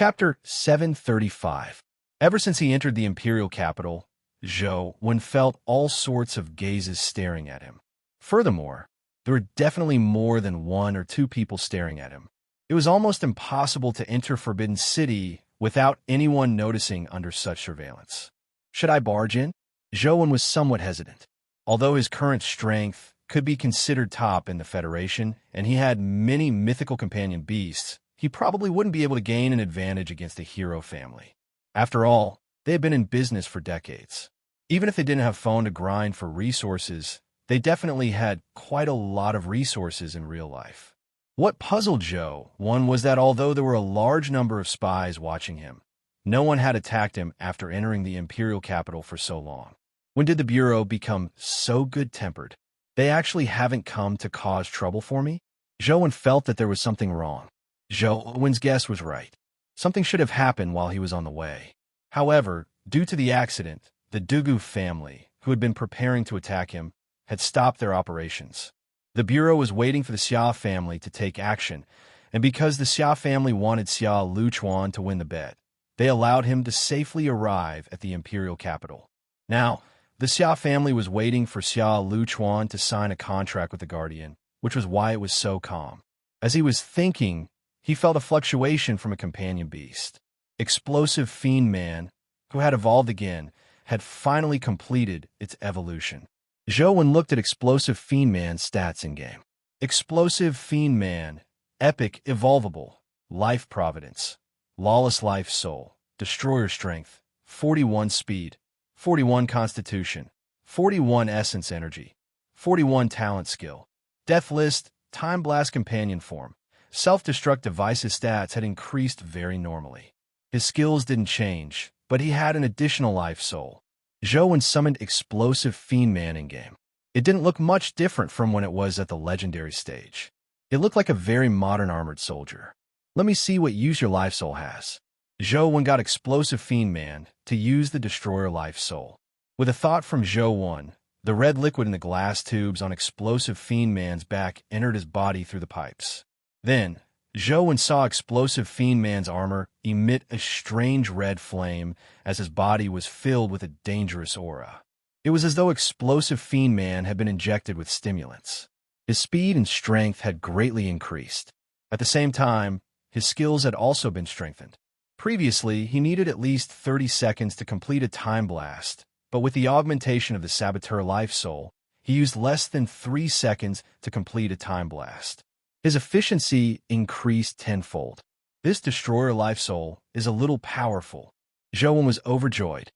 Chapter 735. Ever since he entered the imperial capital, Zhou Wen felt all sorts of gazes staring at him. Furthermore, there were definitely more than one or two people staring at him. It was almost impossible to enter Forbidden City without anyone noticing under such surveillance. Should I barge in? Zhou Wen was somewhat hesitant. Although his current strength could be considered top in the Federation, and he had many mythical companion beasts, he probably wouldn't be able to gain an advantage against a hero family. After all, they had been in business for decades. Even if they didn't have phone to grind for resources, they definitely had quite a lot of resources in real life. What puzzled Zhou Wen was that although there were a large number of spies watching him, no one had attacked him after entering the imperial capital for so long. When did the Bureau become so good-tempered? They actually haven't come to cause trouble for me? Zhou Wen felt that there was something wrong. Zhou Wen's guess was right. Something should have happened while he was on the way. However, due to the accident, the Dugu family, who had been preparing to attack him, had stopped their operations. The Bureau was waiting for the Xia family to take action, and because the Xia family wanted Xia Luchuan to win the bet, they allowed him to safely arrive at the imperial capital. Now, the Xia family was waiting for Xia Luchuan to sign a contract with the Guardian, which was why it was so calm. As he was thinking, he felt a fluctuation from a companion beast. Explosive Fiend Man, who had evolved again, had finally completed its evolution. Zhou Wen looked at Explosive Fiend Man's stats in-game. Explosive Fiend Man, Epic Evolvable, Life Providence, Lawless Life Soul, Destroyer Strength, 41 Speed, 41 Constitution, 41 Essence Energy, 41 Talent Skill. Death List, Time Blast Companion Form. Self-destruct devices stats had increased very normally. His skills didn't change, but he had an additional life soul. Zhou Wen summoned Explosive Fiend Man in-game. It didn't look much different from when it was at the legendary stage. It looked like a very modern armored soldier. Let me see what use your life soul has. Zhou Wen got Explosive Fiend Man to use the Destroyer life soul. With a thought from Zhou Wen, the red liquid in the glass tubes on Explosive Fiend Man's back entered his body through the pipes. Then, Zhou Wen saw Explosive Fiend Man's armor emit a strange red flame as his body was filled with a dangerous aura. It was as though Explosive Fiend Man had been injected with stimulants. His speed and strength had greatly increased. At the same time, his skills had also been strengthened. Previously, he needed at least 30 seconds to complete a time blast, but with the augmentation of the Saboteur Life Soul, he used less than 3 seconds to complete a time blast. His efficiency increased tenfold. This Destroyer Life Soul is a little powerful. Zhou Wen was overjoyed.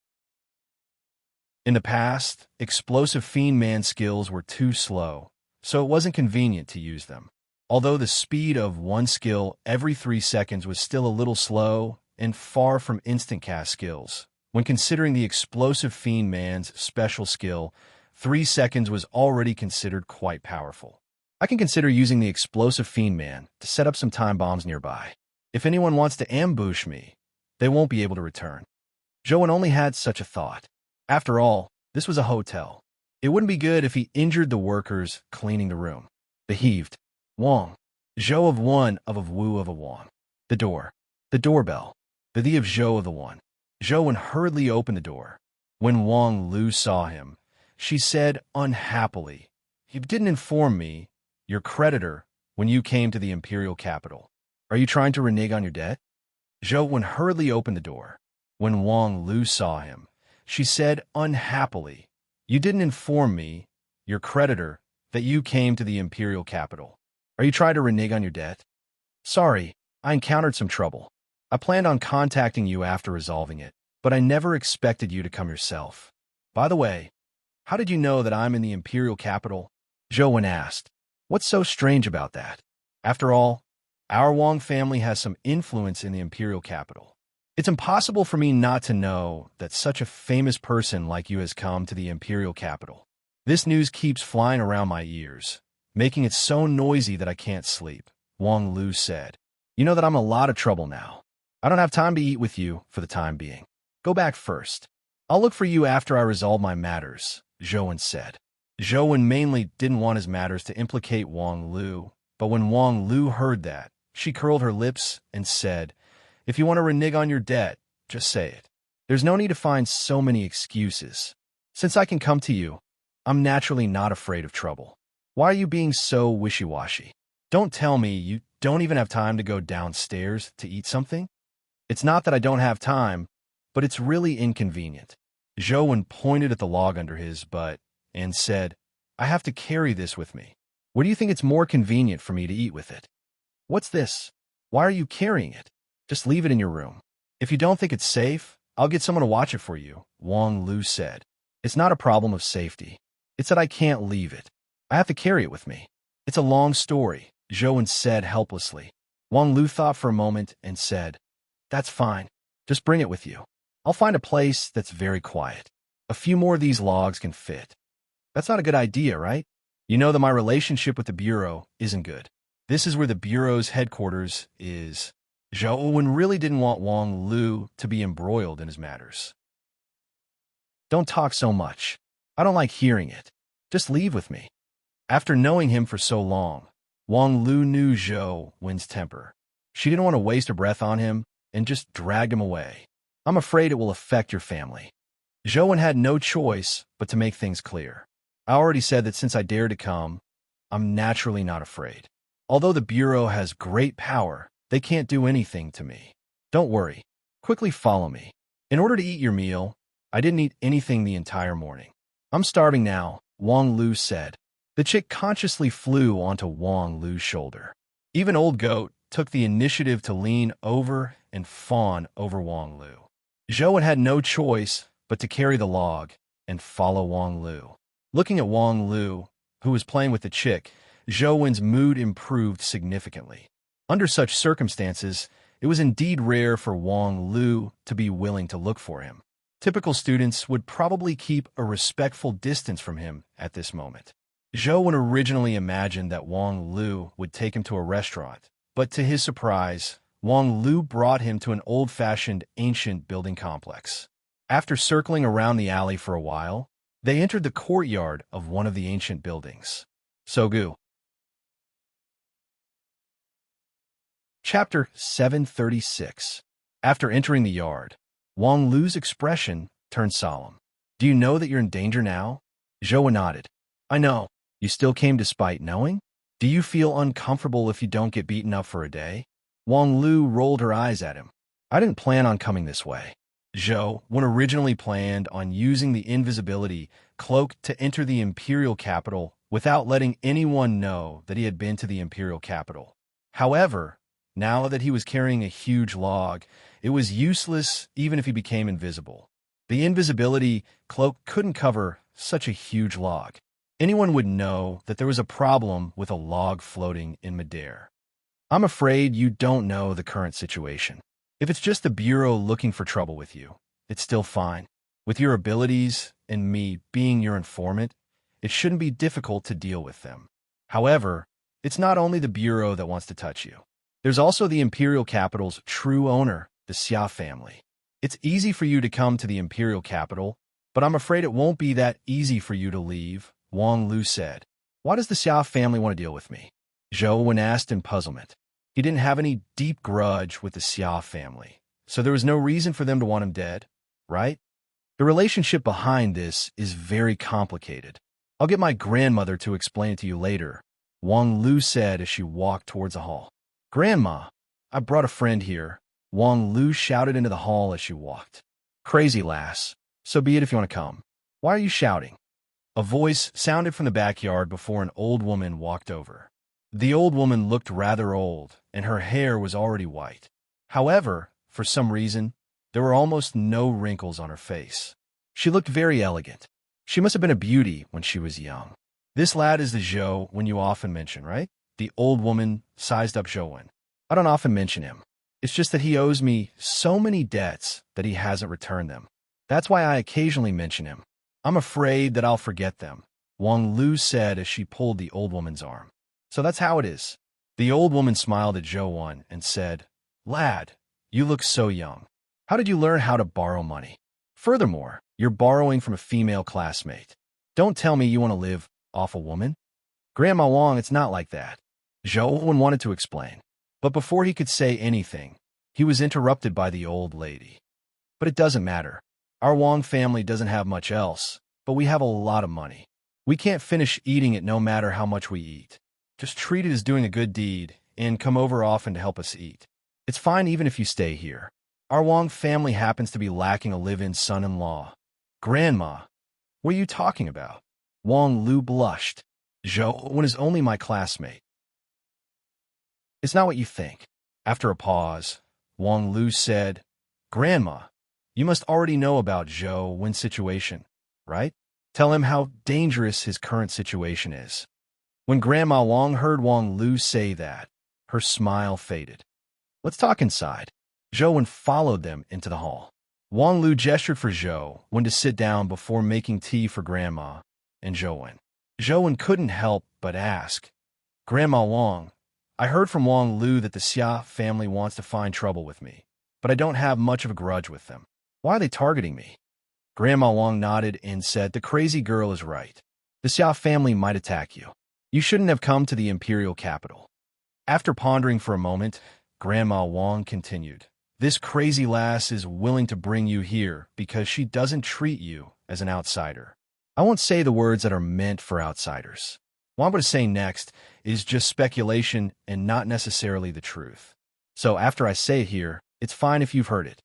In the past, Explosive Fiend Man's skills were too slow, so it wasn't convenient to use them. Although the speed of one skill every 3 seconds was still a little slow and far from instant cast skills, when considering the Explosive Fiend Man's special skill, 3 seconds was already considered quite powerful. I can consider using the Explosive Fiend Man to set up some time bombs nearby. If anyone wants to ambush me, they won't be able to return. Zhou Wen only had such a thought. After all, this was a hotel. It wouldn't be good if he injured the workers cleaning the room. They heaved. Wong. Zhou of one of Wu of a Wong. The door. The doorbell. The of Zhou of the one. Zhou Wen hurriedly opened the door. When Wang Lu saw him, she said unhappily, "You didn't inform me, your creditor, when you came to the imperial capital. Are you trying to renege on your debt?" Zhou Wen hurriedly opened the door. When Wang Lu saw him, she said unhappily, "You didn't inform me, your creditor, that you came to the imperial capital. Are you trying to renege on your debt?" "Sorry, I encountered some trouble. I planned on contacting you after resolving it, but I never expected you to come yourself. By the way, how did you know that I'm in the imperial capital?" Zhou Wen asked. "What's so strange about that? After all, our Wang family has some influence in the imperial capital. It's impossible for me not to know that such a famous person like you has come to the imperial capital. This news keeps flying around my ears, making it so noisy that I can't sleep," Wang Lu said. "You know that I'm in a lot of trouble now. I don't have time to eat with you for the time being. Go back first. I'll look for you after I resolve my matters," Zhou Wen said. Zhou Wen mainly didn't want his matters to implicate Wang Lu, but when Wang Lu heard that, she curled her lips and said, If you want to renege on your debt, just say it. There's no need to find so many excuses. Since I can come to you, I'm naturally not afraid of trouble. Why are you being so wishy-washy? Don't tell me you don't even have time to go downstairs to eat something? It's not that I don't have time, but it's really inconvenient. Zhou pointed at the log under his butt and said, I have to carry this with me. What do you think it's more convenient for me to eat with it? What's this? Why are you carrying it? Just leave it in your room. If you don't think it's safe, I'll get someone to watch it for you, Wang Lu said. It's not a problem of safety. It's that I can't leave it. I have to carry it with me. It's a long story, Zhou said helplessly. Wang Lu thought for a moment and said, That's fine. Just bring it with you. I'll find a place that's very quiet. A few more of these logs can fit. That's not a good idea, right? You know that my relationship with the Bureau isn't good. This is where the Bureau's headquarters is. Zhou really didn't want Wang Lu to be embroiled in his matters. Don't talk so much. I don't like hearing it. Just leave with me. After knowing him for so long, Wang Lu knew Zhou's temper. She didn't want to waste her breath on him and just dragged him away. I'm afraid it will affect your family. Zhou had no choice but to make things clear. I already said that since I dared to come, I'm naturally not afraid. Although the Bureau has great power, they can't do anything to me. Don't worry. Quickly follow me. In order to eat your meal, I didn't eat anything the entire morning. I'm starving now, Wang Lu said. The chick consciously flew onto Wang Lu's shoulder. Even Old Goat took the initiative to lean over and fawn over Wang Lu. Zhou had no choice but to carry the log and follow Wang Lu. Looking at Wang Lu, who was playing with the chick, Zhou's mood improved significantly. Under such circumstances, it was indeed rare for Wang Lu to be willing to look for him. Typical students would probably keep a respectful distance from him at this moment. Zhou originally imagined that Wang Lu would take him to a restaurant, but to his surprise, Wang Lu brought him to an old-fashioned ancient building complex. After circling around the alley for a while, they entered the courtyard of one of the ancient buildings. Sogu. Chapter 736. After entering the yard, Wang Lu's expression turned solemn. Do you know that you're in danger now? Zhou nodded. I know. You still came despite knowing? Do you feel uncomfortable if you don't get beaten up for a day? Wang Lu rolled her eyes at him. I didn't plan on coming this way. Zhou originally planned on using the invisibility cloak to enter the imperial capital without letting anyone know that he had been to the imperial capital. However, now that he was carrying a huge log, it was useless even if he became invisible. The invisibility cloak couldn't cover such a huge log. Anyone would know that there was a problem with a log floating in midair. I'm afraid you don't know the current situation. If it's just the Bureau looking for trouble with you, it's still fine. With your abilities and me being your informant, it shouldn't be difficult to deal with them. However, it's not only the Bureau that wants to touch you. There's also the imperial capital's true owner, the Xia family. It's easy for you to come to the imperial capital, but I'm afraid it won't be that easy for you to leave, Wang Lu said. Why does the Xia family want to deal with me? Zhou asked in puzzlement. He didn't have any deep grudge with the Xia family, so there was no reason for them to want him dead, right? The relationship behind this is very complicated. I'll get my grandmother to explain it to you later, Wang Lu said as she walked towards the hall. Grandma, I brought a friend here, Wang Lu shouted into the hall as she walked. Crazy lass, so be it if you want to come. Why are you shouting? A voice sounded from the backyard before an old woman walked over. The old woman looked rather old, and her hair was already white. However, for some reason, there were almost no wrinkles on her face. She looked very elegant. She must have been a beauty when she was young. This lad is the Zhou you often mention, right? The old woman sized up Zhou. I don't often mention him. It's just that he owes me so many debts that he hasn't returned them. That's why I occasionally mention him. I'm afraid that I'll forget them, Wang Lu said as she pulled the old woman's arm. So that's how it is. The old woman smiled at Zhou and said, Lad, you look so young. How did you learn how to borrow money? Furthermore, you're borrowing from a female classmate. Don't tell me you want to live off a woman. Grandma Wang, it's not like that. Zhou wanted to explain. But before he could say anything, He was interrupted by the old lady. But it doesn't matter. Our Wong family doesn't have much else, but we have a lot of money. We can't finish eating it no matter how much we eat. Just treat it as doing a good deed and come over often to help us eat. It's fine even if you stay here. Our Wong family happens to be lacking a live-in son-in-law. Grandma, what are you talking about? Wong Lu blushed. Zhou is only my classmate. It's not what you think. After a pause, Wong Lu said, Grandma, you must already know about Zhou Wen's situation, right? Tell him how dangerous his current situation is. When Grandma Wong heard Wong Lu say that, her smile faded. Let's talk inside. Zhou Wen followed them into the hall. Wong Lu gestured for Zhou Wen to sit down before making tea for Grandma and Zhou Wen. Zhou Wen couldn't help but ask, Grandma Wong, I heard from Wong Lu that the Xia family wants to find trouble with me, but I don't have much of a grudge with them. Why are they targeting me? Grandma Wong nodded and said, the crazy girl is right. The Xia family might attack you. You shouldn't have come to the imperial capital. After pondering for a moment, Grandma Wong continued, this crazy lass is willing to bring you here because she doesn't treat you as an outsider. I won't say the words that are meant for outsiders. What I'm going to say next is just speculation and not necessarily the truth. So after I say it here, it's fine if you've heard it.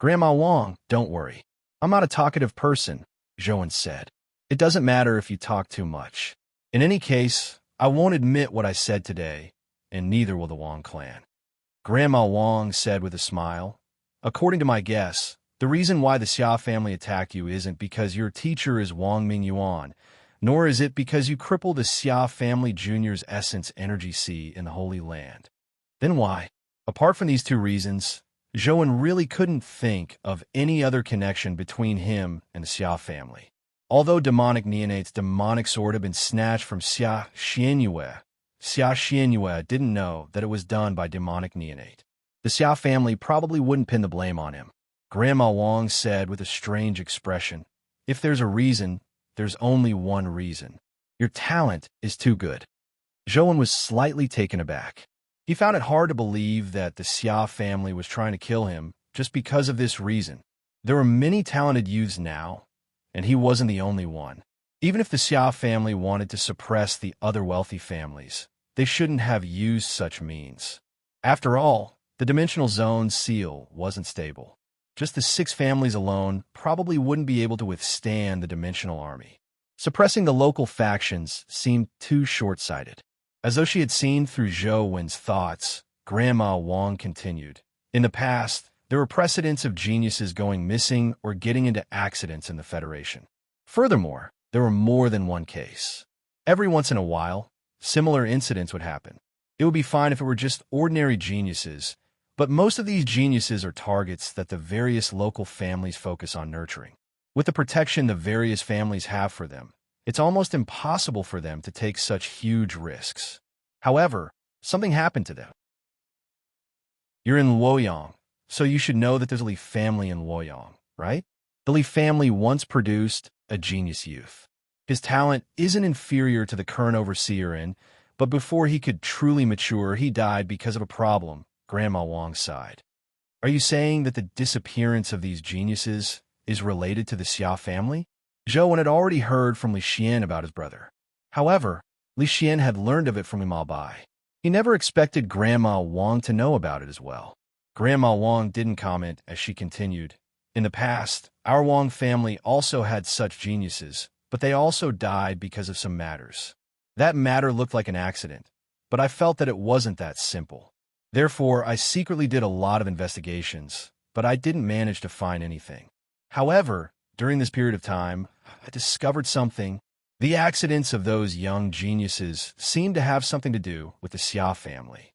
Grandma Wong, don't worry. I'm not a talkative person, Zhou Wen said. It doesn't matter if you talk too much. In any case, I won't admit what I said today, and neither will the Wong clan. Grandma Wong said with a smile, according to my guess, the reason why the Xia family attacked you isn't because your teacher is Wong Mingyuan, nor is it because you crippled the Xia family junior's essence energy sea in the Holy Land. Then why? Apart from these two reasons, Zhou Wen really couldn't think of any other connection between him and the Xia family. Although demonic neonate's demonic sword had been snatched from Xia Xianyue didn't know that it was done by demonic neonate. The Xia family probably wouldn't pin the blame on him. Grandma Wong said with a strange expression, if there's a reason, there's only one reason. Your talent is too good. Zhou Wen was slightly taken aback. He found it hard to believe that the Xia family was trying to kill him just because of this reason. There were many talented youths now, and he wasn't the only one. Even if the Xia family wanted to suppress the other wealthy families, they shouldn't have used such means. After all, the dimensional zone's seal wasn't stable. Just the 6 families alone probably wouldn't be able to withstand the dimensional army. Suppressing the local factions seemed too short-sighted. As though she had seen through Zhou Wen's thoughts, Grandma Wong continued. In the past, there were precedents of geniuses going missing or getting into accidents in the Federation. Furthermore, there were more than one case. Every once in a while, similar incidents would happen. It would be fine if it were just ordinary geniuses, but most of these geniuses are targets that the various local families focus on nurturing. With the protection the various families have for them, it's almost impossible for them to take such huge risks. However, something happened to them. You're in Luoyang, so you should know that there's a Li family in Luoyang, right? The Li family once produced a genius youth. His talent isn't inferior to the current overseer but before he could truly mature, he died because of a problem. Grandma Wong sighed. Are you saying that the disappearance of these geniuses is related to the Xia family? Zhou Wen had already heard from Li Xian about his brother. However, Li Xian had learned of it from Li Bai. He never expected Grandma Wong to know about it as well. Grandma Wong didn't comment as she continued. In the past, our Wong family also had such geniuses, but they also died because of some matters. That matter looked like an accident, but I felt that it wasn't that simple. Therefore, I secretly did a lot of investigations, but I didn't manage to find anything. However, during this period of time, I discovered something. The accidents of those young geniuses seemed to have something to do with the Xia family.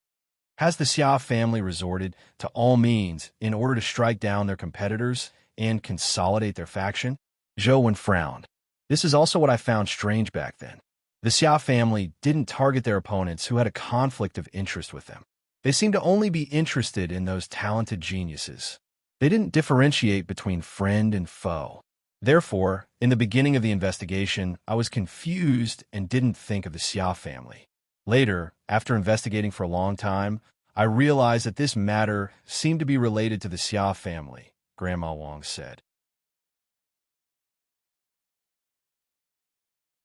Has the Xia family resorted to all means in order to strike down their competitors and consolidate their faction? Zhou Wen frowned. This is also what I found strange back then. The Xia family didn't target their opponents who had a conflict of interest with them. They seemed to only be interested in those talented geniuses. They didn't differentiate between friend and foe. Therefore, in the beginning of the investigation, I was confused and didn't think of the Xia family. Later, after investigating for a long time, I realized that this matter seemed to be related to the Xia family, Grandma Wang said.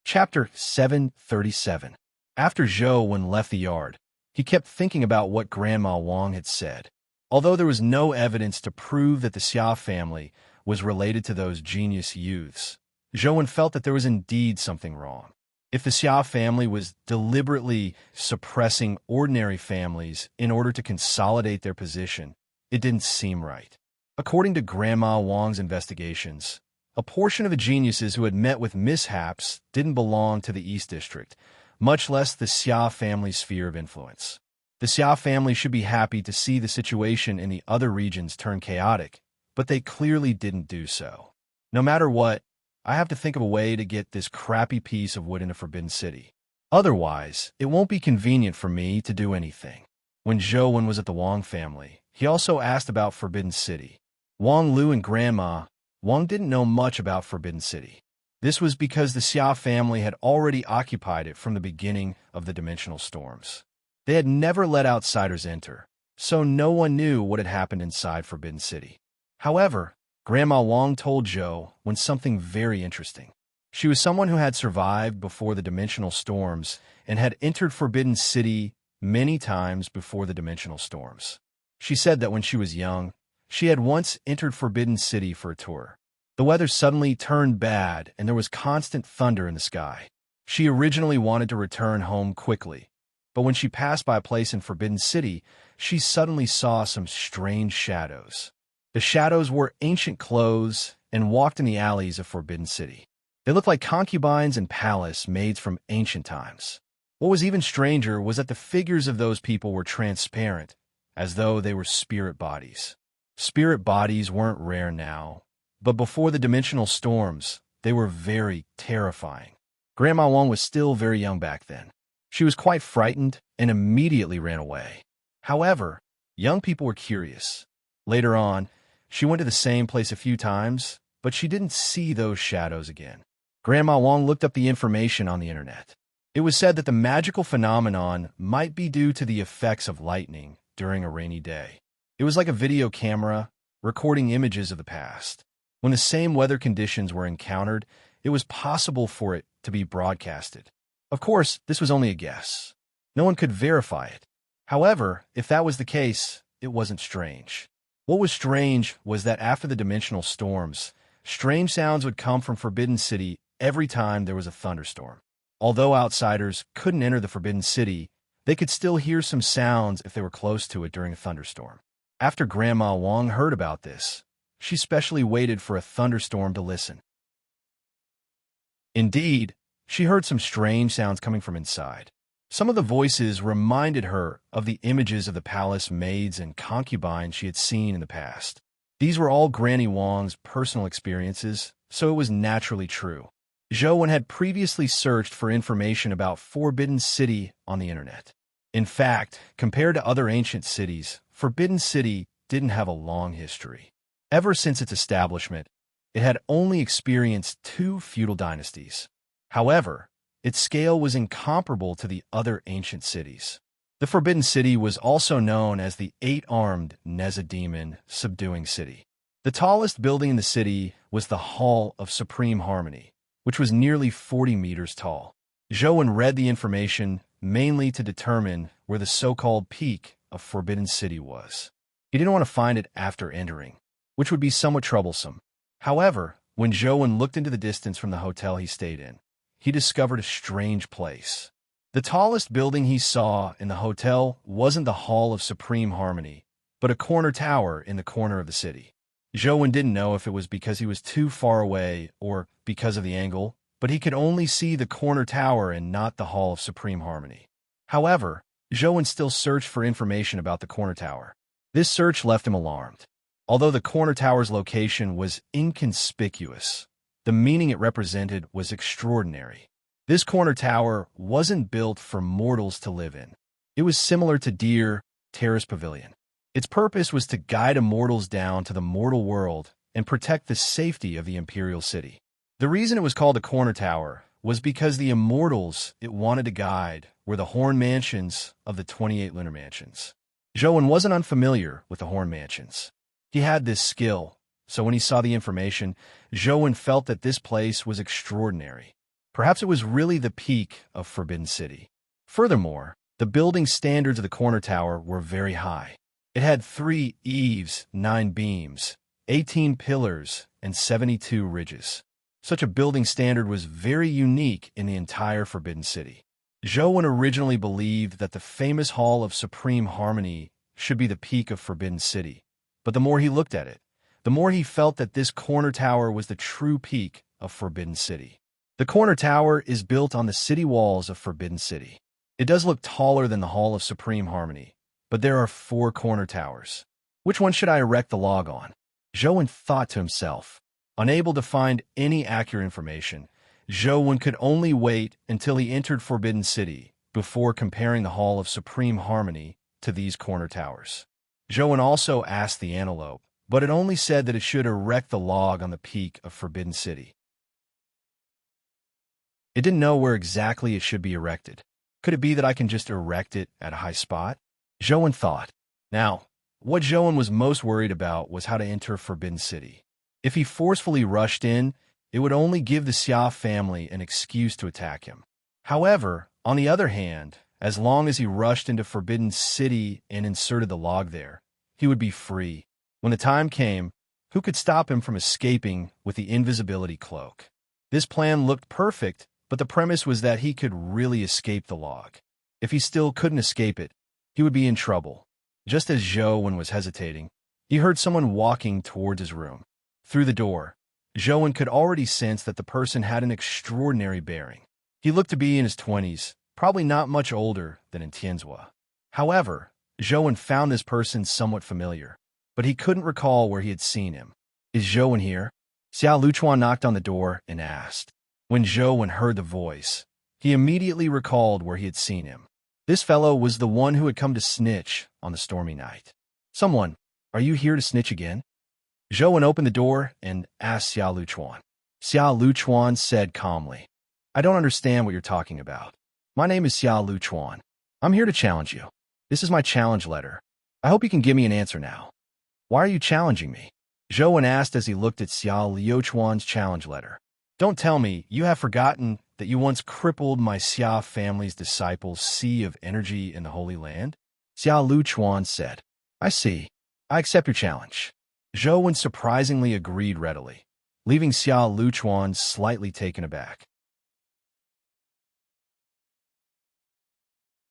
Chapter 737. After Zhou Wen left the yard, he kept thinking about what Grandma Wang had said. Although there was no evidence to prove that the Xia family was related to those genius youths, Zhou Wen felt that there was indeed something wrong. If the Xia family was deliberately suppressing ordinary families in order to consolidate their position, it didn't seem right. According to Grandma Wang's investigations, a portion of the geniuses who had met with mishaps didn't belong to the East District, much less the Xia family's sphere of influence. The Xia family should be happy to see the situation in the other regions turn chaotic, but they clearly didn't do so. No matter what, I have to think of a way to get this crappy piece of wood into Forbidden City. Otherwise, it won't be convenient for me to do anything. When Zhou Wen was at the Wang family, he also asked about Forbidden City. Wang Lu and Grandma Wang didn't know much about Forbidden City. This was because the Xia family had already occupied it from the beginning of the dimensional storms. They had never let outsiders enter, so no one knew what had happened inside Forbidden City. However, Grandma Wang told Zhou Wen something very interesting. She was someone who had survived before the dimensional storms and had entered Forbidden City many times before the dimensional storms. She said that when she was young, she had once entered Forbidden City for a tour. The weather suddenly turned bad and there was constant thunder in the sky. She originally wanted to return home quickly, but when she passed by a place in Forbidden City, she suddenly saw some strange shadows. The shadows wore ancient clothes and walked in the alleys of Forbidden City. They looked like concubines and palace maids from ancient times. What was even stranger was that the figures of those people were transparent, as though they were spirit bodies. Spirit bodies weren't rare now, but before the dimensional storms, they were very terrifying. Grandma Wang was still very young back then. She was quite frightened and immediately ran away. However, young people were curious. Later on, she went to the same place a few times, but she didn't see those shadows again. Grandma Wang looked up the information on the internet. It was said that the magical phenomenon might be due to the effects of lightning during a rainy day. It was like a video camera recording images of the past. When the same weather conditions were encountered, it was possible for it to be broadcasted. Of course, this was only a guess. No one could verify it. However, if that was the case, it wasn't strange. What was strange was that after the dimensional storms, strange sounds would come from Forbidden City every time there was a thunderstorm. Although outsiders couldn't enter the Forbidden City, they could still hear some sounds if they were close to it during a thunderstorm. After Grandma Wang heard about this, she specially waited for a thunderstorm to listen. Indeed, she heard some strange sounds coming from inside. Some of the voices reminded her of the images of the palace maids and concubines she had seen in the past. These were all Granny Wang's personal experiences, so it was naturally true. Zhou Wen had previously searched for information about Forbidden City on the internet. In fact, compared to other ancient cities, Forbidden City didn't have a long history. Ever since its establishment, it had only experienced 2 feudal dynasties. However, its scale was incomparable to the other ancient cities. The Forbidden City was also known as the 8-armed Neza demon subduing city. The tallest building in the city was the Hall of Supreme Harmony, which was nearly 40 meters tall. Zhou Wen read the information mainly to determine where the so-called peak of Forbidden City was. He didn't want to find it after entering, which would be somewhat troublesome. However, when Zhou Wen looked into the distance from the hotel he stayed in, he discovered a strange place. The tallest building he saw in the hotel wasn't the Hall of Supreme Harmony, but a corner tower in the corner of the city. Zhou Wen didn't know if it was because he was too far away or because of the angle, but he could only see the corner tower and not the Hall of Supreme Harmony. However, Zhou Wen still searched for information about the corner tower. This search left him alarmed. Although the corner tower's location was inconspicuous, the meaning it represented was extraordinary. This corner tower wasn't built for mortals to live in. It was similar to Deer Terrace Pavilion. Its purpose was to guide immortals down to the mortal world and protect the safety of the Imperial City. The reason it was called a corner tower was because the immortals it wanted to guide were the Horn Mansions of the 28 Lunar Mansions. Zhou wasn't unfamiliar with the Horn Mansions. He had this skill, so when he saw the information, Zhou felt that this place was extraordinary. Perhaps it was really the peak of Forbidden City. Furthermore, the building standards of the corner tower were very high. It had 3 eaves, 9 beams, 18 pillars, and 72 ridges. Such a building standard was very unique in the entire Forbidden City. Zhou originally believed that the famous Hall of Supreme Harmony should be the peak of Forbidden City, but the more he looked at it, the more he felt that this corner tower was the true peak of Forbidden City. The corner tower is built on the city walls of Forbidden City. It does look taller than the Hall of Supreme Harmony, but there are 4 corner towers. Which one should I erect the log on? Zhou thought to himself. Unable to find any accurate information, Zhou could only wait until he entered Forbidden City before comparing the Hall of Supreme Harmony to these corner towers. Zhou also asked the antelope, but it only said that it should erect the log on the peak of Forbidden City. It didn't know where exactly it should be erected. Could it be that I can just erect it at a high spot? Zhou thought. Now, what Zhou was most worried about was how to enter Forbidden City. If he forcefully rushed in, it would only give the Xia family an excuse to attack him. However, on the other hand, as long as he rushed into Forbidden City and inserted the log there, he would be free. When the time came, who could stop him from escaping with the invisibility cloak? This plan looked perfect, but the premise was that he could really escape the log. If he still couldn't escape it, he would be in trouble. Just as Zhou was hesitating, he heard someone walking towards his room. Through the door, Zhou could already sense that the person had an extraordinary bearing. He looked to be in his 20s, probably not much older than in Tianzhua. However, Zhou found this person somewhat familiar, but he couldn't recall where he had seen him. Is Zhou here? Xiao Luchuan knocked on the door and asked. When Zhou heard the voice, he immediately recalled where he had seen him. This fellow was the one who had come to snitch on the stormy night. Someone, are you here to snitch again? Zhou opened the door and asked Xiao Luchuan. Xiao Luchuan said calmly, I don't understand what you're talking about. My name is Xiao Luchuan. I'm here to challenge you. This is my challenge letter. I hope you can give me an answer now. Why are you challenging me? Zhou asked as he looked at Xiao Luchuan's challenge letter. Don't tell me you have forgotten that you once crippled my Xia family's disciples' sea of energy in the Holy Land? Xiao Luchuan said, I see. I accept your challenge. Zhou surprisingly agreed readily, leaving Xiao Luchuan slightly taken aback.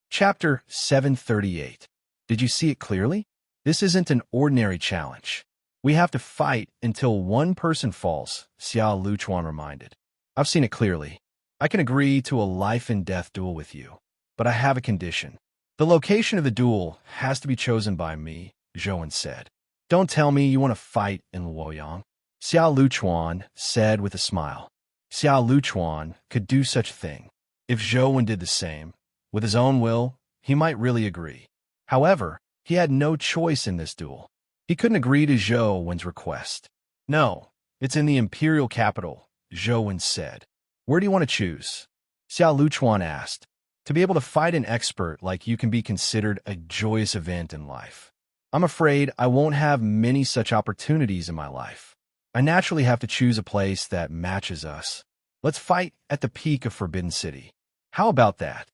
Chapter 738. Did you see it clearly? This isn't an ordinary challenge. We have to fight until one person falls, Xiao Luchuan reminded. I've seen it clearly. I can agree to a life-and-death duel with you, but I have a condition. The location of the duel has to be chosen by me, Zhou said. Don't tell me you want to fight in Luoyang. Xiao Luchuan said with a smile. Xiao Luchuan could do such a thing. If Zhou did the same, with his own will, he might really agree. However, he had no choice in this duel. He couldn't agree to Zhou's request. No, it's in the imperial capital, Zhou said. Where do you want to choose? Xiao Luchuan asked. To be able to fight an expert like you can be considered a joyous event in life. I'm afraid I won't have many such opportunities in my life. I naturally have to choose a place that matches us. Let's fight at the peak of Forbidden City. How about that?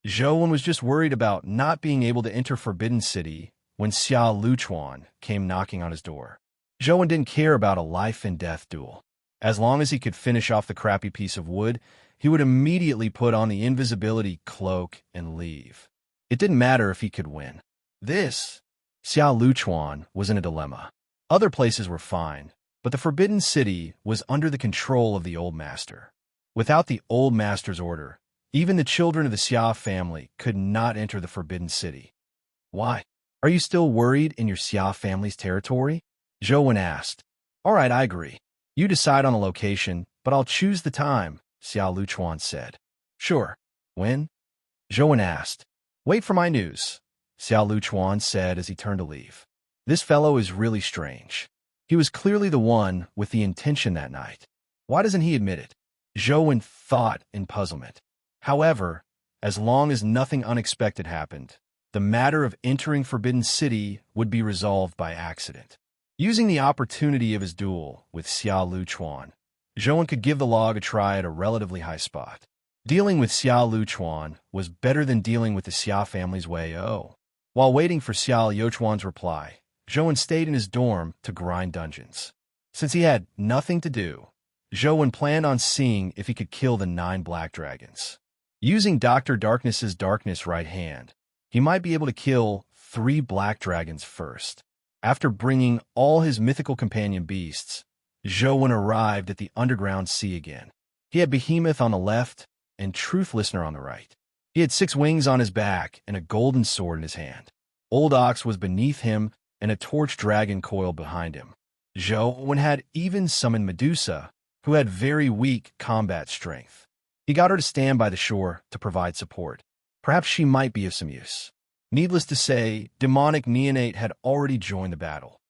Zhou was just worried about not being able to enter Forbidden City when Xiao Luchuan came knocking on his door. Zhou didn't care about a life-and-death duel. As long as he could finish off the crappy piece of wood, he would immediately put on the invisibility cloak and leave. It didn't matter if he could win. Xiao Luchuan was in a dilemma. Other places were fine, but the Forbidden City was under the control of the Old Master. Without the Old Master's order, even the children of the Xia family could not enter the Forbidden City. Why? Are you still worried in your Xia family's territory? Zhou asked. All right, I agree. You decide on the location, but I'll choose the time, Xiao Luchuan said. Sure. When? Zhou asked. Wait for my news, Xiao Luchuan said as he turned to leave. This fellow is really strange. He was clearly the one with the intention that night. Why doesn't he admit it? Zhou thought in puzzlement. However, as long as nothing unexpected happened, the matter of entering Forbidden City would be resolved by accident. Using the opportunity of his duel with Xia Luchuan, Zhou could give the log a try at a relatively high spot. Dealing with Xia Luchuan was better than dealing with the Xia family's Wei O. While waiting for Xia Luchuan's reply, Zhou stayed in his dorm to grind dungeons. Since he had nothing to do, Zhou planned on seeing if he could kill the 9 black dragons. Using Dr. Darkness's darkness right hand, he might be able to kill 3 black dragons first. After bringing all his mythical companion beasts, Zhou arrived at the underground sea again. He had Behemoth on the left and Truth Listener on the right. He had 6 wings on his back and a golden sword in his hand. Old Ox was beneath him and a torch dragon coiled behind him. Zhou had even summoned Medusa, who had very weak combat strength. He got her to stand by the shore to provide support. Perhaps she might be of some use. Needless to say, demonic neonate had already joined the battle.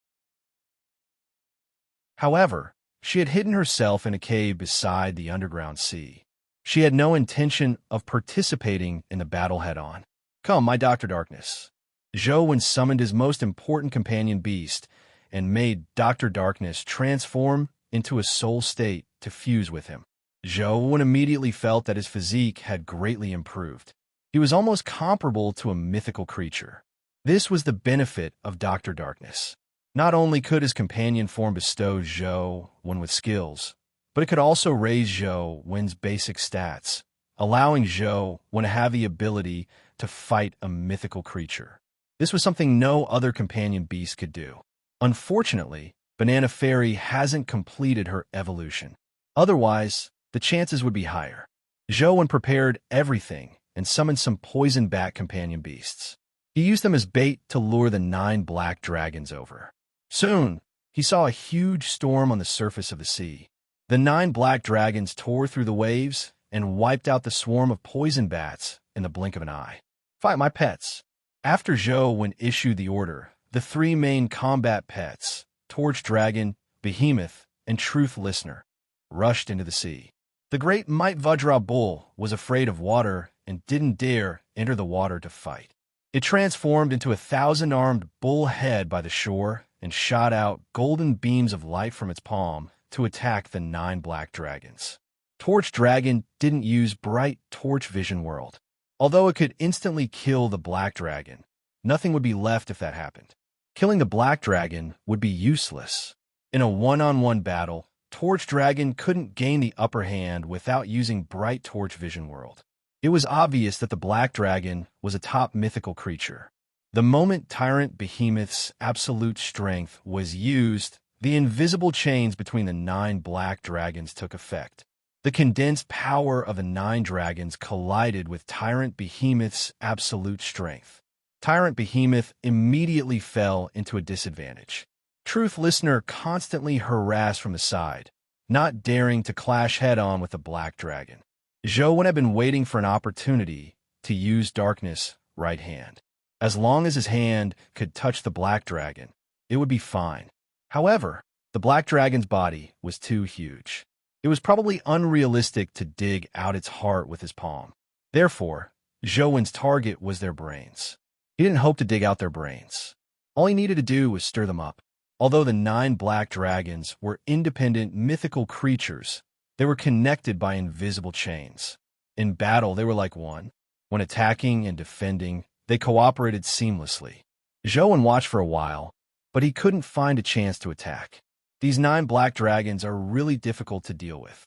However, she had hidden herself in a cave beside the underground sea. She had no intention of participating in the battle head-on. "Come, my Dr. Darkness." Zhou summoned his most important companion beast and made Dr. Darkness transform into a soul state to fuse with him. Zhou immediately felt that his physique had greatly improved. He was almost comparable to a mythical creature. This was the benefit of Dr. Darkness. Not only could his companion form bestow Zhou with skills, but it could also raise Zhou's basic stats, allowing Zhou to have the ability to fight a mythical creature. This was something no other companion beast could do. Unfortunately, Banana Fairy hasn't completed her evolution. Otherwise, the chances would be higher. Zhou prepared everything and summoned some poison bat companion beasts. He used them as bait to lure the 9 black dragons over. Soon, he saw a huge storm on the surface of the sea. The 9 black dragons tore through the waves and wiped out the swarm of poison bats in the blink of an eye. "Fight my pets." After Zhou issued the order, the 3 main combat pets, Torch Dragon, Behemoth, and Truth Listener, rushed into the sea. The great Might Vajra bull was afraid of water and didn't dare enter the water to fight. It transformed into a 1,000-armed bull head by the shore and shot out golden beams of light from its palm to attack the 9 black dragons. Torch Dragon didn't use bright torch vision world. Although it could instantly kill the black dragon, nothing would be left if that happened. Killing the black dragon would be useless. In a one-on-one battle, Torch Dragon couldn't gain the upper hand without using bright torch vision world. It was obvious that the black dragon was a top mythical creature. The moment Tyrant Behemoth's absolute strength was used, the invisible chains between the 9 black dragons took effect. The condensed power of the 9 dragons collided with Tyrant Behemoth's absolute strength. Tyrant Behemoth immediately fell into a disadvantage. Truth Listener constantly harassed from the side, not daring to clash head-on with the black dragon. Zhou had been waiting for an opportunity to use Darkness right hand. As long as his hand could touch the black dragon, it would be fine. However, the black dragon's body was too huge. It was probably unrealistic to dig out its heart with his palm. Therefore, Zhou's target was their brains. He didn't hope to dig out their brains. All he needed to do was stir them up. Although the 9 black dragons were independent mythical creatures, they were connected by invisible chains. In battle, they were like one. When attacking and defending, they cooperated seamlessly. Zhou watched for a while, but he couldn't find a chance to attack. These 9 black dragons are really difficult to deal with.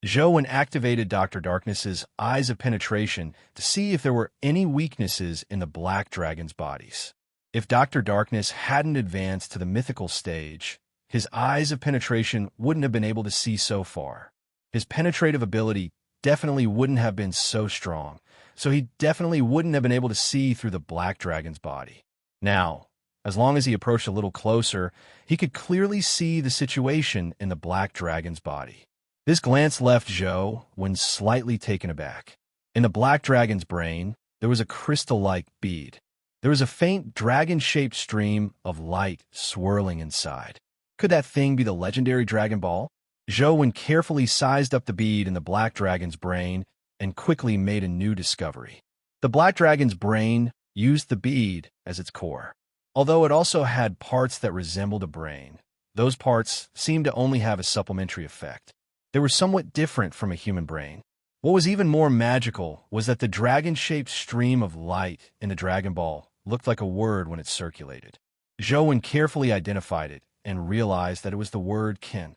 Zhou activated Dr. Darkness's Eyes of Penetration to see if there were any weaknesses in the black dragon's bodies. If Dr. Darkness hadn't advanced to the mythical stage, his Eyes of Penetration wouldn't have been able to see so far. His penetrative ability definitely wouldn't have been so strong, so he definitely wouldn't have been able to see through the black dragon's body. Now, as long as he approached a little closer, he could clearly see the situation in the black dragon's body. This glance left Zhou slightly taken aback. In the black dragon's brain, there was a crystal-like bead. There was a faint dragon-shaped stream of light swirling inside. Could that thing be the legendary Dragon Ball? Zhou carefully sized up the bead in the black dragon's brain and quickly made a new discovery. The black dragon's brain used the bead as its core. Although it also had parts that resembled a brain, those parts seemed to only have a supplementary effect. They were somewhat different from a human brain. What was even more magical was that the dragon-shaped stream of light in the Dragon Ball looked like a word when it circulated. Zhou carefully identified it and realized that it was the word Kin.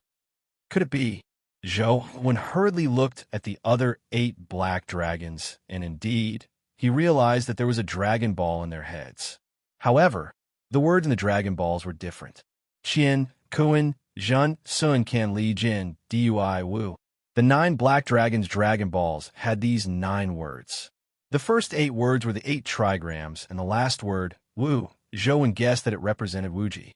Could it be? Zhou hurriedly looked at the other 8 black dragons, and indeed, he realized that there was a Dragon Ball in their heads. However, the words in the Dragon Balls were different. Qian, Kuan, Zhun, Sun, Kan, Li, Jin, Dui, Wu. The 9 black dragons' Dragon Balls had these 9 words. The first 8 words were the 8 trigrams, and the last word, Wu, Zhou guessed that it represented Wuji.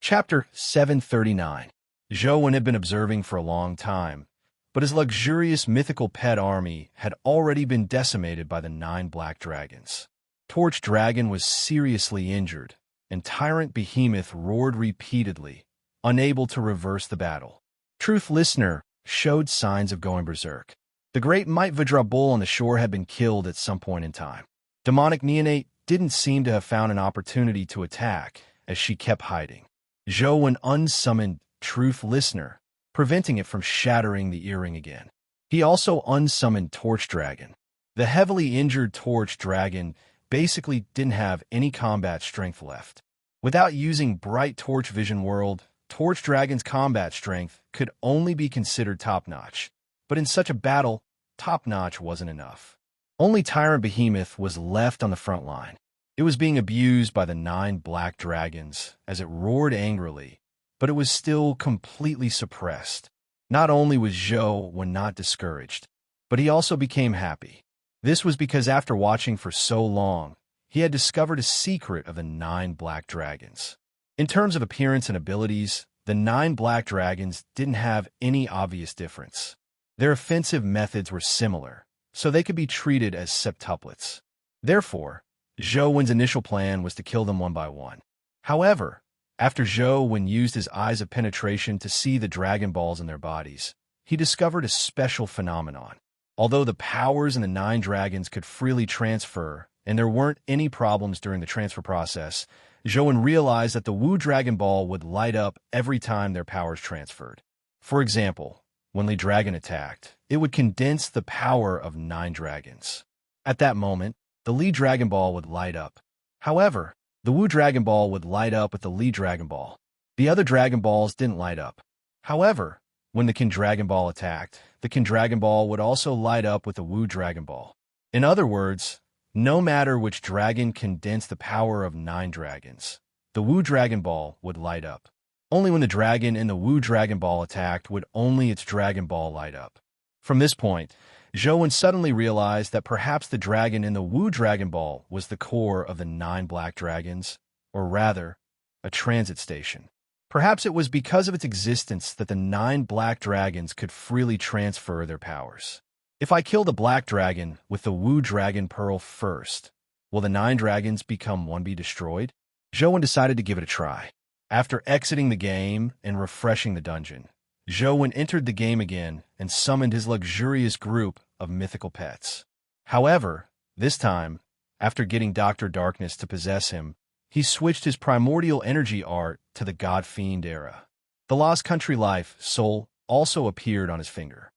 Chapter 739. Zhou had been observing for a long time, but his luxurious mythical pet army had already been decimated by the 9 black dragons. Torch Dragon was seriously injured, and Tyrant Behemoth roared repeatedly, unable to reverse the battle. Truth Listener showed signs of going berserk. The great Might Vidra bull on the shore had been killed at some point in time. Demonic Neonate didn't seem to have found an opportunity to attack, as she kept hiding. Zhou unsummoned Truth Listener, preventing it from shattering the earring again. He also unsummoned Torch Dragon. The heavily injured Torch Dragon basically didn't have any combat strength left. Without using Bright Torch Vision World, Torch Dragon's combat strength could only be considered top-notch. But in such a battle, top-notch wasn't enough. Only Tyrant Behemoth was left on the front line. It was being abused by the 9 black dragons as it roared angrily, but it was still completely suppressed. Not only was Zhou not discouraged, but he also became happy. This was because after watching for so long, he had discovered a secret of the 9 black dragons. In terms of appearance and abilities, the 9 black dragons didn't have any obvious difference. Their offensive methods were similar, so they could be treated as septuplets. Therefore, Zhou initial plan was to kill them one by one. However, after Zhou used his eyes of penetration to see the Dragon Balls in their bodies, he discovered a special phenomenon. Although the powers in the 9 dragons could freely transfer, and there weren't any problems during the transfer process, Zhou realized that the Wu Dragon Ball would light up every time their powers transferred. For example, when Li Dragon attacked, it would condense the power of 9 dragons. At that moment, the Li Dragon Ball would light up. However, the Wu Dragon Ball would light up with the Li Dragon Ball. The other Dragon Balls didn't light up. However, when the Qin Dragon Ball attacked, the Qin Dragon Ball would also light up with the Wu Dragon Ball. In other words, no matter which dragon condensed the power of 9 dragons, the Wu Dragon Ball would light up. Only when the dragon in the Wu Dragon Ball attacked would only its Dragon Ball light up. From this point, Zhou suddenly realized that perhaps the dragon in the Wu Dragon Ball was the core of the 9 black dragons, or rather, a transit station. Perhaps it was because of its existence that the 9 black dragons could freely transfer their powers. If I kill the black dragon with the Wu Dragon Pearl first, will the 9 dragons become one be destroyed? Zhou decided to give it a try. After exiting the game and refreshing the dungeon, Zhou entered the game again and summoned his luxurious group of mythical pets. However, this time, after getting Dr. Darkness to possess him, he switched his primordial energy art to the God Fiend era. The Lost Country Life soul also appeared on his finger.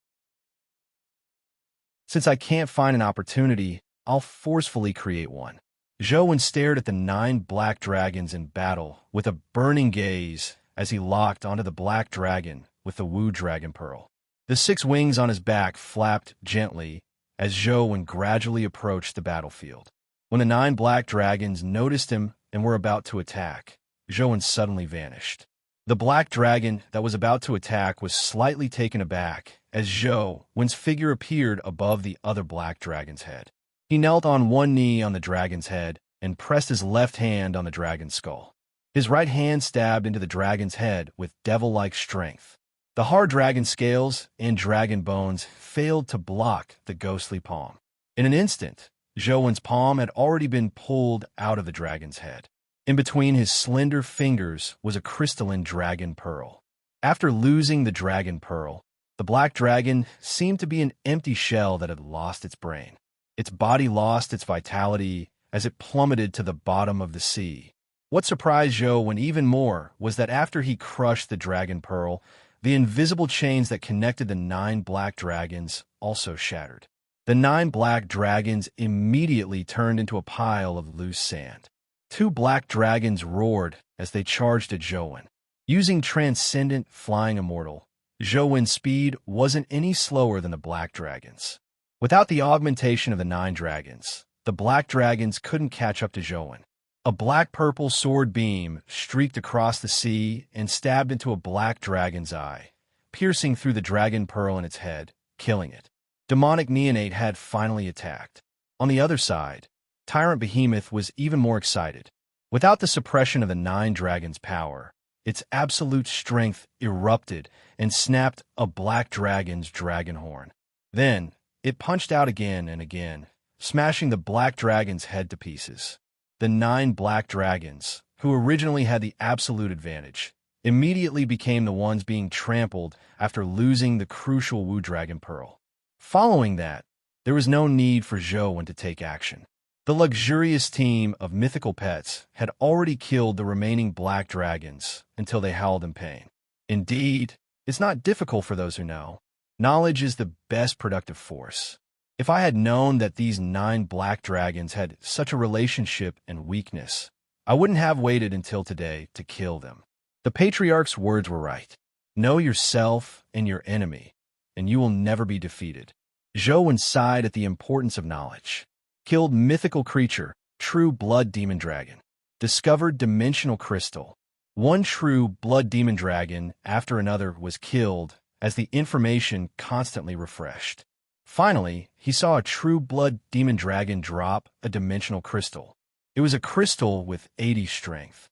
Since I can't find an opportunity, I'll forcefully create one. Zhou stared at the 9 black dragons in battle with a burning gaze as he locked onto the black dragon with the Wu Dragon Pearl. The 6 wings on his back flapped gently as Zhou gradually approached the battlefield. When the 9 black dragons noticed him and were about to attack, Zhou suddenly vanished. The black dragon that was about to attack was slightly taken aback as Zhou's figure appeared above the other black dragon's head. He knelt on one knee on the dragon's head and pressed his left hand on the dragon's skull. His right hand stabbed into the dragon's head with devil-like strength. The hard dragon scales and dragon bones failed to block the ghostly palm. In an instant, Zhou's palm had already been pulled out of the dragon's head. In between his slender fingers was a crystalline dragon pearl. After losing the dragon pearl, The black dragon seemed to be an empty shell that had lost its brain. Its body lost its vitality as it plummeted to the bottom of the sea. What surprised Zhou even more was that after he crushed the dragon pearl, the invisible chains that connected the 9 black dragons also shattered. The 9 black dragons immediately turned into a pile of loose sand. 2 black dragons roared as they charged at Zhou. Using transcendent flying immortal, Zhou's speed wasn't any slower than the black dragons. Without the augmentation of the 9 dragons, the black dragons couldn't catch up to Zhou. A black-purple sword beam streaked across the sea and stabbed into a black dragon's eye, piercing through the dragon pearl in its head, killing it. Demonic Neonate had finally attacked. On the other side, Tyrant Behemoth was even more excited. Without the suppression of the 9 dragons' power, its absolute strength erupted and snapped a black dragon's dragon horn. Then, it punched out again and again, smashing the black dragon's head to pieces. The 9 black dragons, who originally had the absolute advantage, immediately became the ones being trampled after losing the crucial Wu Dragon Pearl. Following that, there was no need for Zhou to take action. The luxurious team of mythical pets had already killed the remaining black dragons until they howled in pain. Indeed, it's not difficult for those who know. Knowledge is the best productive force. If I had known that these 9 black dragons had such a relationship and weakness, I wouldn't have waited until today to kill them. The patriarch's words were right. Know yourself and your enemy, and you will never be defeated. Zhou sighed at the importance of knowledge. Killed mythical creature, true blood demon dragon. Discovered dimensional crystal. One true blood demon dragon after another was killed as the information constantly refreshed. Finally, he saw a true blood demon dragon drop a dimensional crystal. It was a crystal with 80 strength.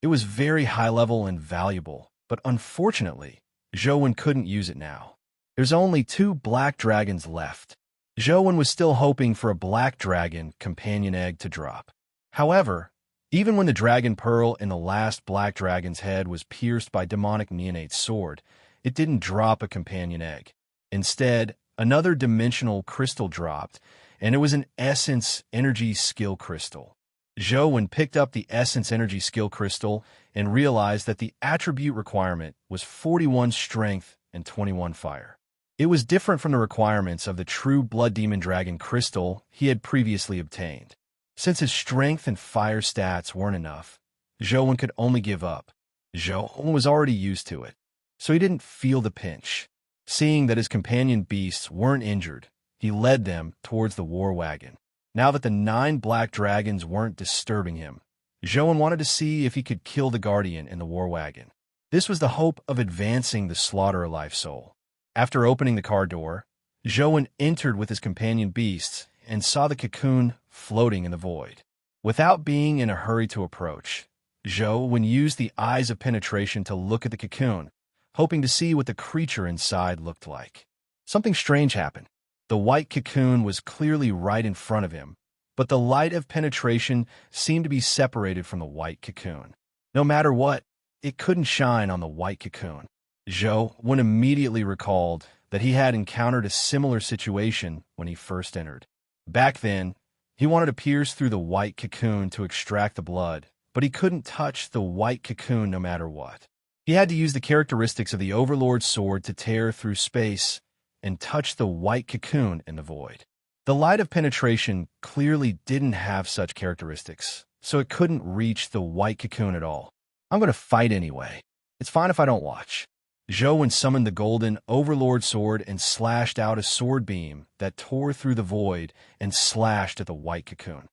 It was very high level and valuable, but unfortunately, Zhou couldn't use it now. There's only 2 black dragons left. Zhou was still hoping for a black dragon companion egg to drop. However, even when the dragon pearl in the last black dragon's head was pierced by demonic Neonate's sword, it didn't drop a companion egg. Instead, another dimensional crystal dropped, and it was an Essence Energy Skill Crystal. Zhou picked up the Essence Energy Skill Crystal and realized that the attribute requirement was 41 Strength and 21 Fire. It was different from the requirements of the true Blood Demon Dragon Crystal he had previously obtained. Since his Strength and Fire stats weren't enough, Zhou could only give up. Zhou was already used to it, so he didn't feel the pinch. Seeing that his companion beasts weren't injured, he led them towards the war wagon. Now that the 9 black dragons weren't disturbing him, Zhou wanted to see if he could kill the guardian in the war wagon. This was the hope of advancing the Slaughter Life Soul. After opening the car door, Zhou entered with his companion beasts and saw the cocoon floating in the void. Without being in a hurry to approach, Zhou used the eyes of penetration to look at the cocoon, hoping to see what the creature inside looked like. Something strange happened. The white cocoon was clearly right in front of him, but the light of penetration seemed to be separated from the white cocoon. No matter what, it couldn't shine on the white cocoon. Zhou immediately recalled that he had encountered a similar situation when he first entered. Back then, he wanted to pierce through the white cocoon to extract the blood, but he couldn't touch the white cocoon no matter what. He had to use the characteristics of the Overlord's sword to tear through space and touch the white cocoon in the void. The light of penetration clearly didn't have such characteristics, so it couldn't reach the white cocoon at all. I'm going to fight anyway. It's fine if I don't watch. Zhou summoned the golden Overlord sword and slashed out a sword beam that tore through the void and slashed at the white cocoon.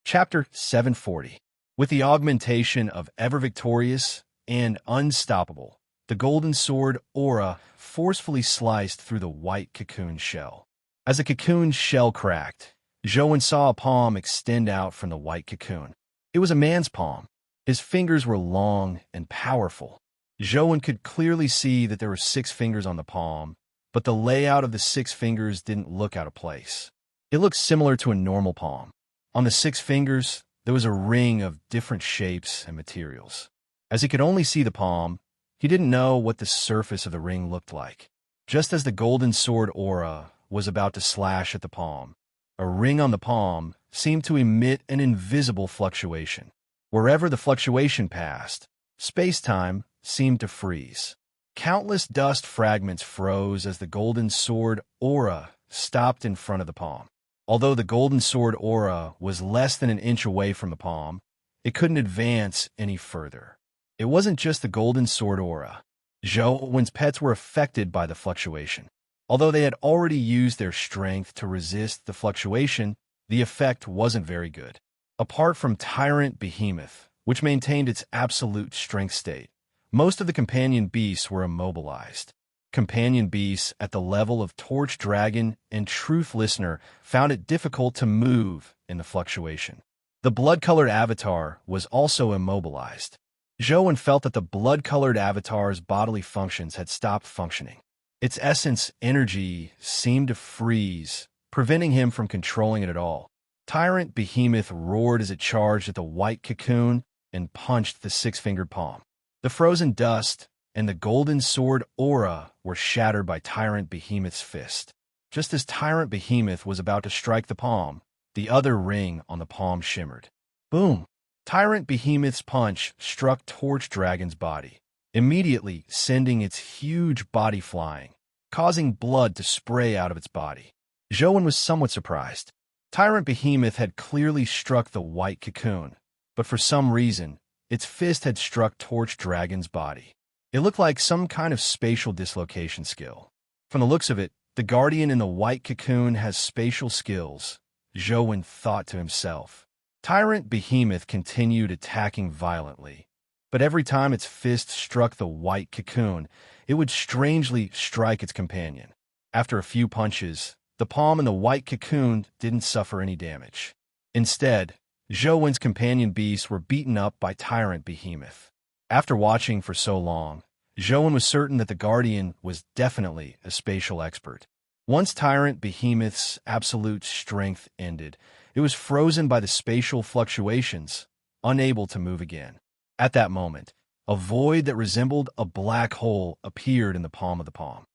Chapter 740. With the augmentation of Ever Victorious and Unstoppable, the golden sword aura forcefully sliced through the white cocoon shell. As the cocoon shell cracked, Zhou saw a palm extend out from the white cocoon. It was a man's palm. His fingers were long and powerful. Zhou could clearly see that there were 6 fingers on the palm, but the layout of the 6 fingers didn't look out of place. It looked similar to a normal palm. On the 6 fingers, there was a ring of different shapes and materials. As he could only see the palm, he didn't know what the surface of the ring looked like. Just as the golden sword aura was about to slash at the palm, a ring on the palm seemed to emit an invisible fluctuation. Wherever the fluctuation passed, space-time seemed to freeze. Countless dust fragments froze as the golden sword aura stopped in front of the palm. Although the golden sword aura was less than an inch away from the palm, it couldn't advance any further. It wasn't just the golden sword aura. Zhou-Wen's pets were affected by the fluctuation. Although they had already used their strength to resist the fluctuation, the effect wasn't very good. Apart from Tyrant Behemoth, which maintained its absolute strength state, most of the companion beasts were immobilized. Companion beasts at the level of Torch Dragon and Truth Listener found it difficult to move in the fluctuation. The blood-colored avatar was also immobilized. Zhou-Wen felt that the blood-colored avatar's bodily functions had stopped functioning. Its essence energy seemed to freeze, preventing him from controlling it at all. Tyrant Behemoth roared as it charged at the white cocoon and punched the six-fingered palm. The frozen dust and the golden sword aura were shattered by Tyrant Behemoth's fist. Just as Tyrant Behemoth was about to strike the palm, the other ring on the palm shimmered. Boom! Tyrant Behemoth's punch struck Torch Dragon's body, immediately sending its huge body flying, causing blood to spray out of its body. Zhou-Wen was somewhat surprised. Tyrant Behemoth had clearly struck the white cocoon, but for some reason, its fist had struck Torch Dragon's body. It looked like some kind of spatial dislocation skill. From the looks of it, the Guardian in the white cocoon has spatial skills, Zhou-Wen thought to himself. Tyrant Behemoth continued attacking violently, but every time its fist struck the white cocoon, it would strangely strike its companion. After a few punches, the palm and the white cocoon didn't suffer any damage. Instead, Zhou-Wen's companion beasts were beaten up by Tyrant Behemoth. After watching for so long, Zhou-Wen was certain that the Guardian was definitely a spatial expert. Once Tyrant Behemoth's absolute strength ended, it was frozen by the spatial fluctuations, unable to move again. At that moment, a void that resembled a black hole appeared in the palm of the palm.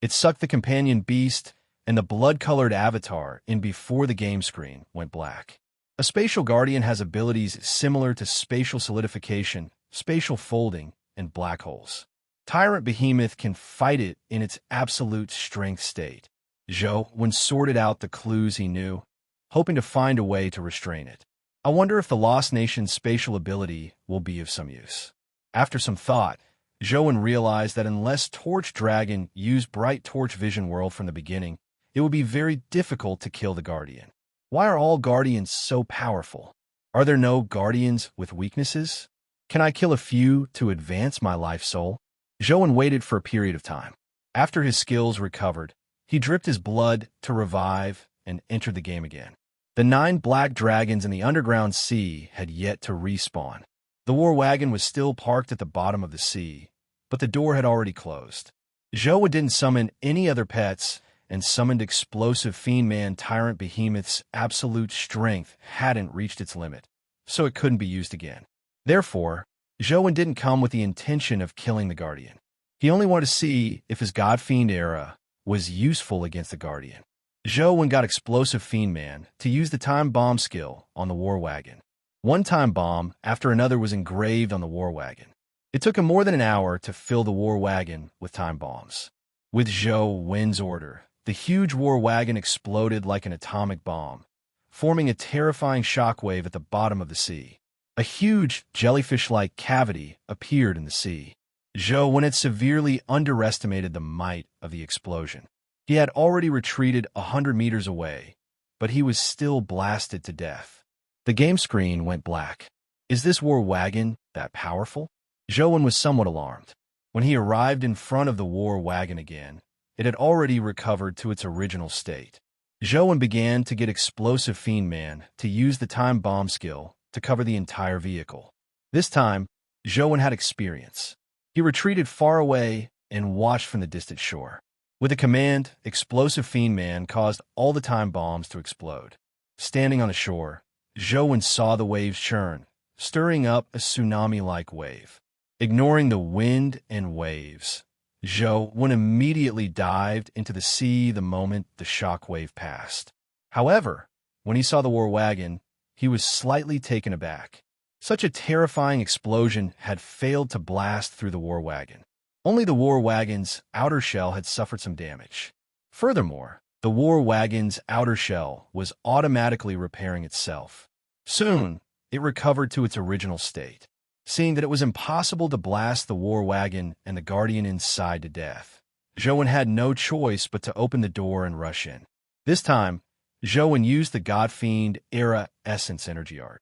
It sucked the companion beast and the blood-colored avatar in before the game screen went black. A spatial guardian has abilities similar to spatial solidification, spatial folding, and black holes. Tyrant Behemoth can fight it in its absolute strength state. Zhou-Wen sorted out the clues he knew, hoping to find a way to restrain it. I wonder if the Lost Nation's spatial ability will be of some use. After some thought, Zhou-Wen realized that unless Torch Dragon used Bright Torch Vision World from the beginning, it would be very difficult to kill the Guardian. Why are all Guardians so powerful? Are there no Guardians with weaknesses? Can I kill a few to advance my life soul? Zhou-Wen waited for a period of time. After his skills recovered, he dripped his blood to revive and entered the game again. The 9 black dragons in the underground sea had yet to respawn. The war wagon was still parked at the bottom of the sea, but the door had already closed. Zhou-Wen didn't summon any other pets and summoned explosive fiend man Tyrant Behemoth's absolute strength hadn't reached its limit, so it couldn't be used again. Therefore, Zhou-Wen didn't come with the intention of killing the Guardian. He only wanted to see if his God Fiend era was useful against the Guardian. Zhou-Wen got Explosive Fiend Man to use the Time Bomb skill on the war wagon. One time bomb after another was engraved on the war wagon. It took him more than an hour to fill the war wagon with time bombs. With Zhou-Wen's order, the huge war wagon exploded like an atomic bomb, forming a terrifying shockwave at the bottom of the sea. A huge jellyfish-like cavity appeared in the sea. Zhou-Wen had severely underestimated the might of the explosion. He had already retreated 100 meters away, but he was still blasted to death. The game screen went black. Is this war wagon that powerful? Zhou-Wen was somewhat alarmed. When he arrived in front of the war wagon again, it had already recovered to its original state. Zhou-Wen began to get Explosive Fiend Man to use the Time Bomb skill to cover the entire vehicle. This time, Zhou-Wen had experience. He retreated far away and watched from the distant shore. With a command, Explosive Fiend Man caused all the time bombs to explode. Standing on the shore, Zhou saw the waves churn, stirring up a tsunami-like wave. Ignoring the wind and waves, Zhou immediately dived into the sea the moment the shock wave passed. However, when he saw the war wagon, he was slightly taken aback. Such a terrifying explosion had failed to blast through the war wagon. Only the war wagon's outer shell had suffered some damage. Furthermore, the war wagon's outer shell was automatically repairing itself. Soon, it recovered to its original state. Seeing that it was impossible to blast the war wagon and the guardian inside to death, Zhou had no choice but to open the door and rush in. This time, Zhou used the God-Fiend Era Essence Energy Art.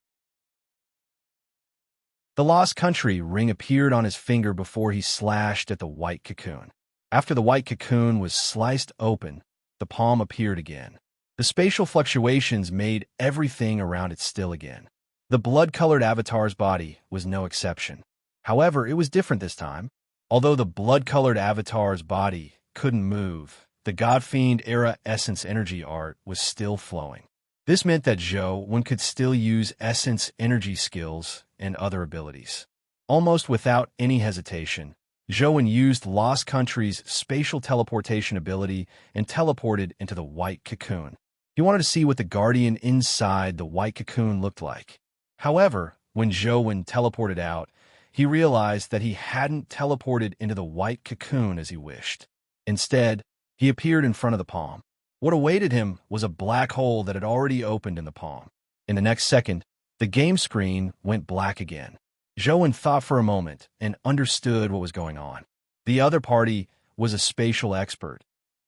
The Lost Country ring appeared on his finger before he slashed at the white cocoon. After the white cocoon was sliced open, the palm appeared again. The spatial fluctuations made everything around it still again. The blood-colored avatar's body was no exception. However, it was different this time. Although the blood-colored avatar's body couldn't move, the God-Fiend Era Essence Energy Art was still flowing. This meant that Zhou could still use Essence Energy skills and other abilities. Almost without any hesitation, Zhou used Lost Country's spatial teleportation ability and teleported into the white cocoon. He wanted to see what the guardian inside the white cocoon looked like. However, when Zhou teleported out, he realized that he hadn't teleported into the white cocoon as he wished. Instead, he appeared in front of the palm. What awaited him was a black hole that had already opened in the palm. In the next second, the game screen went black again. Zhou thought for a moment and understood what was going on. The other party was a spatial expert,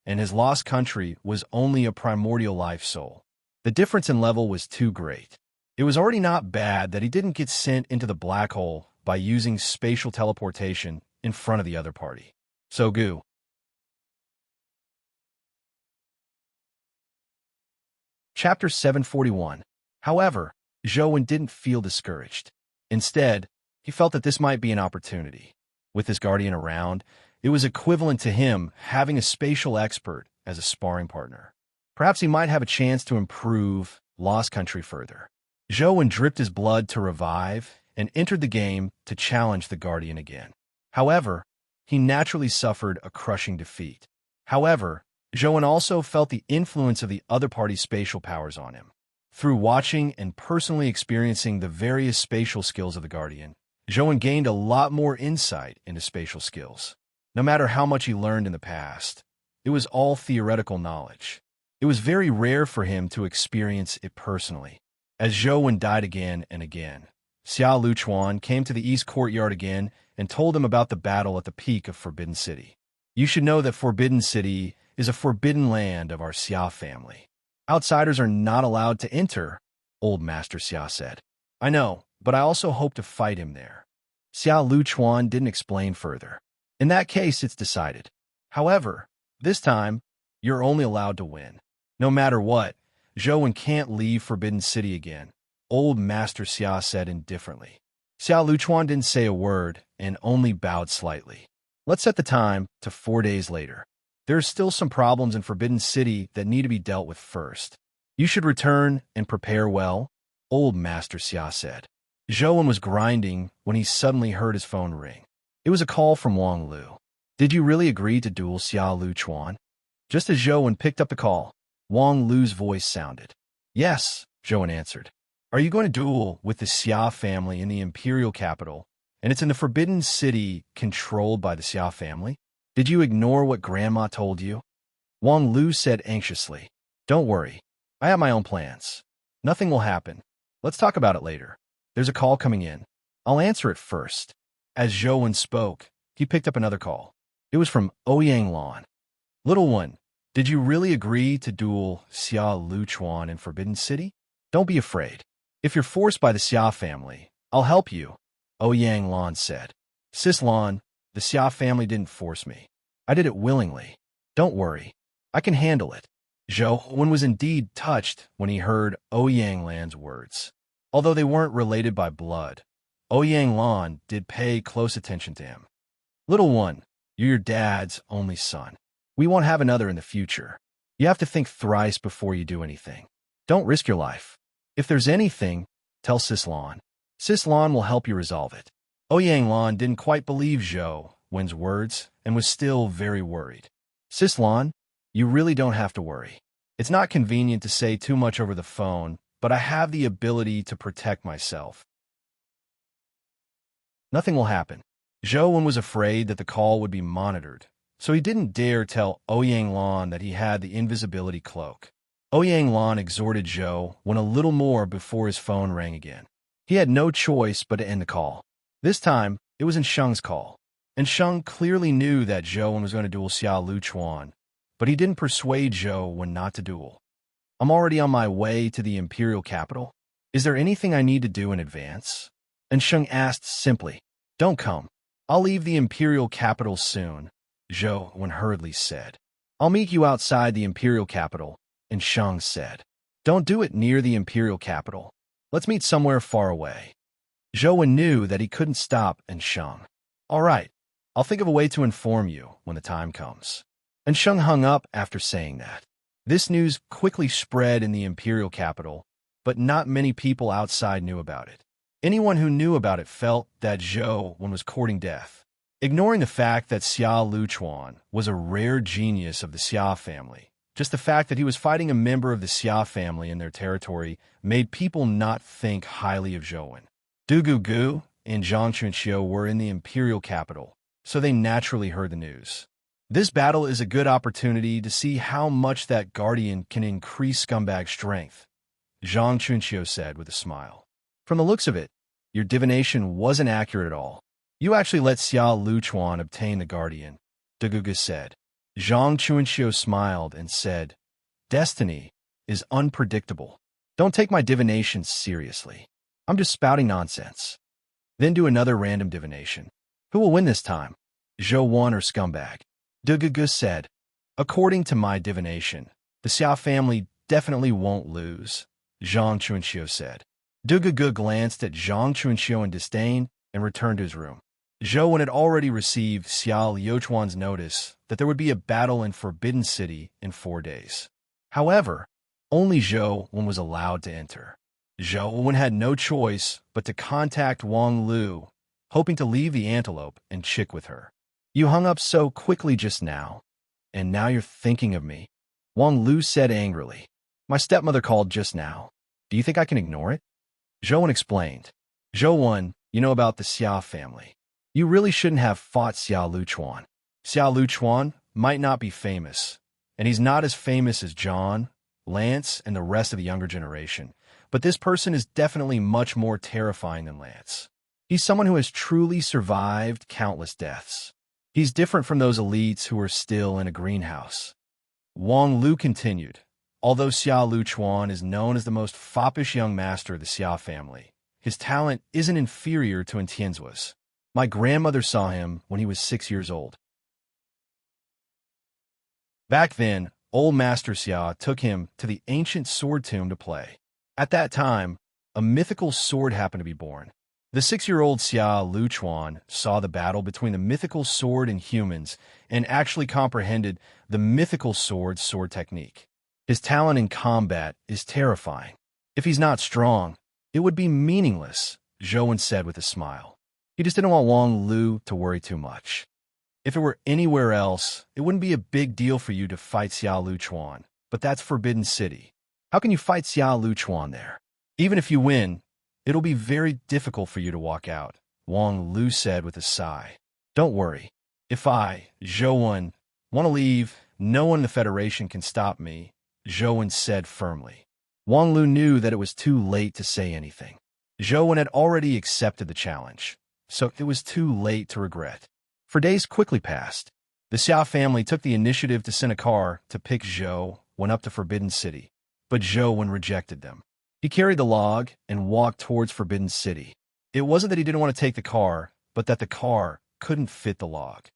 and his Lost Country was only a primordial life soul. The difference in level was too great. It was already not bad that he didn't get sent into the black hole by using spatial teleportation in front of the other party. So Gu. Chapter 741. However, Zhou didn't feel discouraged. Instead, he felt that this might be an opportunity. With his guardian around, it was equivalent to him having a spatial expert as a sparring partner. Perhaps he might have a chance to improve Lost Country further. Zhou dripped his blood to revive and entered the game to challenge the guardian again. However, he naturally suffered a crushing defeat. However, Zhou also felt the influence of the other party's spatial powers on him. Through watching and personally experiencing the various spatial skills of the guardian, Zhou gained a lot more insight into spatial skills. No matter how much he learned in the past, it was all theoretical knowledge. It was very rare for him to experience it personally. As Zhou died again and again, Xiao Luchuan came to the East Courtyard again and told him about the battle at the peak of Forbidden City. You should know that Forbidden City is a forbidden land of our Xia family. Outsiders are not allowed to enter, old Master Xia said. I know, but I also hope to fight him there. Xiao Luchuan didn't explain further. In that case, it's decided. However, this time, you're only allowed to win. No matter what, Zhou can't leave Forbidden City again, old Master Xia said indifferently. Xiao Luchuan didn't say a word and only bowed slightly. Let's set the time to 4 days later. There are still some problems in Forbidden City that need to be dealt with first. You should return and prepare well, old Master Xia said. Zhou was grinding when he suddenly heard his phone ring. It was a call from Wang Lu. Did you really agree to duel Xiao Luchuan? Just as Zhou picked up the call, Wang Lu's voice sounded. Yes, Zhou answered. Are you going to duel with the Xia family in the imperial capital, and it's in the Forbidden City controlled by the Xia family? Did you ignore what Grandma told you? Wang Lu said anxiously. Don't worry. I have my own plans. Nothing will happen. Let's talk about it later. There's a call coming in. I'll answer it first. As Zhou spoke, he picked up another call. It was from Ouyang Lan. Little one, did you really agree to duel Xia Luchuan in Forbidden City? Don't be afraid. If you're forced by the Xia family, I'll help you, Ouyang Lan said. Sis Lan, the Xia family didn't force me. I did it willingly. Don't worry. I can handle it. Zhou was indeed touched when he heard Ouyang Lan's words. Although they weren't related by blood, Ouyang Lan did pay close attention to him. Little one, you're your dad's only son. We won't have another in the future. You have to think thrice before you do anything. Don't risk your life. If there's anything, tell Sis Lan. Sis Lan will help you resolve it. Ouyang Lan didn't quite believe Zhou Wen's words and was still very worried. Sis Lan, you really don't have to worry. It's not convenient to say too much over the phone, but I have the ability to protect myself. Nothing will happen. Zhou Wen was afraid that the call would be monitored, so he didn't dare tell Ouyang Lan that he had the invisibility cloak. Ouyang Lan exhorted Zhou Wen a little more before his phone rang again. He had no choice but to end the call. This time, it was Sheng's call, and Sheng clearly knew that Zhou Wen was going to duel Xia Luchuan, but he didn't persuade Zhou Wen not to duel. I'm already on my way to the imperial capital. Is there anything I need to do in advance? And Sheng asked simply, Don't come. I'll leave the imperial capital soon, Zhou Wen hurriedly said. I'll meet you outside the imperial capital, and Sheng said. Don't do it near the imperial capital. Let's meet somewhere far away. Zhou Wen knew that he couldn't stop and Sheng. All right, I'll think of a way to inform you when the time comes. And Sheng hung up after saying that. This news quickly spread in the imperial capital, but not many people outside knew about it. Anyone who knew about it felt that Zhou Wen was courting death. Ignoring the fact that Xia Luchuan was a rare genius of the Xia family, just the fact that he was fighting a member of the Xia family in their territory made people not think highly of Zhou Wen. Du Gugu and Zhang Chunqiu were in the imperial capital, so they naturally heard the news. This battle is a good opportunity to see how much that guardian can increase scumbag strength, Zhang Chunqiu said with a smile. From the looks of it, your divination wasn't accurate at all. You actually let Xia Luchuan obtain the guardian, Du Gugu said. Zhang Chunqiu smiled and said, Destiny is unpredictable. Don't take my divination seriously. I'm just spouting nonsense. Then do another random divination. Who will win this time? Zhou Wen or scumbag? Du Gugu said, According to my divination, the Xia family definitely won't lose, Zhang Chunqiu said. Du Gugu glanced at Zhang Chunqiu in disdain and returned to his room. Zhou Wen had already received Xia Liuchuan's notice that there would be a battle in Forbidden City in 4 days. However, only Zhou Wen was allowed to enter. Zhou Wen had no choice but to contact Wang Lu, hoping to leave the antelope and chick with her. You hung up so quickly just now, and now you're thinking of me, Wang Lu said angrily. My stepmother called just now. Do you think I can ignore it? Zhou Wen explained. Zhou Wen, you know about the Xia family. You really shouldn't have fought Xia Luchuan. Xia Luchuan might not be famous, and he's not as famous as John, Lance, and the rest of the younger generation, but this person is definitely much more terrifying than Lance. He's someone who has truly survived countless deaths. He's different from those elites who are still in a greenhouse. Wang Lu continued, although Xia Luchuan is known as the most foppish young master of the Xia family, his talent isn't inferior to Entienzua's. My grandmother saw him when he was 6 years old. Back then, old Master Xia took him to the ancient sword tomb to play. At that time, a mythical sword happened to be born. The 6-year-old Xia Luchuan saw the battle between the mythical sword and humans and actually comprehended the mythical sword technique. His talent in combat is terrifying. If he's not strong, it would be meaningless, Zhou Wen said with a smile. He just didn't want Wang Lu to worry too much. If it were anywhere else, it wouldn't be a big deal for you to fight Xia Luchuan, but that's Forbidden City. How can you fight Xia Luchuan there? Even if you win, it'll be very difficult for you to walk out, Wang Lu said with a sigh. Don't worry. If I, Zhou Wen, want to leave, no one in the Federation can stop me, Zhou Wen said firmly. Wang Lu knew that it was too late to say anything. Zhou Wen had already accepted the challenge, so it was too late to regret. For days quickly passed. The Xia family took the initiative to send a car to pick Zhou Wen up to Forbidden City, but Zhou Wen rejected them. He carried the log and walked towards Forbidden City. It wasn't that he didn't want to take the car, but that the car couldn't fit the log.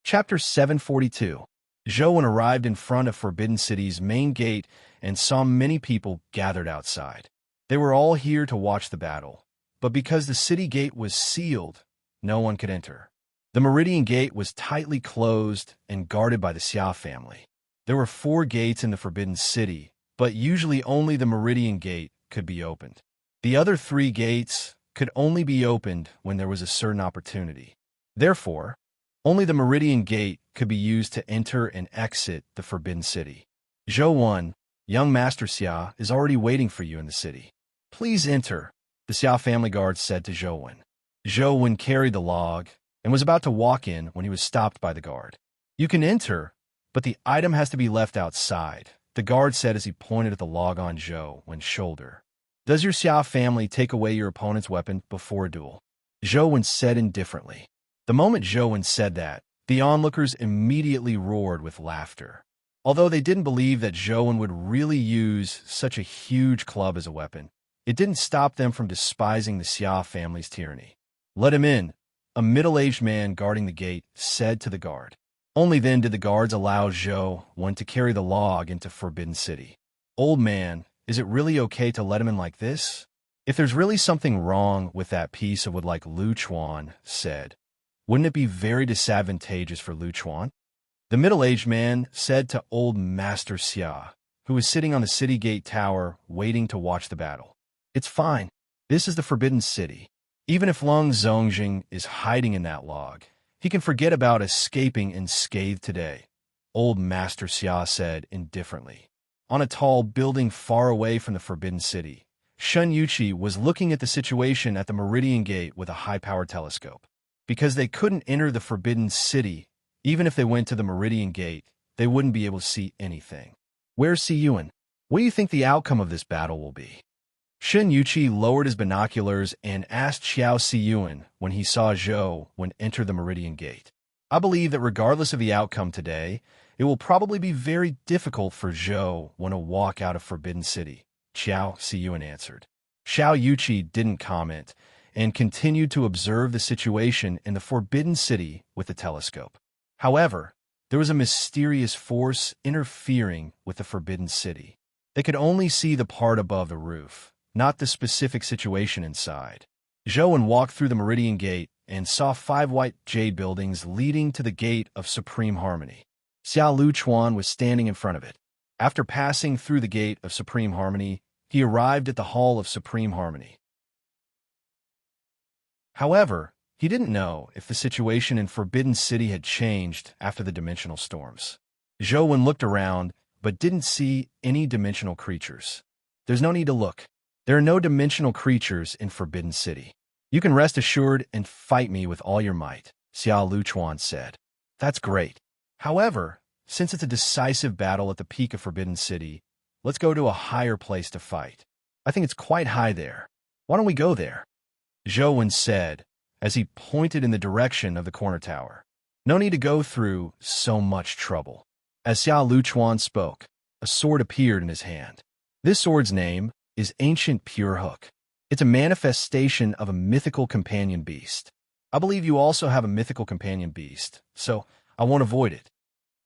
Chapter 742. Zhou Wen arrived in front of Forbidden City's main gate and saw many people gathered outside. They were all here to watch the battle, but because the city gate was sealed, no one could enter. The Meridian Gate was tightly closed and guarded by the Xia family. There were 4 gates in the Forbidden City, but usually only the Meridian Gate could be opened. The other 3 gates could only be opened when there was a certain opportunity. Therefore, only the Meridian Gate could be used to enter and exit the Forbidden City. Zhou Wen, young Master Xia, is already waiting for you in the city. Please enter, the Xia family guard said to Zhou Wen. Zhou Wen carried the log and was about to walk in when he was stopped by the guard. You can enter, but the item has to be left outside, the guard said as he pointed at the log on Zhou Wen's shoulder. Does your Xia family take away your opponent's weapon before a duel? Zhou Wen said indifferently. The moment Zhou Wen said that, the onlookers immediately roared with laughter. Although they didn't believe that Zhou Wen would really use such a huge club as a weapon, it didn't stop them from despising the Xia family's tyranny. Let him in, a middle-aged man guarding the gate said to the guard. Only then did the guards allow Zhou Wen to carry the log into Forbidden City. Old man, is it really okay to let him in like this? If there's really something wrong with that piece of wood, like Lu Chuan said, wouldn't it be very disadvantageous for Lu Chuan? The middle-aged man said to old Master Xia, who was sitting on the city gate tower waiting to watch the battle. It's fine. This is the Forbidden City. Even if Lung Zongjing is hiding in that log, he can forget about escaping unscathed today, old Master Xia said indifferently. On a tall building far away from the Forbidden City, Shun Yuqi was looking at the situation at the Meridian Gate with a high-powered telescope. Because they couldn't enter the Forbidden City, even if they went to the Meridian Gate, they wouldn't be able to see anything. Where's Si Yuan? What do you think the outcome of this battle will be? Shun Yuqi lowered his binoculars and asked Xiao Siyuan when he saw Zhou Wen enter the Meridian Gate. I believe that regardless of the outcome today, it will probably be very difficult for Zhou Wen to walk out of Forbidden City, Xiao Siyuan answered. Xiao Yuqi didn't comment and continued to observe the situation in the Forbidden City with the telescope. However, there was a mysterious force interfering with the Forbidden City. They could only see the part above the roof, not the specific situation inside. Zhou Wen walked through the Meridian Gate and saw 5 white jade buildings leading to the Gate of Supreme Harmony. Xiao Lu Chuan was standing in front of it. After passing through the Gate of Supreme Harmony, he arrived at the Hall of Supreme Harmony. However, he didn't know if the situation in Forbidden City had changed after the dimensional storms. Zhou Wen looked around, but didn't see any dimensional creatures. There's no need to look. There are no dimensional creatures in Forbidden City. You can rest assured and fight me with all your might, Xiao Lu Chuan said. That's great. However, since it's a decisive battle at the peak of Forbidden City, let's go to a higher place to fight. I think it's quite high there. Why don't we go there? Zhou Wen said, as he pointed in the direction of the corner tower. No need to go through so much trouble. As Xiao Lu Chuan spoke, a sword appeared in his hand. This sword's name is Ancient Pure Hook. It's a manifestation of a mythical companion beast. I believe you also have a mythical companion beast, so I won't avoid it.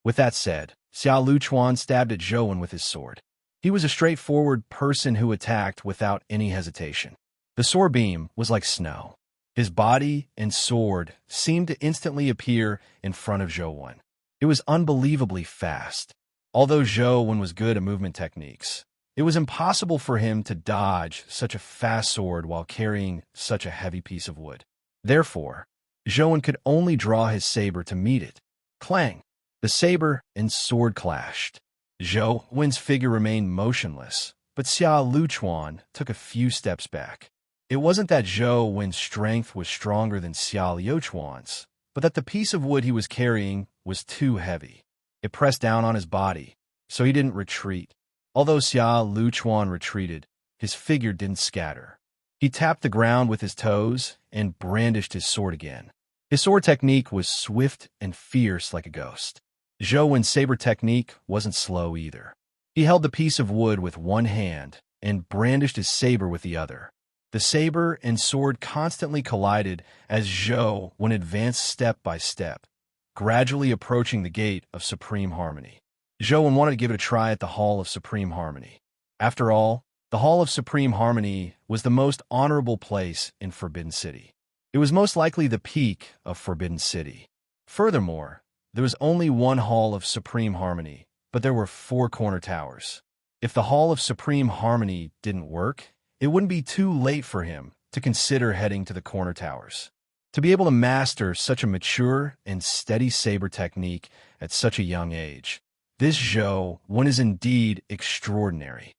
With that said, Xiao Lu Chuan stabbed at Zhou Wen with his sword. He was a straightforward person who attacked without any hesitation. The sword beam was like snow. His body and sword seemed to instantly appear in front of Zhou Wen. It was unbelievably fast. Although Zhou Wen was good at movement techniques, it was impossible for him to dodge such a fast sword while carrying such a heavy piece of wood. Therefore, Zhou Wen could only draw his saber to meet it. Clang! The saber and sword clashed. Zhou Wen's figure remained motionless, but Xiao Lu Chuan took a few steps back. It wasn't that Zhou Wen's strength was stronger than Xiao Liu Chuan's, but that the piece of wood he was carrying was too heavy. It pressed down on his body, so he didn't retreat. Although Xiao Lu Chuan retreated, his figure didn't scatter. He tapped the ground with his toes and brandished his sword again. His sword technique was swift and fierce like a ghost. Zhou Wen's saber technique wasn't slow either. He held the piece of wood with one hand and brandished his saber with the other. The saber and sword constantly collided as Zhou Wen advanced step by step, gradually approaching the Gate of Supreme Harmony. Zhou Wen wanted to give it a try at the Hall of Supreme Harmony. After all, the Hall of Supreme Harmony was the most honorable place in Forbidden City. It was most likely the peak of Forbidden City. Furthermore, there was only one Hall of Supreme Harmony, but there were 4 corner towers. If the Hall of Supreme Harmony didn't work, it wouldn't be too late for him to consider heading to the corner towers. To be able to master such a mature and steady saber technique at such a young age, this Zhou one is indeed extraordinary.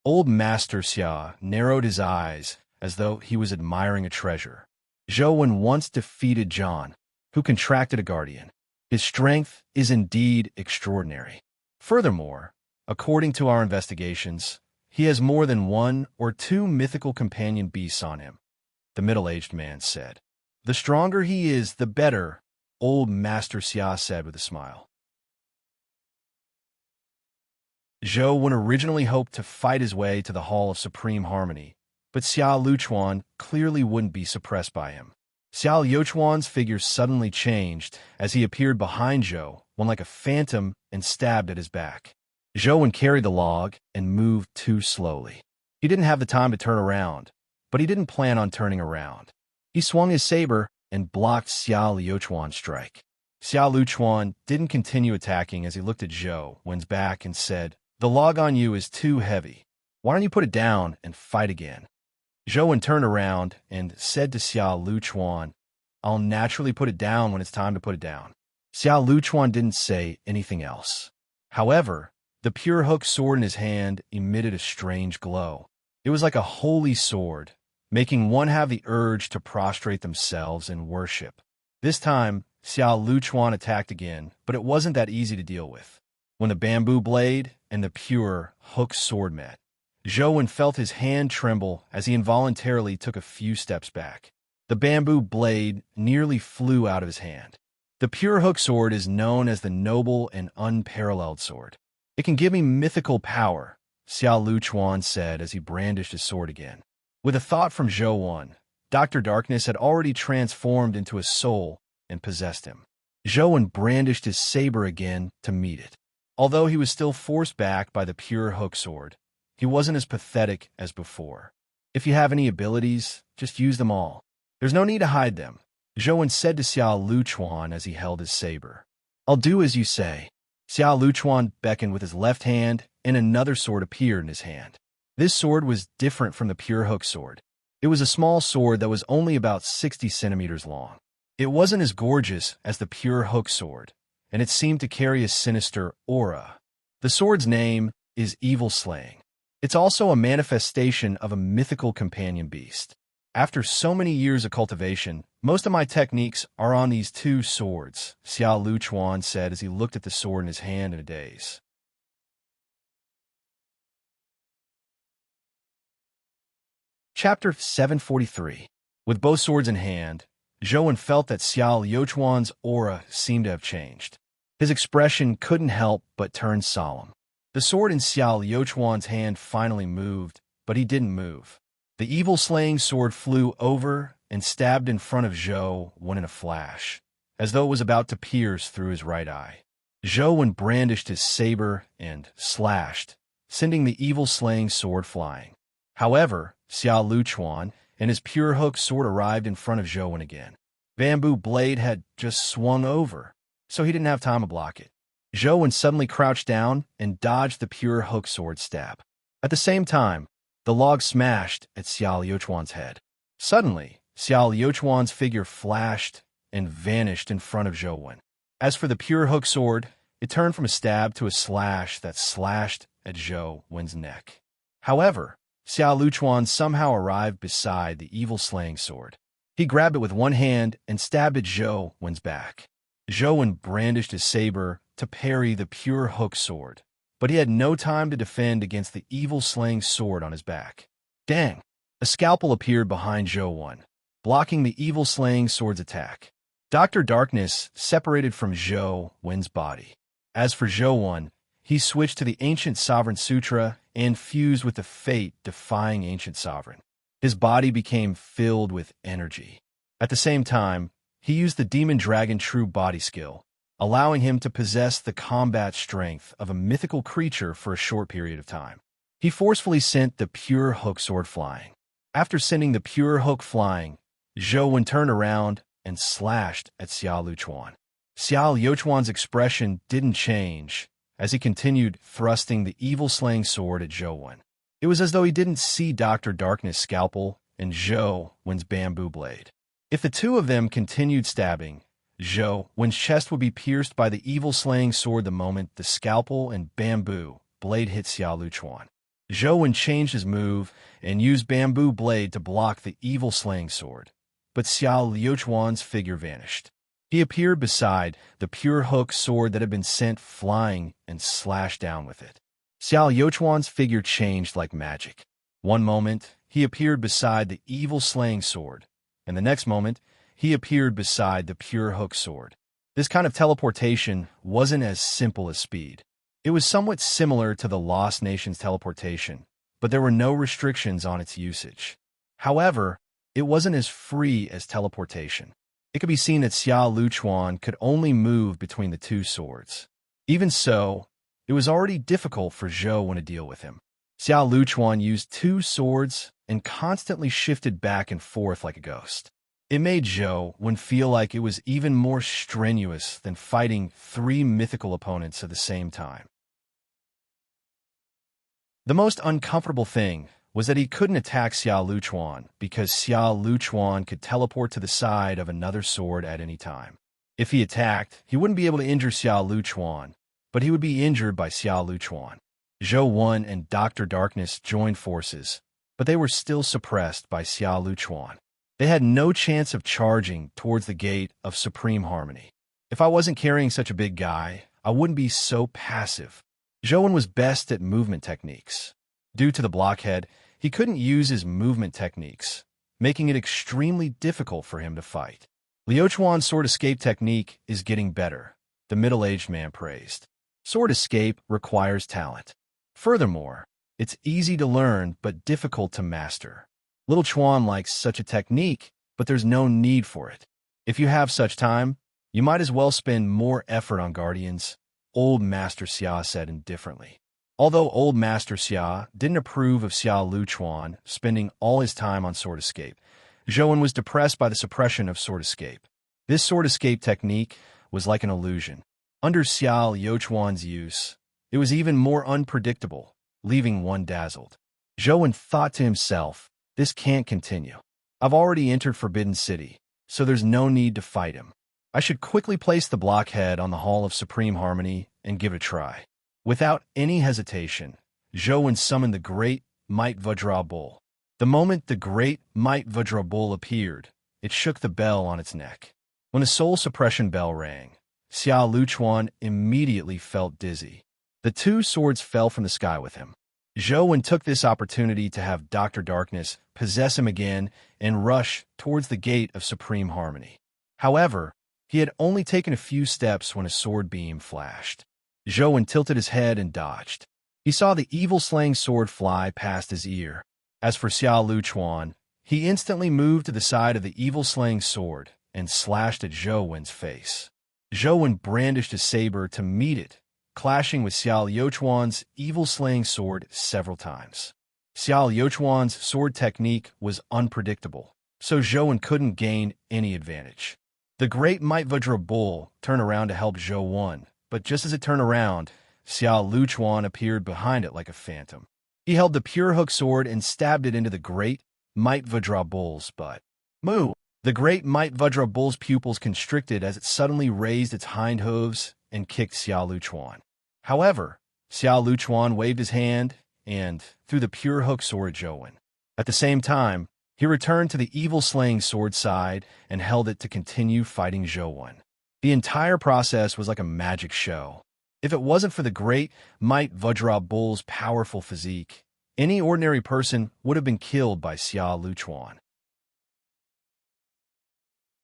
Old Master Xia narrowed his eyes as though he was admiring a treasure. Zhou Wen once defeated John, who contracted a guardian. His strength is indeed extraordinary. Furthermore, according to our investigations, he has more than 1 or 2 mythical companion beasts on him, the middle-aged man said. The stronger he is, the better, old Master Xia said with a smile. Zhou Wen originally hoped to fight his way to the Hall of Supreme Harmony, but Xia Luchuan clearly wouldn't be suppressed by him. Xia Luchuan's figure suddenly changed as he appeared behind Zhou Wen like a phantom and stabbed at his back. Zhou Wen carried the log and moved too slowly. He didn't have the time to turn around, but he didn't plan on turning around. He swung his saber and blocked Xia Luchuan's strike. Xia Luchuan didn't continue attacking as he looked at Zhou Wen's back and said, "The log on you is too heavy. Why don't you put it down and fight again?" Zhou Wen turned around and said to Xia Luchuan, "I'll naturally put it down when it's time to put it down." Xia Luchuan didn't say anything else. However, the pure hook sword in his hand emitted a strange glow. It was like a holy sword, making one have the urge to prostrate themselves in worship. This time, Xia Luchuan attacked again, but it wasn't that easy to deal with. When the bamboo blade and the pure hook sword met, Zhou Wen felt his hand tremble as he involuntarily took a few steps back. The bamboo blade nearly flew out of his hand. The pure hook sword is known as the noble and unparalleled sword. It can give me mythical power, Xia Luchuan said as he brandished his sword again. With a thought from Zhou Wen, Dr. Darkness had already transformed into a soul and possessed him. Zhou Wen brandished his saber again to meet it. Although he was still forced back by the pure hook sword, he wasn't as pathetic as before. If you have any abilities, just use them all. There's no need to hide them, Zhou Wen said to Xia Luchuan as he held his saber. I'll do as you say. Xia Luchuan beckoned with his left hand, and another sword appeared in his hand. This sword was different from the pure hook sword. It was a small sword that was only about 60 centimeters long. It wasn't as gorgeous as the pure hook sword, and it seemed to carry a sinister aura. The sword's name is Evil Slaying. It's also a manifestation of a mythical companion beast. After so many years of cultivation, most of my techniques are on these 2 swords, Xia Luchuan said as he looked at the sword in his hand in a daze. Chapter 743. With both swords in hand, Zhou Wen felt that Xia Luchuan's aura seemed to have changed. His expression couldn't help but turn solemn. The sword in Xia Luchuan's hand finally moved, but he didn't move. The evil slaying sword flew over and stabbed in front of Zhou Wen in a flash, as though it was about to pierce through his right eye. Zhou Wen brandished his saber and slashed, sending the evil slaying sword flying. However, Xia Luchuan and his pure hook sword arrived in front of Zhou Wen again. Bamboo blade had just swung over, so he didn't have time to block it. Zhou Wen suddenly crouched down and dodged the pure hook sword stab. At the same time, the log smashed at Xia Luchuan's head. Suddenly, Xia Luchuan's figure flashed and vanished in front of Zhou Wen. As for the pure hook sword, it turned from a stab to a slash that slashed at Zhou Wen's neck. However, Xia Luchuan somehow arrived beside the evil slaying sword. He grabbed it with one hand and stabbed at Zhou Wen's back. Zhou Wen brandished his saber to parry the pure hook sword, but he had no time to defend against the evil slaying sword on his back. Dang! A scalpel appeared behind Zhou Wen, blocking the evil slaying sword's attack. Dr. Darkness separated from Zhou Wen's body. As for Zhou Wen, he switched to the Ancient Sovereign Sutra and fused with the fate-defying Ancient Sovereign. His body became filled with energy. At the same time, he used the Demon Dragon True Body skill, allowing him to possess the combat strength of a mythical creature for a short period of time. He forcefully sent the pure hook sword flying. After sending the pure hook flying, Zhou Wen turned around and slashed at Xiao Luchuan. Xiao Youchuan's expression didn't change as he continued thrusting the evil-slaying sword at Zhou Wen. It was as though he didn't see Dr. Darkness' scalpel and Zhou Wen's bamboo blade. If the two of them continued stabbing, Zhou Wen's chest would be pierced by the evil-slaying sword the moment the scalpel and bamboo blade hit Xiao Luchuan. Zhou Wen changed his move and used bamboo blade to block the evil-slaying sword, but Xiao Liuchuan's figure vanished. He appeared beside the pure hook sword that had been sent flying and slashed down with it. Xiao Youchuan's figure changed like magic. One moment, he appeared beside the evil-slaying sword, and the next moment, he appeared beside the pure hook sword. This kind of teleportation wasn't as simple as speed. It was somewhat similar to the Lost Nations teleportation, but there were no restrictions on its usage. However, it wasn't as free as teleportation. It could be seen that Xiao Luchuan could only move between the two swords. Even so, it was already difficult for Zhou Wen to deal with him. Xiao Luchuan used two swords and constantly shifted back and forth like a ghost. It made Zhou Wen feel like it was even more strenuous than fighting three mythical opponents at the same time. The most uncomfortable thing was that he couldn't attack Xiao Luchuan because Xiao Luchuan could teleport to the side of another sword at any time. If he attacked, he wouldn't be able to injure Xiao Luchuan, but he would be injured by Xiao Luchuan. Zhou Wen and Dr. Darkness joined forces, but they were still suppressed by Xiao Luchuan. They had no chance of charging towards the gate of supreme harmony. If I wasn't carrying such a big guy, I wouldn't be so passive. Zhou Wen was best at movement techniques. Due to the blockhead, he couldn't use his movement techniques, making it extremely difficult for him to fight. Liuchuan's sword escape technique is getting better, the middle-aged man praised. Sword escape requires talent. Furthermore, it's easy to learn but difficult to master. Little Chuan likes such a technique, but there's no need for it. If you have such time, you might as well spend more effort on guardians, old Master Xia said indifferently. Although old Master Xia didn't approve of Xiao Luchuan spending all his time on sword escape, Zhou Wen was depressed by the suppression of sword escape. This sword escape technique was like an illusion. Under Xiao Youchuan's use, it was even more unpredictable, leaving one dazzled. Zhou Wen thought to himself, this can't continue. I've already entered Forbidden City, so there's no need to fight him. I should quickly place the blockhead on the Hall of Supreme Harmony and give it a try. Without any hesitation, Zhou Wen summoned the Great Might Vajra Bull. The moment the Great Might Vajra Bull appeared, it shook the bell on its neck. When the soul suppression bell rang, Xiao Luchuan immediately felt dizzy. The two swords fell from the sky with him. Zhou Wen took this opportunity to have Dr. Darkness possess him again and rush towards the gate of Supreme Harmony. However, he had only taken a few steps when a sword beam flashed. Zhou Wen tilted his head and dodged. He saw the evil-slaying sword fly past his ear. As for Xiao Luchuan, he instantly moved to the side of the evil-slaying sword and slashed at Zhou Wen's face. Zhou Wen brandished his saber to meet it, clashing with Xiao Youchuan's evil-slaying sword several times. Xiao Youchuan's sword technique was unpredictable, so Zhou Wen couldn't gain any advantage. The Great Might Vajra Bull turned around to help Zhou Wen, but just as it turned around, Xiao Luchuan appeared behind it like a phantom. He held the pure hook sword and stabbed it into the Great Might Vajra Bull's butt. Moo! The Great Might Vajra Bull's pupils constricted as it suddenly raised its hind hooves and kicked Xiao Luchuan. However, Xiao Luchuan waved his hand and threw the pure hook sword at Zhou Wen. At the same time, he returned to the evil-slaying sword side and held it to continue fighting Zhou Wen. The entire process was like a magic show. If it wasn't for the Great Might Vajra Bull's powerful physique, any ordinary person would have been killed by Xiao Luchuan.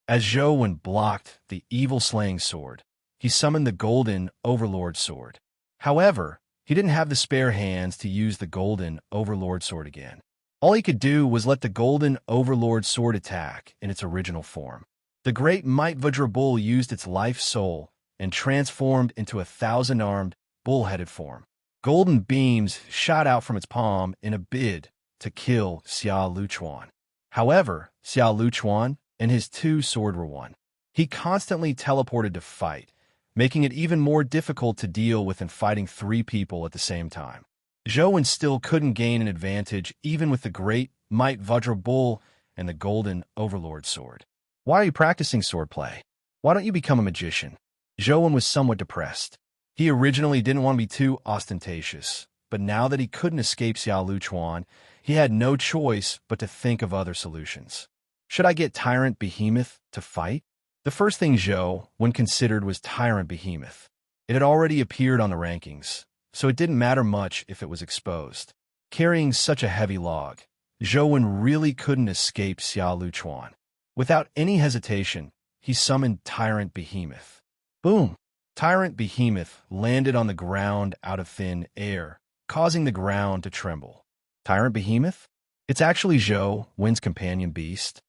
As Zhou Wen blocked the evil-slaying sword, he summoned the Golden Overlord Sword. However, he didn't have the spare hands to use the Golden Overlord Sword again. All he could do was let the Golden Overlord Sword attack in its original form. The Great Might Vajra Bull used its life soul and transformed into a 1,000-armed, bull-headed form. Golden beams shot out from its palm in a bid to kill Xiao Luchuan. However, Xiao Luchuan and his two-sword were one. He constantly teleported to fight, making it even more difficult to deal with than fighting three people at the same time. Zhou still couldn't gain an advantage even with the great Might Vajra Bull and the Golden Overlord sword. Why are you practicing swordplay? Why don't you become a magician? Zhou was somewhat depressed. He originally didn't want to be too ostentatious, but now that he couldn't escape Xiao Luchuan, he had no choice but to think of other solutions. Should I get Tyrant Behemoth to fight? The first thing Zhou considered was Tyrant Behemoth. It had already appeared on the rankings, so it didn't matter much if it was exposed. Carrying such a heavy log, Zhou really couldn't escape Xiao Luchuan. Without any hesitation, he summoned Tyrant Behemoth. Boom! Tyrant Behemoth landed on the ground out of thin air, causing the ground to tremble. Tyrant Behemoth? It's actually Zhou's companion beast.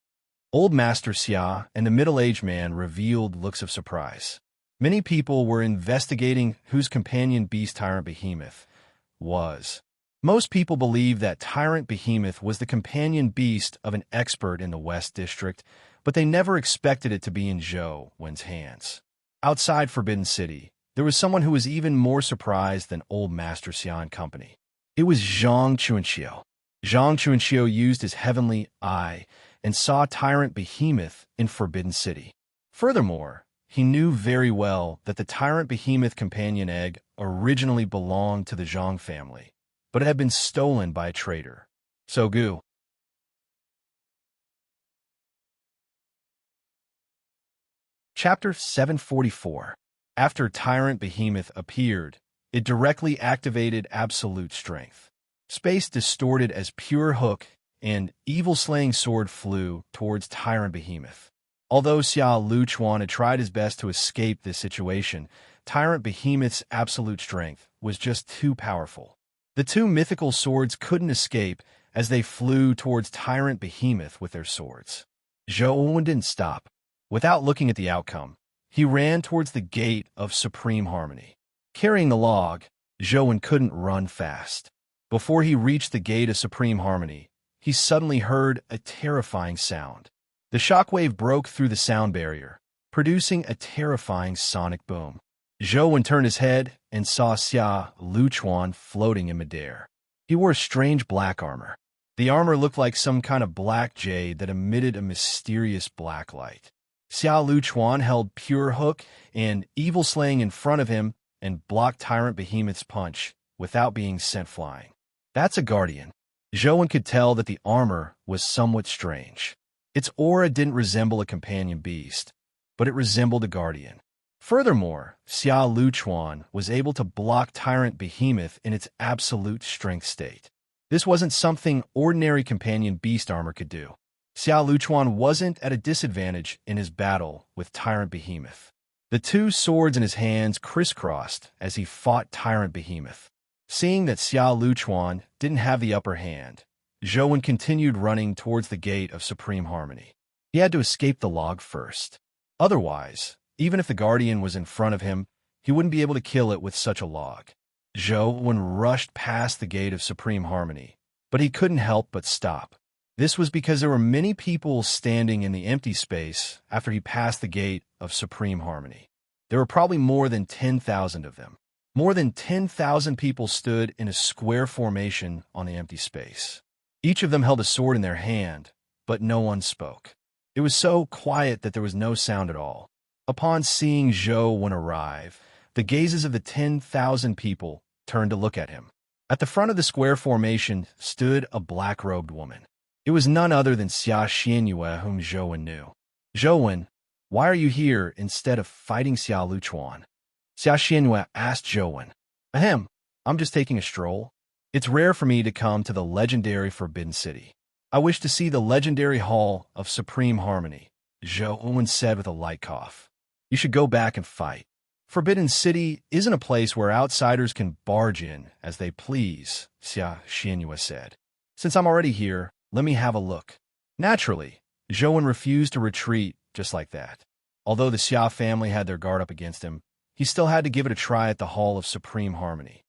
Old Master Xia and the middle-aged man revealed looks of surprise. Many people were investigating whose companion beast Tyrant Behemoth was. Most people believed that Tyrant Behemoth was the companion beast of an expert in the West District, but they never expected it to be in Zhou's hands. Outside Forbidden City, there was someone who was even more surprised than Old Master Xia and company. It was Zhang Chuanxiu. Zhang Chuanxiu used his heavenly eye and saw Tyrant Behemoth in Forbidden City. Furthermore, he knew very well that the Tyrant Behemoth companion egg originally belonged to the Zhang family, but it had been stolen by a traitor. So Gu. Chapter 744. After Tyrant Behemoth appeared, it directly activated absolute strength. Space distorted as pure hook and evil-slaying sword flew towards Tyrant Behemoth. Although Xiao Luchuan had tried his best to escape this situation, Tyrant Behemoth's absolute strength was just too powerful. The two mythical swords couldn't escape as they flew towards Tyrant Behemoth with their swords. Zhou didn't stop. Without looking at the outcome, he ran towards the gate of Supreme Harmony. Carrying the log, Zhou couldn't run fast. Before he reached the gate of Supreme Harmony, he suddenly heard a terrifying sound. The shockwave broke through the sound barrier, producing a terrifying sonic boom. Zhou turned his head and saw Xia Luchuan floating in midair. He wore strange black armor. The armor looked like some kind of black jade that emitted a mysterious black light. Xiao Luchuan held pure hook and evil slaying in front of him and blocked Tyrant Behemoth's punch without being sent flying. That's a guardian. Zhou could tell that the armor was somewhat strange. Its aura didn't resemble a companion beast, but it resembled a guardian. Furthermore, Xiao Luchuan was able to block Tyrant Behemoth in its absolute strength state. This wasn't something ordinary companion beast armor could do. Xiao Luchuan wasn't at a disadvantage in his battle with Tyrant Behemoth. The two swords in his hands crisscrossed as he fought Tyrant Behemoth. Seeing that Xiao Luchuan didn't have the upper hand, Zhou continued running towards the gate of Supreme Harmony. He had to escape the log first. Otherwise, even if the guardian was in front of him, he wouldn't be able to kill it with such a log. Zhou rushed past the gate of Supreme Harmony, but he couldn't help but stop. This was because there were many people standing in the empty space after he passed the gate of Supreme Harmony. There were probably more than 10,000 of them. More than 10,000 people stood in a square formation on the empty space. Each of them held a sword in their hand, but no one spoke. It was so quiet that there was no sound at all. Upon seeing Zhou arrive, the gazes of the 10,000 people turned to look at him. At the front of the square formation stood a black-robed woman. It was none other than Xia Xianyue, whom Zhou knew. Zhou, why are you here instead of fighting Xiao Luchuan? Xia Xianyue asked Zhou. Ahem, I'm just taking a stroll. It's rare for me to come to the legendary Forbidden City. I wish to see the legendary Hall of Supreme Harmony, Zhou said with a light cough. You should go back and fight. Forbidden City isn't a place where outsiders can barge in as they please, Xia Xianyue said. Since I'm already here, let me have a look. Naturally, Zhou refused to retreat just like that. Although the Xia family had their guard up against him, he still had to give it a try at the Hall of Supreme Harmony.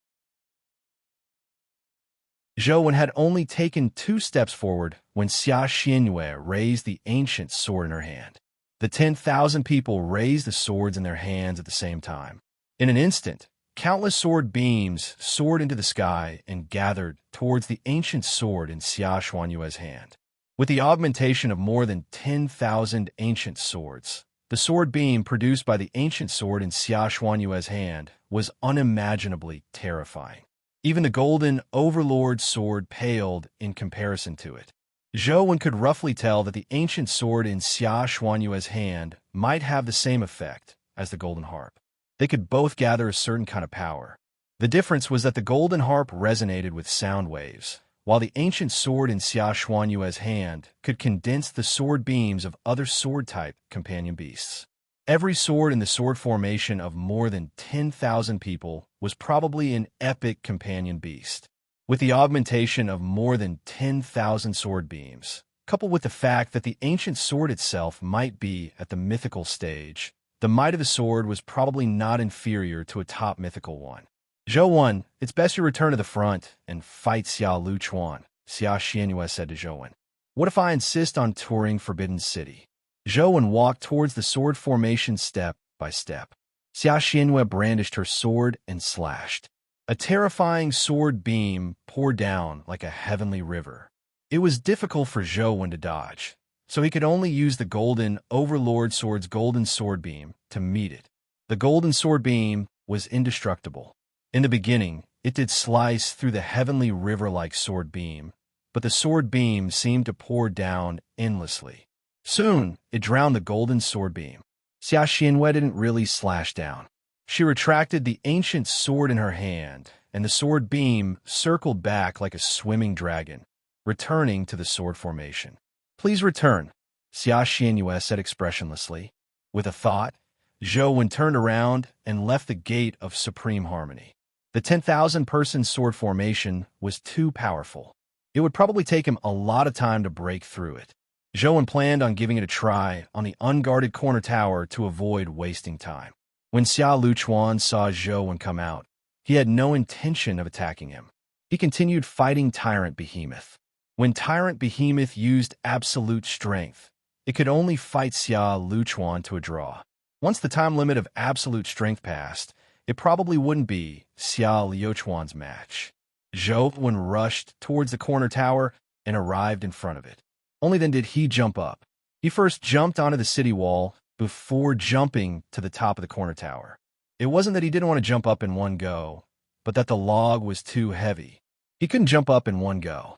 Zhou Wen had only taken 2 steps forward when Xia Xianyue raised the ancient sword in her hand. The 10,000 people raised the swords in their hands at the same time. In an instant, countless sword beams soared into the sky and gathered towards the ancient sword in Xia Xuanyue's hand. With the augmentation of more than 10,000 ancient swords, the sword beam produced by the ancient sword in Xia Xuanyue's hand was unimaginably terrifying. Even the golden overlord sword paled in comparison to it. Zhou Wen could roughly tell that the ancient sword in Xia Xuanyue's hand might have the same effect as the golden harp. They could both gather a certain kind of power. The difference was that the golden harp resonated with sound waves, while the ancient sword in Xia Xuanyue's hand could condense the sword beams of other sword-type companion beasts. Every sword in the sword formation of more than 10,000 people was probably an epic companion beast. With the augmentation of more than 10,000 sword beams, coupled with the fact that the ancient sword itself might be at the mythical stage, the might of the sword was probably not inferior to a top mythical one. Zhou Wen, it's best you return to the front and fight Xia Luchuan, Xia Xianyue said to Zhou Wen. What if I insist on touring Forbidden City? Zhou Wen walked towards the sword formation step by step. Xia Xianyue brandished her sword and slashed. A terrifying sword beam poured down like a heavenly river. It was difficult for Zhou Wen to dodge, so he could only use the golden overlord sword's golden sword beam to meet it. The golden sword beam was indestructible. In the beginning, it did slice through the heavenly river-like sword beam, but the sword beam seemed to pour down endlessly. Soon, it drowned the golden sword beam. Xia Xianyue didn't really slash down. She retracted the ancient sword in her hand, and the sword beam circled back like a swimming dragon, returning to the sword formation. Please return, Xia Xianyue said expressionlessly. With a thought, Zhou Wen turned around and left the gate of supreme harmony. The 10,000-person sword formation was too powerful. It would probably take him a lot of time to break through it. Zhou Wen planned on giving it a try on the unguarded corner tower to avoid wasting time. When Xia Luchuan saw Zhou Wen come out, he had no intention of attacking him. He continued fighting Tyrant Behemoth. When Tyrant Behemoth used absolute strength, it could only fight Xia Luchuan to a draw. Once the time limit of absolute strength passed, it probably wouldn't be Xia Luchuan's match. Zhou Wen rushed towards the corner tower and arrived in front of it. Only then did he jump up. He first jumped onto the city wall before jumping to the top of the corner tower. It wasn't that he didn't want to jump up in one go, but that the log was too heavy. He couldn't jump up in one go.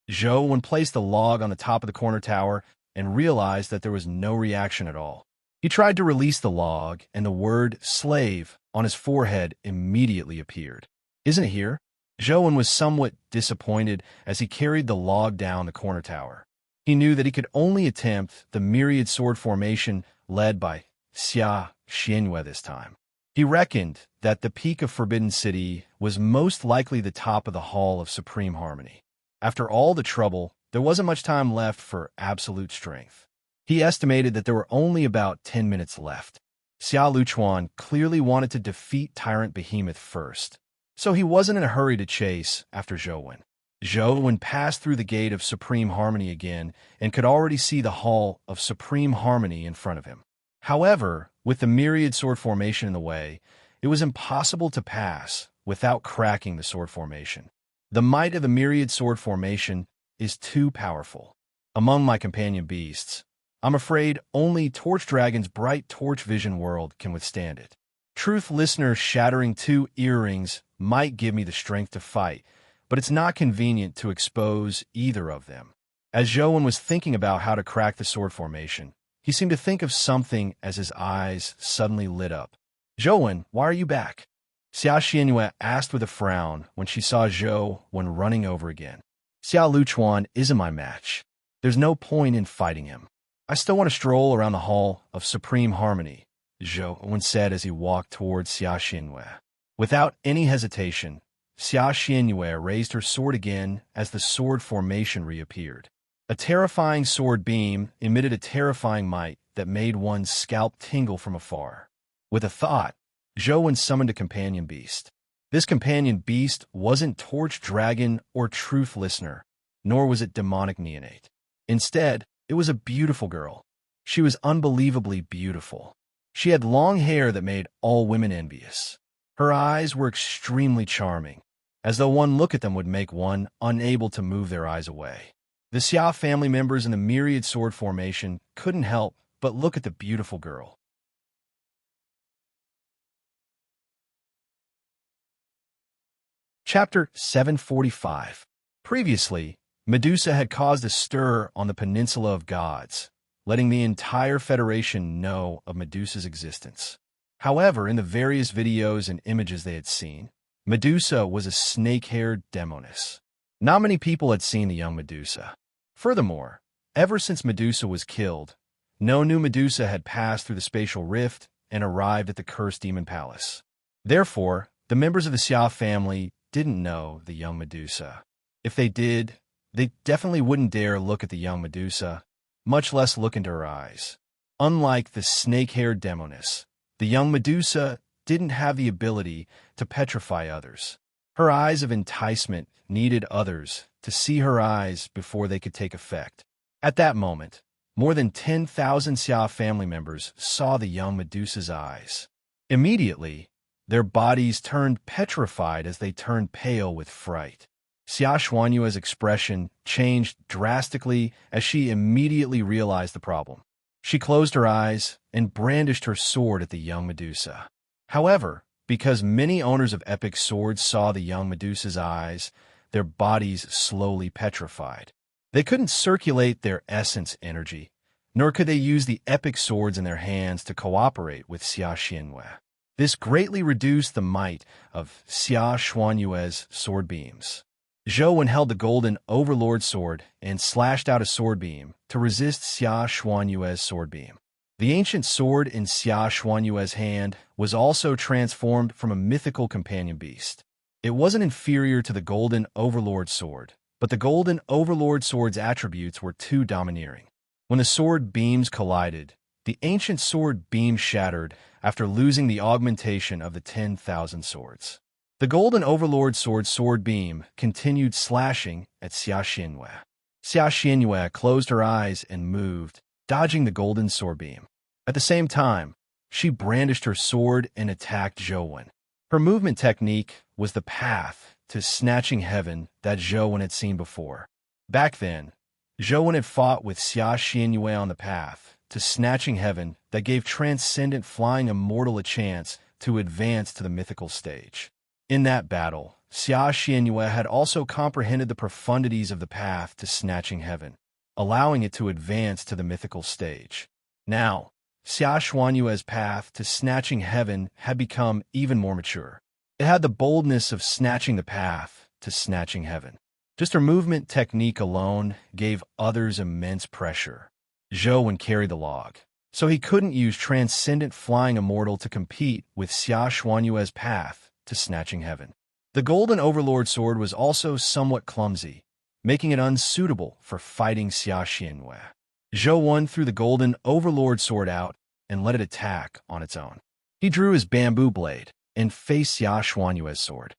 Zhou Wen placed the log on the top of the corner tower and realized that there was no reaction at all. He tried to release the log, and the word slave on his forehead immediately appeared. Isn't it here? Zhou Wen was somewhat disappointed as he carried the log down the corner tower. He knew that he could only attempt the myriad sword formation led by Xia Xianyue this time. He reckoned that the peak of Forbidden City was most likely the top of the Hall of Supreme Harmony. After all the trouble, there wasn't much time left for absolute strength. He estimated that there were only about 10 minutes left. Xia Luchuan clearly wanted to defeat Tyrant Behemoth first, so he wasn't in a hurry to chase after Zhou Wen. Zhou Wen passed through the gate of Supreme Harmony again and could already see the Hall of Supreme Harmony in front of him. However, with the myriad sword formation in the way, it was impossible to pass without cracking the sword formation. The might of the myriad sword formation is too powerful. Among my companion beasts, I'm afraid only Torch Dragon's bright torch vision world can withstand it. Truth Listener's shattering 2 earrings might give me the strength to fight, but it's not convenient to expose either of them. As Zhou Wen was thinking about how to crack the sword formation, he seemed to think of something as his eyes suddenly lit up. Zhou Wen, why are you back? Xia Xianyue asked with a frown when she saw Zhou Wen running over again. Xia Luchuan isn't my match. There's no point in fighting him. I still want to stroll around the Hall of Supreme Harmony, Zhou Wen said as he walked towards Xia Xianyue. Without any hesitation, Xia Xianyue raised her sword again as the sword formation reappeared. A terrifying sword beam emitted a terrifying might that made one's scalp tingle from afar. With a thought, Zhou Wen summoned a companion beast. This companion beast wasn't Torch Dragon or Truth Listener, nor was it demonic neonate. Instead, it was a beautiful girl. She was unbelievably beautiful. She had long hair that made all women envious. Her eyes were extremely charming, as though one look at them would make one unable to move their eyes away. The Xia family members in the myriad sword formation couldn't help but look at the beautiful girl. Chapter 745. Previously, Medusa had caused a stir on the Peninsula of Gods, letting the entire Federation know of Medusa's existence. However, in the various videos and images they had seen, Medusa was a snake-haired demoness. Not many people had seen the young Medusa. Furthermore, ever since Medusa was killed, no new Medusa had passed through the spatial rift and arrived at the cursed demon palace. Therefore, the members of the Xia family didn't know the young Medusa. If they did, they definitely wouldn't dare look at the young Medusa, much less look into her eyes. Unlike the snake-haired demoness, the young Medusa didn't have the ability to petrify others. Her eyes of enticement needed others to see her eyes before they could take effect. At that moment, more than 10,000 Xia family members saw the young Medusa's eyes. Immediately, their bodies turned petrified as they turned pale with fright. Xia Xuanyue's expression changed drastically as she immediately realized the problem. She closed her eyes and brandished her sword at the young Medusa. However, because many owners of epic swords saw the young Medusa's eyes, their bodies slowly petrified. They couldn't circulate their essence energy, nor could they use the epic swords in their hands to cooperate with Xia Xianyue. This greatly reduced the might of Xia Xuanyue's sword beams. Zhou held the golden overlord sword and slashed out a sword beam to resist Xia Xuanyue's sword beam. The ancient sword in Xia Xuanyue's hand was also transformed from a mythical companion beast. It wasn't inferior to the golden overlord sword, but the golden overlord sword's attributes were too domineering. When the sword beams collided, the ancient sword beam shattered after losing the augmentation of the 10,000 swords. The golden overlord sword's sword beam continued slashing at Xia Xianyue. Xia Xianyue closed her eyes and moved, dodging the golden sword beam. At the same time, she brandished her sword and attacked Zhou. Her movement technique was the path to snatching heaven that Zhou had seen before. Back then, Zhou had fought with Xia Xianyue on the path to snatching heaven that gave transcendent flying immortal a chance to advance to the mythical stage. In that battle, Xia Xianyue had also comprehended the profundities of the path to snatching heaven, allowing it to advance to the mythical stage. Now, Xia Xuanyue's path to snatching heaven had become even more mature. It had the boldness of snatching the path to snatching heaven. Just her movement technique alone gave others immense pressure. Zhou carried the log, so he couldn't use transcendent flying immortal to compete with Xia Xuanyue's path to snatching heaven. The golden overlord sword was also somewhat clumsy, making it unsuitable for fighting Xia Xianyue. Zhou threw the golden overlord sword out and let it attack on its own. He drew his bamboo blade and faced Xia Xuanyue's sword.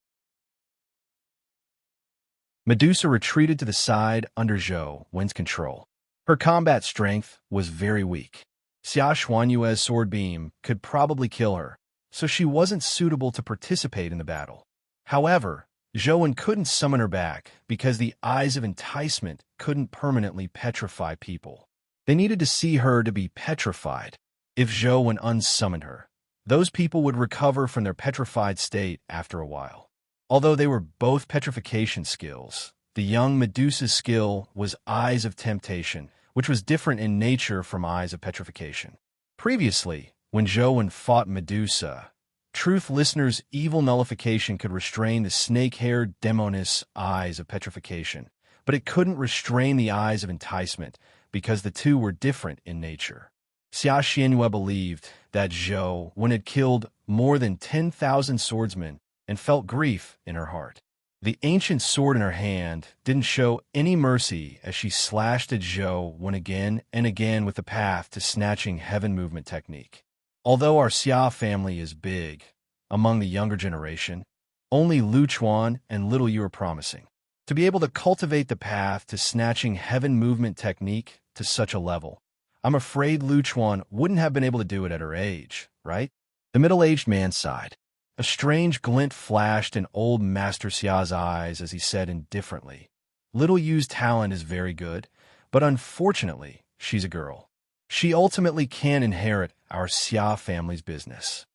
Medusa retreated to the side under Zhou's control. Her combat strength was very weak. Xia Xuanyue's sword beam could probably kill her, so she wasn't suitable to participate in the battle. However, Zhou couldn't summon her back because the eyes of enticement couldn't permanently petrify people. They needed to see her to be petrified. If Zhou unsummoned her, those people would recover from their petrified state after a while. Although they were both petrification skills, the young Medusa's skill was Eyes of Temptation, which was different in nature from Eyes of Petrification. Previously, when Zhou fought Medusa, Truth Listener's evil nullification could restrain the snake-haired demoness Eyes of Petrification, but it couldn't restrain the Eyes of Enticement because the two were different in nature. Xia Xianyue believed that Zhou had killed more than 10,000 swordsmen and felt grief in her heart. The ancient sword in her hand didn't show any mercy as she slashed at Zhou again and again with the path to snatching heaven movement technique. Although our Xia family is big, among the younger generation, Only Luchuan and Little You are promising. To be able to cultivate the path to snatching heaven movement technique to such a level, I'm afraid Luchuan wouldn't have been able to do it at her age, right? The middle-aged man sighed. A strange glint flashed in old Master Xia's eyes as he said indifferently, Little Yu's talent is very good, but unfortunately, she's a girl. She ultimately can't inherit our Xia family's business.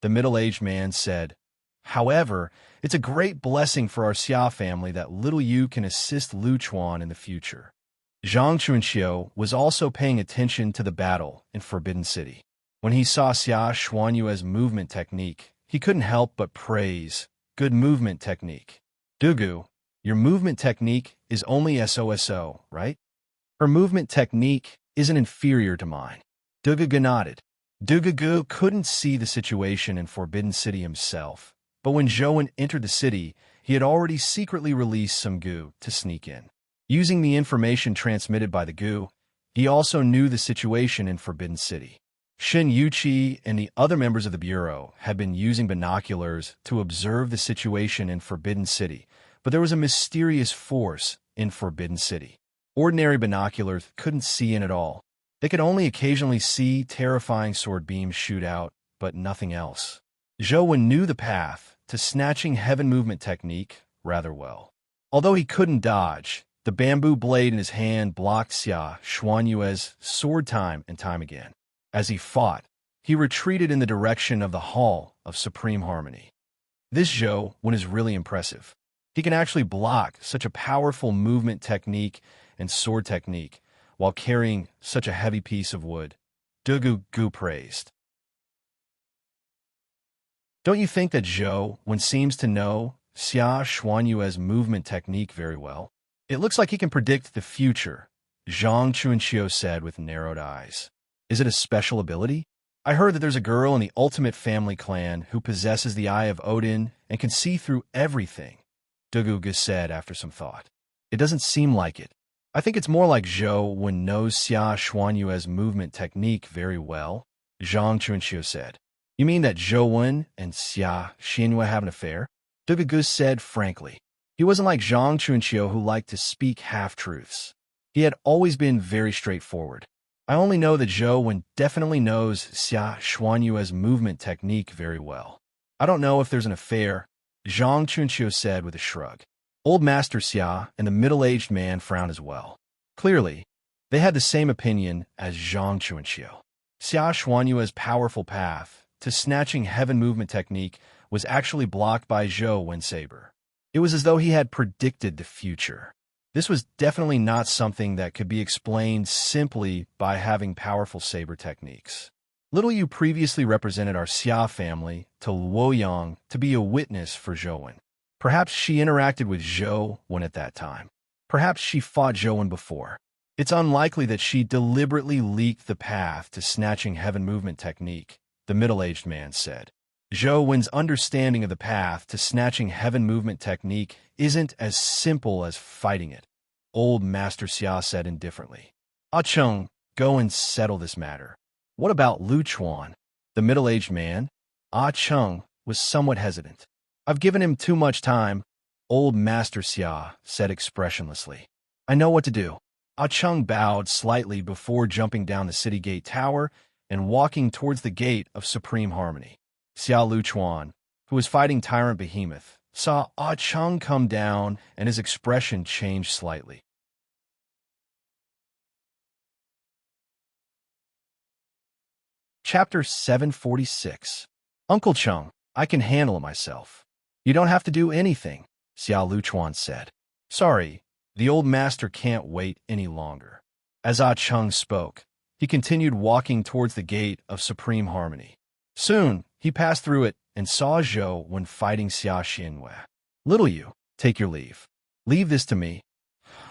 The middle-aged man said, however, it's a great blessing for our Xia family that Little Yu can assist Luchuan in the future. Zhang Chunxiu was also paying attention to the battle in Forbidden City. When he saw Xia Xuanyue's movement technique, he couldn't help but praise, good movement technique. Dugu, your movement technique is only SOSO, right? Her movement technique isn't inferior to mine. Dugu nodded. Dugu couldn't see the situation in Forbidden City himself, but when Zhou entered the city, he had already secretly released some goo to sneak in. Using the information transmitted by the goo, he also knew the situation in Forbidden City. Shin Yuqi and the other members of the Bureau had been using binoculars to observe the situation in Forbidden City, but there was a mysterious force in Forbidden City. Ordinary binoculars couldn't see in at all. They could only occasionally see terrifying sword beams shoot out, but nothing else. Zhou knew the path to snatching heaven movement technique rather well. Although he couldn't dodge, the bamboo blade in his hand blocked Xia Xuanyue's sword time and time again. As he fought, he retreated in the direction of the Hall of Supreme Harmony. This Zhou is really impressive. He can actually block such a powerful movement technique and sword technique while carrying such a heavy piece of wood. Dugu praised. Don't you think that Zhou seems to know Xia Xuanyue's movement technique very well? It looks like he can predict the future, Zhang Chunxiu said with narrowed eyes. Is it a special ability? I heard that there's a girl in the Ultimate Family clan who possesses the Eye of Odin and can see through everything, Dugu said after some thought. It doesn't seem like it. I think it's more like Zhou knows Xia Xuanyue's movement technique very well, Zhang Chunxiu said. You mean that Zhou and Xia Xuanyue have an affair? Dugu said frankly. He wasn't like Zhang Chunxiu who liked to speak half-truths. He had always been very straightforward. I only know that Zhou definitely knows Xia Xuanyue's movement technique very well. I don't know if there's an affair, Zhang Chunxiu said with a shrug. Old Master Xia and the middle-aged man frowned as well. Clearly, they had the same opinion as Zhang Chunxiu. Xia Xuanyue's powerful path to snatching heaven movement technique was actually blocked by Zhou Saber. It was as though he had predicted the future. This was definitely not something that could be explained simply by having powerful saber techniques. Little Yu previously represented our Xia family to Luoyang to be a witness for Zhou. Perhaps she interacted with Zhou at that time. Perhaps she fought Zhou before. It's unlikely that she deliberately leaked the path to snatching heaven movement technique, the middle-aged man said. Zhou understanding of the path to snatching heaven movement technique isn't as simple as fighting it, old Master Xia said indifferently. Ah Cheng, go and settle this matter. What about Luchuan? The middle-aged man, Ah Cheng, was somewhat hesitant. I've given him too much time, old Master Xia said expressionlessly. I know what to do. Ah Cheng bowed slightly before jumping down the city gate tower and walking towards the gate of Supreme Harmony. Xia Luchuan, who was fighting Tyrant Behemoth, saw Ah Cheng come down and his expression changed slightly. Chapter 746. Uncle Cheng, I can handle it myself. You don't have to do anything, Xia Luchuan said. Sorry, the old master can't wait any longer. As Ah Cheng spoke, he continued walking towards the gate of Supreme Harmony. Soon, he passed through it and saw Zhou fighting Xia Xuanyue. Little Yu, take your leave. Leave this to me,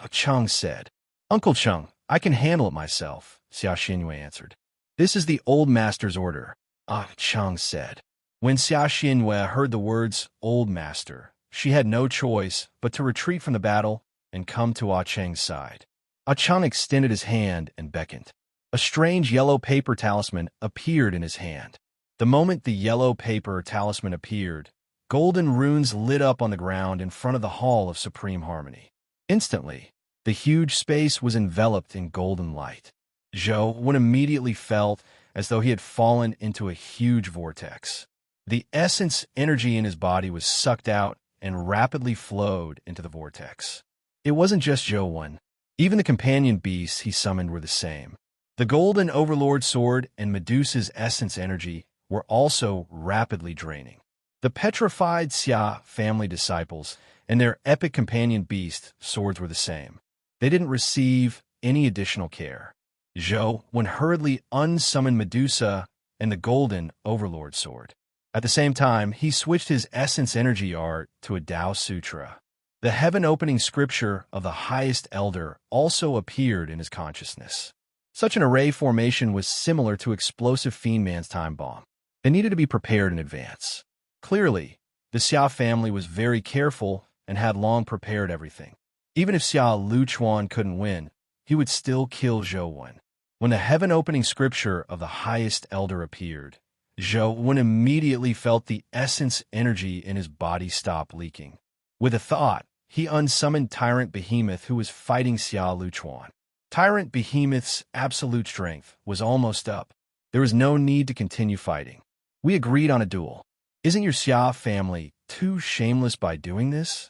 Cheng said. Uncle Cheng, I can handle it myself, Xia Xuanyue answered. This is the old master's order, Ah Cheng said. When Xia Xuanyue heard the words old master, she had no choice but to retreat from the battle and come to Ah Cheng's side. Ah Cheng extended his hand and beckoned. A strange yellow paper talisman appeared in his hand. The moment the yellow paper talisman appeared, golden runes lit up on the ground in front of the Hall of Supreme Harmony. Instantly, the huge space was enveloped in golden light. Zhou immediately felt as though he had fallen into a huge vortex. The essence energy in his body was sucked out and rapidly flowed into the vortex. It wasn't just Zhou. Even the companion beasts he summoned were the same. The Golden Overlord Sword and Medusa's essence energy were also rapidly draining. The petrified Xia family disciples and their epic companion beast swords were the same. They didn't receive any additional care. Zhou hurriedly unsummoned Medusa and the Golden Overlord Sword. At the same time, he switched his essence energy art to a Tao Sutra. The heaven-opening scripture of the highest elder also appeared in his consciousness. Such an array formation was similar to explosive Fiend Man's time bomb. It needed to be prepared in advance. Clearly, the Xia family was very careful and had long prepared everything. Even if Xia Luchuan couldn't win, he would still kill Zhou. When the heaven-opening scripture of the highest elder appeared, Zhou immediately felt the essence energy in his body stop leaking. With a thought, he unsummoned Tyrant Behemoth who was fighting Xia Luchuan. Tyrant Behemoth's absolute strength was almost up. There was no need to continue fighting. We agreed on a duel. Isn't your Xia family too shameless by doing this?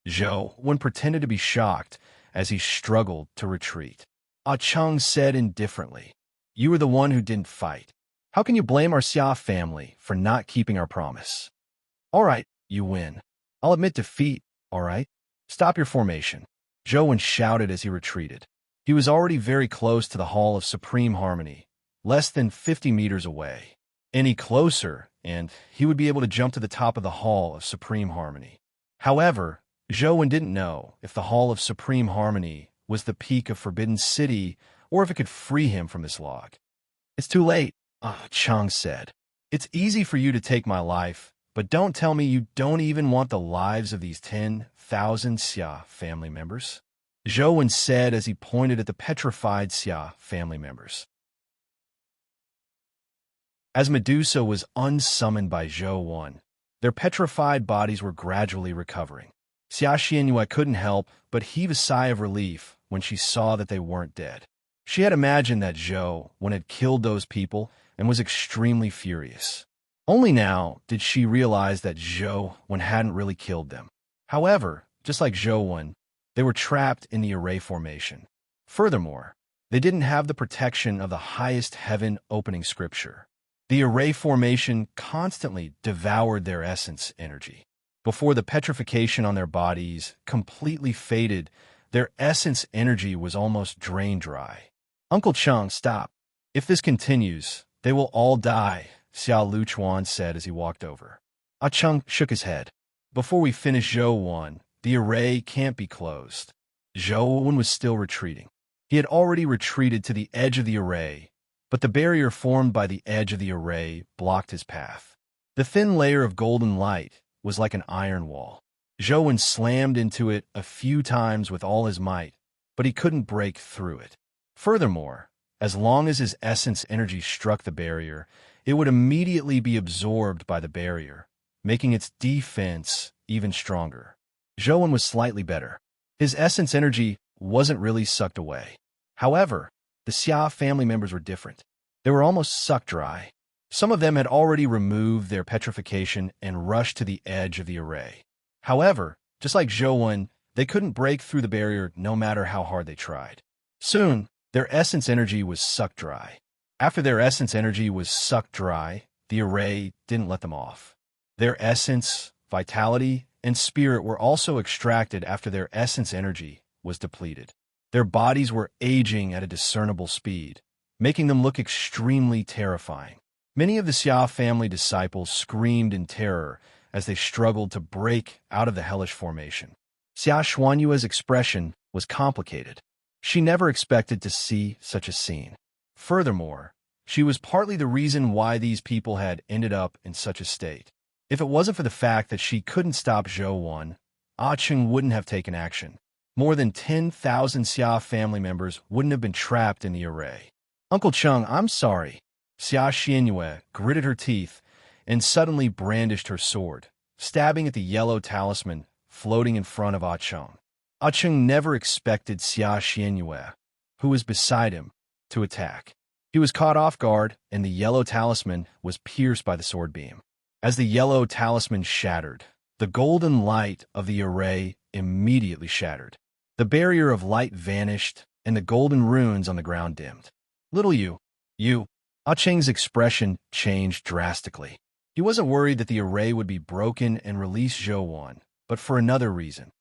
Zhou pretended to be shocked as he struggled to retreat. Ah Cheng said indifferently, "You were the one who didn't fight. How can you blame our Xia family for not keeping our promise? All right, you win. I'll admit defeat, all right? Stop your formation." Zhou shouted as he retreated. He was already very close to the Hall of Supreme Harmony, less than 50 meters away. Any closer, and he would be able to jump to the top of the Hall of Supreme Harmony. However, Zhou didn't know if the Hall of Supreme Harmony was the peak of Forbidden City or if it could free him from this log. "It's too late," Ah Cheng said. "It's easy for you to take my life, but don't tell me you don't even want the lives of these 10,000 Xia family members." Zhou said as he pointed at the petrified Xia family members. As Medusa was unsummoned by Zhou, their petrified bodies were gradually recovering. Xia Xianyue couldn't help but heave a sigh of relief when she saw that they weren't dead. She had imagined that Zhou had killed those people and was extremely furious. Only now did she realize that Zhou hadn't really killed them. However, just like Zhou, they were trapped in the array formation. Furthermore, they didn't have the protection of the highest heaven-opening scripture. The array formation constantly devoured their essence energy. Before the petrification on their bodies completely faded, their essence energy was almost drained dry. "Uncle Cheng, stop. If this continues, they will all die," Xia Luchuan said as he walked over. Ah Cheng shook his head. "Before we finish Zhou, the array can't be closed." Zhou was still retreating. He had already retreated to the edge of the array, but the barrier formed by the edge of the array blocked his path. The thin layer of golden light was like an iron wall. Zhou slammed into it a few times with all his might, but he couldn't break through it. Furthermore, as long as his essence energy struck the barrier, it would immediately be absorbed by the barrier, making its defense even stronger. Zhou was slightly better. His essence energy wasn't really sucked away. However, the Xia family members were different. They were almost sucked dry. Some of them had already removed their petrification and rushed to the edge of the array. However, just like Zhou, they couldn't break through the barrier no matter how hard they tried. Soon, their essence energy was sucked dry. After their essence energy was sucked dry, the array didn't let them off. Their essence, vitality, and spirit were also extracted after their essence energy was depleted. Their bodies were aging at a discernible speed, making them look extremely terrifying. Many of the Xia family disciples screamed in terror as they struggled to break out of the hellish formation. Xia Xuanyue's expression was complicated. She never expected to see such a scene. Furthermore, she was partly the reason why these people had ended up in such a state. If it wasn't for the fact that she couldn't stop Zhou, Ah Cheng wouldn't have taken action. More than 10,000 Xia family members wouldn't have been trapped in the array. "Uncle Cheng, I'm sorry." Xia Xianyue gritted her teeth and suddenly brandished her sword, stabbing at the yellow talisman floating in front of Ah Cheng. Ah Cheng never expected Xia Xianyue, who was beside him, to attack. He was caught off guard, and the yellow talisman was pierced by the sword beam. As the yellow talisman shattered, the golden light of the array immediately shattered. The barrier of light vanished, and the golden runes on the ground dimmed. Little you. Ah Cheng's expression changed drastically. He wasn't worried that the array would be broken and release Zhou Wan, but for another reason.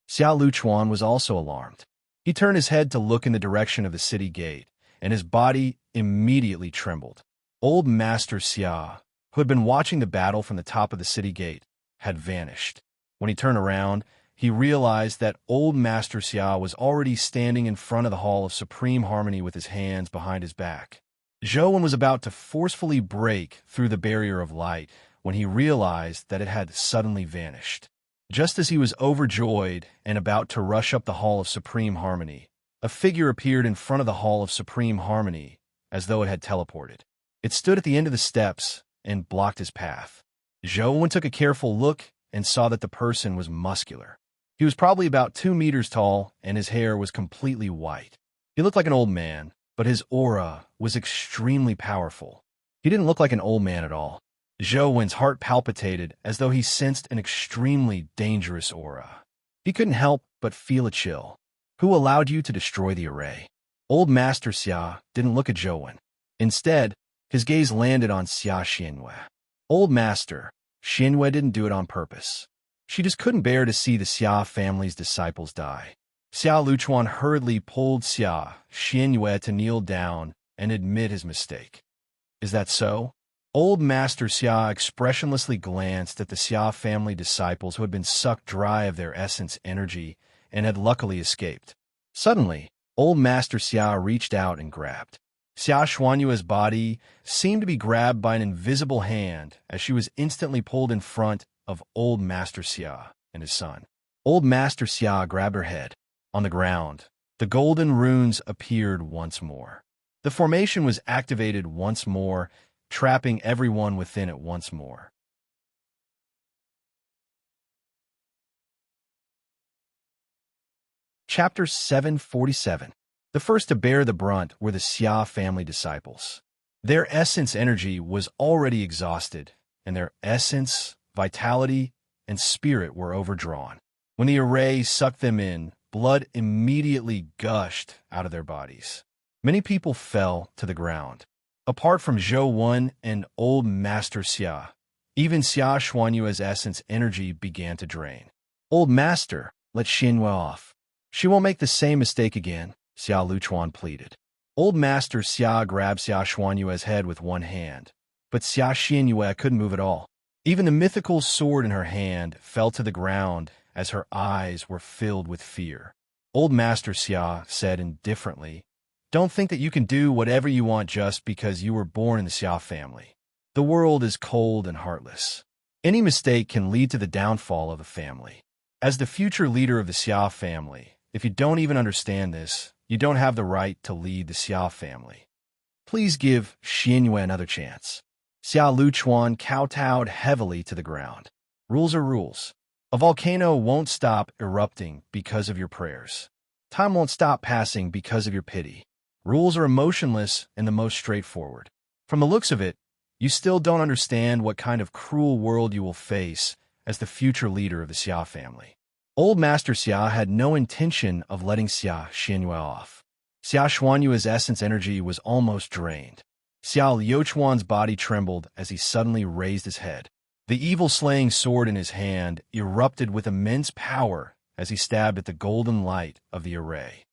Xiao Luchuan was also alarmed. He turned his head to look in the direction of the city gate, and his body immediately trembled. Old Master Xia, who had been watching the battle from the top of the city gate, had vanished. When he turned around, he realized that Old Master Xia was already standing in front of the Hall of Supreme Harmony with his hands behind his back. Zhou Wan was about to forcefully break through the barrier of light when he realized that it had suddenly vanished. Just as he was overjoyed and about to rush up the Hall of Supreme Harmony, a figure appeared in front of the Hall of Supreme Harmony as though it had teleported. It stood at the end of the steps and blocked his path. Zhou Wan took a careful look and saw that the person was muscular. He was probably about 2 meters tall, and his hair was completely white. He looked like an old man, but his aura was extremely powerful. He didn't look like an old man at all. Zhou Wan's heart palpitated as though he sensed an extremely dangerous aura. He couldn't help but feel a chill. Who allowed you to destroy the array? Old Master Xia didn't look at Zhou Wan. Instead, his gaze landed on Xia Xianyue. Old Master, Xianyue didn't do it on purpose. She just couldn't bear to see the Xia family's disciples die. Xiao Luchuan hurriedly pulled Xia Xianyue to kneel down and admit his mistake. Is that so? Old Master Xia expressionlessly glanced at the Xia family disciples who had been sucked dry of their essence energy and had luckily escaped. Suddenly, Old Master Xia reached out and grabbed. Xia Xuanyue's body seemed to be grabbed by an invisible hand as she was instantly pulled in front of Old Master Xia and his son. Old Master Xia grabbed her head. On the ground, the golden runes appeared once more. The formation was activated once more, trapping everyone within it once more. Chapter 747. The first to bear the brunt were the Xia family disciples. Their essence energy was already exhausted, and their essence, vitality, and spirit were overdrawn. When the array sucked them in, blood immediately gushed out of their bodies. Many people fell to the ground. Apart from Zhou Wan and Old Master Xia, even Xia Xuanyue's essence energy began to drain. Old Master, let Xianyue off. She won't make the same mistake again, Xiao Luchuan pleaded. Old Master Xia grabbed Xia Xuanyue's head with one hand, but Xia Xianyue couldn't move at all. Even the mythical sword in her hand fell to the ground as her eyes were filled with fear. Old Master Xia said indifferently, "Don't think that you can do whatever you want just because you were born in the Xia family. The world is cold and heartless. Any mistake can lead to the downfall of a family. As the future leader of the Xia family, if you don't even understand this, you don't have the right to lead the Xia family. Please give Xianyue another chance." Xia Luchuan kowtowed heavily to the ground. Rules are rules. A volcano won't stop erupting because of your prayers. Time won't stop passing because of your pity. Rules are emotionless and the most straightforward. From the looks of it, you still don't understand what kind of cruel world you will face as the future leader of the Xia family. Old Master Xia had no intention of letting Xia Xianyue off. Xia Xuanyue's essence energy was almost drained. Xiao Liuchuan's body trembled as he suddenly raised his head. The evil-slaying sword in his hand erupted with immense power as he stabbed at the golden light of the array.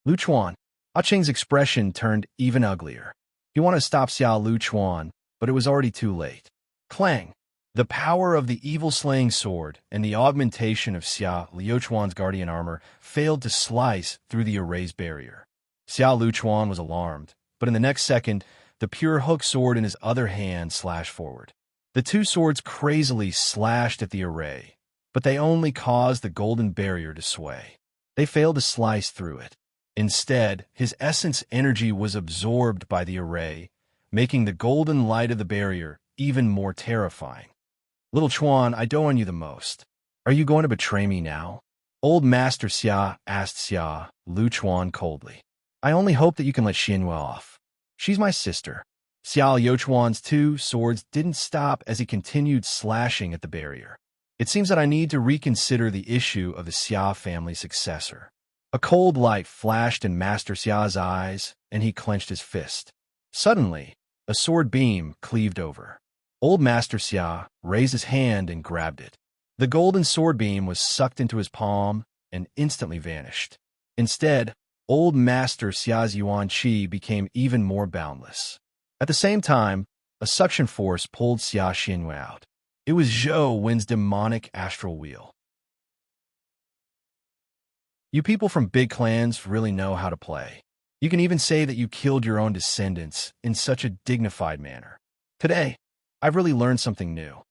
Luchuan, Ah Cheng's expression turned even uglier. He wanted to stop Xiao Luchuan, but it was already too late. Clang! The power of the evil-slaying sword and the augmentation of Xia Liuchuan's guardian armor failed to slice through the array's barrier. Xiao Luchuan was alarmed, but in the next second, the pure hook sword in his other hand slashed forward. The two swords crazily slashed at the array, but they only caused the golden barrier to sway. They failed to slice through it. Instead, his essence energy was absorbed by the array, making the golden light of the barrier even more terrifying. Little Chuan, I dote on you the most. Are you going to betray me now? Old Master Xia asked Xia Lu Chuan coldly. I only hope that you can let Xianyue off. She's my sister. Xiao Youchuan's two swords didn't stop as he continued slashing at the barrier. It seems that I need to reconsider the issue of the Xia family successor. A cold light flashed in Master Xia's eyes, and he clenched his fist. Suddenly, a sword beam cleaved over. Old Master Xia raised his hand and grabbed it. The golden sword beam was sucked into his palm and instantly vanished. Instead, Old Master Xia's Yuan Qi became even more boundless. At the same time, a suction force pulled Xia Xianyue out. It was Zhou Wen's demonic astral wheel. You people from big clans really know how to play. You can even say that you killed your own descendants in such a dignified manner. Today, I've really learned something new.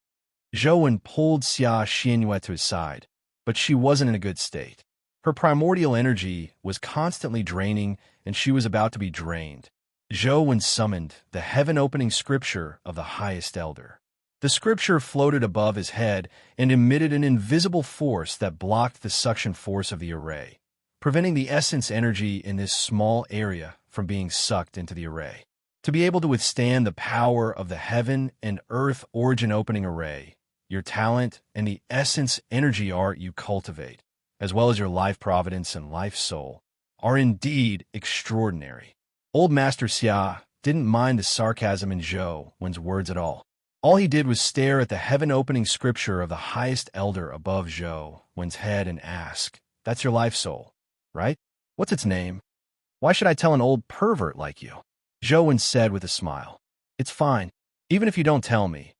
Zhou Wen pulled Xia Xianyue to his side, but she wasn't in a good state. Her primordial energy was constantly draining, and she was about to be drained. Zhou Wen summoned the heaven-opening scripture of the highest elder. The scripture floated above his head and emitted an invisible force that blocked the suction force of the array, preventing the essence energy in this small area from being sucked into the array. To be able to withstand the power of the heaven and earth origin opening array, your talent and the essence energy art you cultivate, as well as your life providence and life soul, are indeed extraordinary. Old Master Xia didn't mind the sarcasm in Zhou Wen's words at all. All he did was stare at the heaven-opening scripture of the highest elder above Zhou Wen's head and ask, "That's your life soul, right? What's its name? Why should I tell an old pervert like you?" Zhou Wen said with a smile. "It's fine. Even if you don't tell me,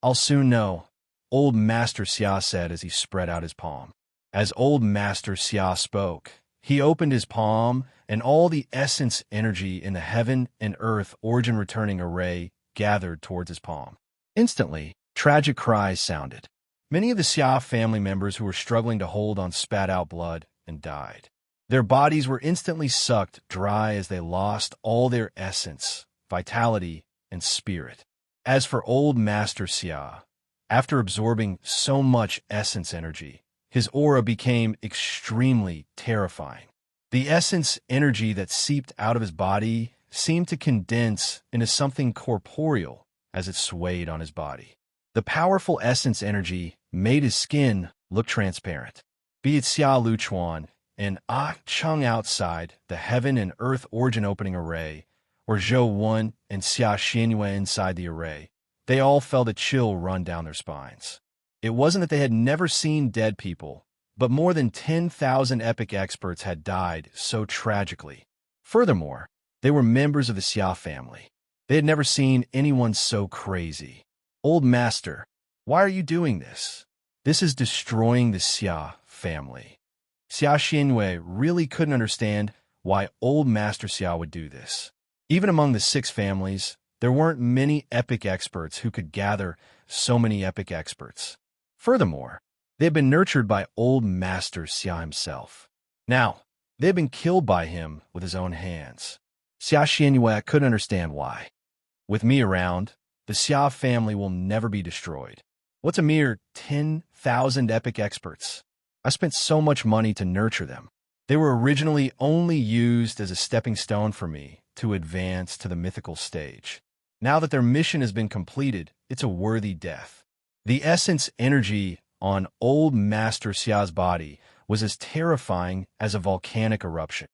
I'll soon know," Old Master Xia said as he spread out his palm. As Old Master Xia spoke, he opened his palm, and all the essence energy in the heaven and earth origin returning array gathered towards his palm. Instantly, tragic cries sounded. Many of the Xia family members who were struggling to hold on spat out blood and died. Their bodies were instantly sucked dry as they lost all their essence, vitality, and spirit. As for Old Master Xia, after absorbing so much essence energy, his aura became extremely terrifying. The essence energy that seeped out of his body seemed to condense into something corporeal as it swayed on his body. The powerful essence energy made his skin look transparent. Be it Xia Lu Chuan and Cheng outside the heaven and earth origin opening array, or Zhou Wen and Xia Xianyue inside the array, they all felt a chill run down their spines. It wasn't that they had never seen dead people, but more than 10,000 epic experts had died so tragically. Furthermore, they were members of the Xia family. They had never seen anyone so crazy. "Old Master, why are you doing this? This is destroying the Xia family." Xia Xianyue really couldn't understand why Old Master Xia would do this. Even among the 6 families, there weren't many epic experts who could gather so many epic experts. Furthermore, they had been nurtured by Old Master Xia himself. Now, they had been killed by him with his own hands. Xia Xianyue couldn't understand why. With me around, the Xia family will never be destroyed. What's a mere 10,000 epic experts? I spent so much money to nurture them. They were originally only used as a stepping stone for me to advance to the mythical stage. Now that their mission has been completed, it's a worthy death. The essence energy on Old Master Xia's body was as terrifying as a volcanic eruption.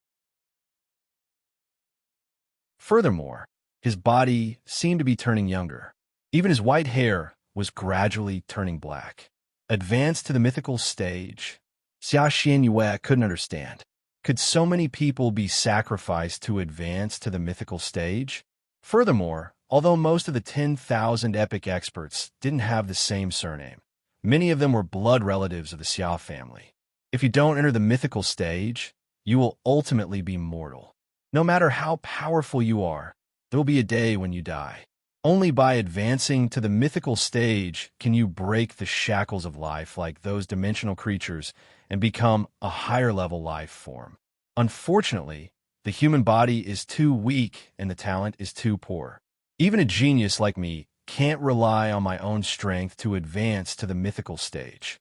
Furthermore, his body seemed to be turning younger. Even his white hair was gradually turning black. Advanced to the mythical stage, Xia Xianyue couldn't understand. Could so many people be sacrificed to advance to the mythical stage? Furthermore, although most of the 10,000 epic experts didn't have the same surname, many of them were blood relatives of the Xia family. If you don't enter the mythical stage, you will ultimately be mortal. No matter how powerful you are, there will be a day when you die. Only by advancing to the mythical stage can you break the shackles of life like those dimensional creatures and become a higher level life form. Unfortunately, the human body is too weak and the talent is too poor. Even a genius like me can't rely on my own strength to advance to the mythical stage.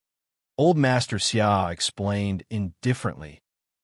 Old Master Xia explained indifferently,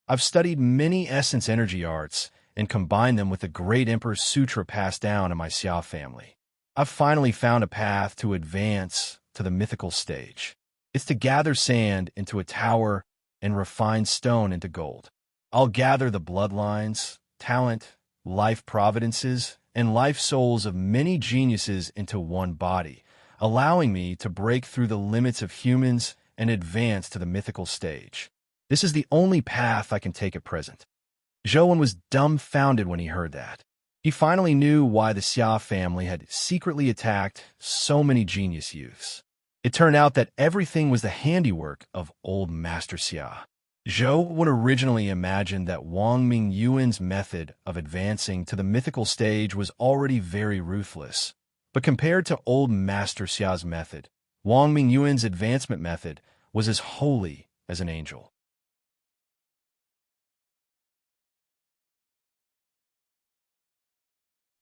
I've studied many essence energy arts and combined them with the great Emperor's sutra passed down in my Xia family. I've finally found a path to advance to the mythical stage. It's to gather sand into a tower and refine stone into gold. I'll gather the bloodlines, talent, life providences, and life souls of many geniuses into one body, allowing me to break through the limits of humans and advance to the mythical stage. This is the only path I can take at present. Zhou was dumbfounded when he heard that. He finally knew why the Xia family had secretly attacked so many genius youths. It turned out that everything was the handiwork of old Master Xia. Zhou would originally imagined that Wang Mingyuan's method of advancing to the mythical stage was already very ruthless. But compared to old Master Xia's method, Wang Mingyuan's advancement method was as holy as an angel.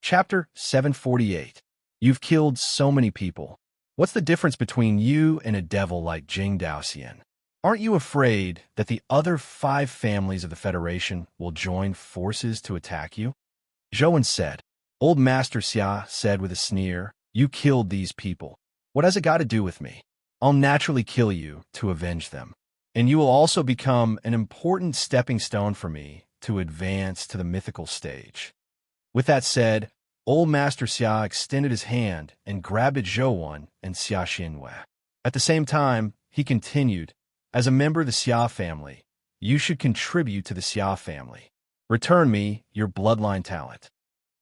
Chapter 748. You've killed so many people. What's the difference between you and a devil like Jing Daoxian? Aren't you afraid that the other 5 families of the Federation will join forces to attack you? Zhou said. Old Master Xia said with a sneer, You killed these people. What has it got to do with me? I'll naturally kill you to avenge them. And you will also become an important stepping stone for me to advance to the mythical stage. With that said, old Master Xia extended his hand and grabbed at Zhou and Xia Xinyue. At the same time, he continued, As a member of the Xia family, you should contribute to the Xia family. Return me your bloodline talent.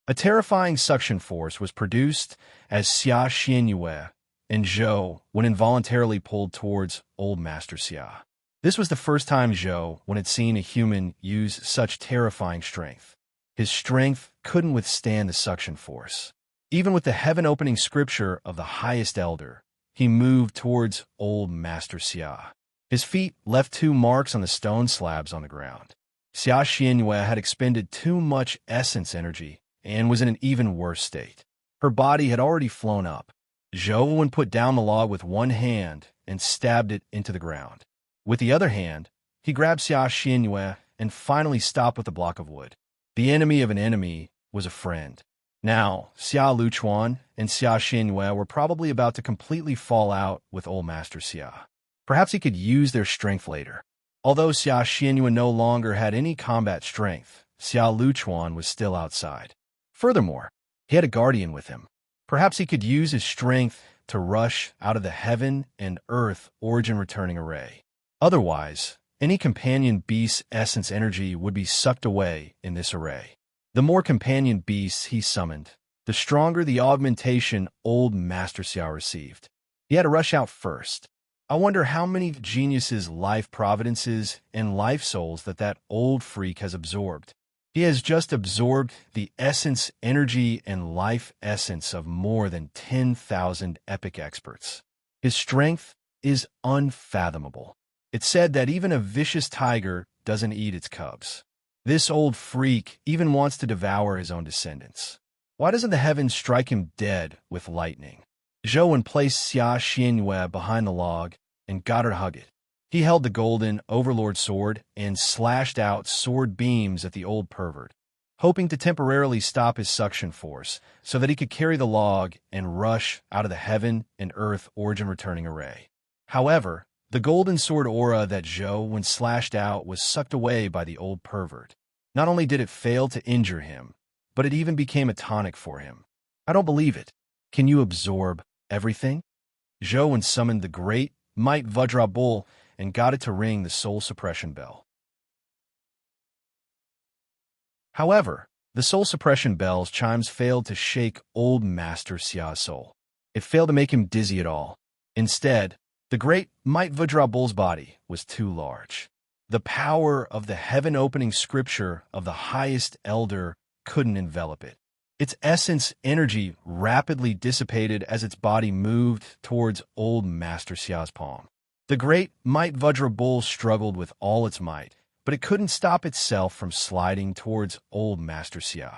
A terrifying suction force was produced as Xia Xinyue and Zhou involuntarily pulled towards old Master Xia. This was the first time Zhou had seen a human use such terrifying strength. His strength couldn't withstand the suction force. Even with the heaven-opening scripture of the highest elder, he moved towards old Master Xia. His feet left 2 marks on the stone slabs on the ground. Xia Xinyue had expended too much essence energy and was in an even worse state. Her body had already flown up. Zhou put down the log with one hand and stabbed it into the ground. With the other hand, he grabbed Xia Xinyue and finally stopped with a block of wood. The enemy of an enemy was a friend. Now, Xia Luchuan and Xia Xinyue were probably about to completely fall out with old Master Xia. Perhaps he could use their strength later. Although Xia Xinyue no longer had any combat strength, Xia Luchuan was still outside. Furthermore, he had a guardian with him. Perhaps he could use his strength to rush out of the heaven and earth origin returning array. Otherwise, any companion beast's essence energy would be sucked away in this array. The more companion beasts he summoned, the stronger the augmentation old Master Xia received. He had to rush out first. I wonder how many geniuses' life providences and life souls that old freak has absorbed. He has just absorbed the essence, energy, and life essence of more than 10,000 epic experts. His strength is unfathomable. It's said that even a vicious tiger doesn't eat its cubs. This old freak even wants to devour his own descendants. Why doesn't the heavens strike him dead with lightning? Zhou placed Xia Xinyue behind the log and got her to hug it. He held the golden overlord sword and slashed out sword beams at the old pervert, hoping to temporarily stop his suction force so that he could carry the log and rush out of the heaven and earth origin returning array. However, the golden sword aura that Zhou slashed out was sucked away by the old pervert. Not only did it fail to injure him, but it even became a tonic for him. I don't believe it. Can you absorb everything? Zhou summoned the great might Vajra bull and got it to ring the soul suppression bell. However, the soul suppression bell's chimes failed to shake old Master Xia's soul. It failed to make him dizzy at all. Instead, the great might Vajra bull's body was too large. The power of the heaven-opening scripture of the highest elder couldn't envelop it. Its essence energy rapidly dissipated as its body moved towards old Master Xia's palm. The great might Vajra bull struggled with all its might, but it couldn't stop itself from sliding towards old Master Xia.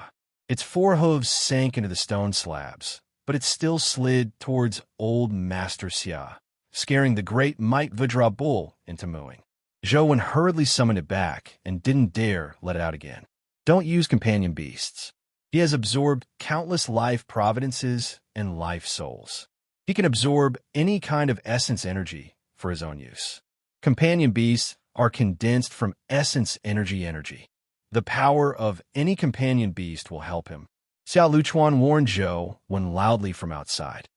Its 4 hooves sank into the stone slabs, but it still slid towards old Master Xia, scaring the great Might Vidra bull into mooing. Zhou hurriedly summoned it back and didn't dare let it out again. Don't use companion beasts. He has absorbed countless life providences and life souls. He can absorb any kind of essence energy for his own use. Companion beasts are condensed from essence energy. The power of any companion beast will help him. Xiao Luchuan warned Zhou loudly from outside.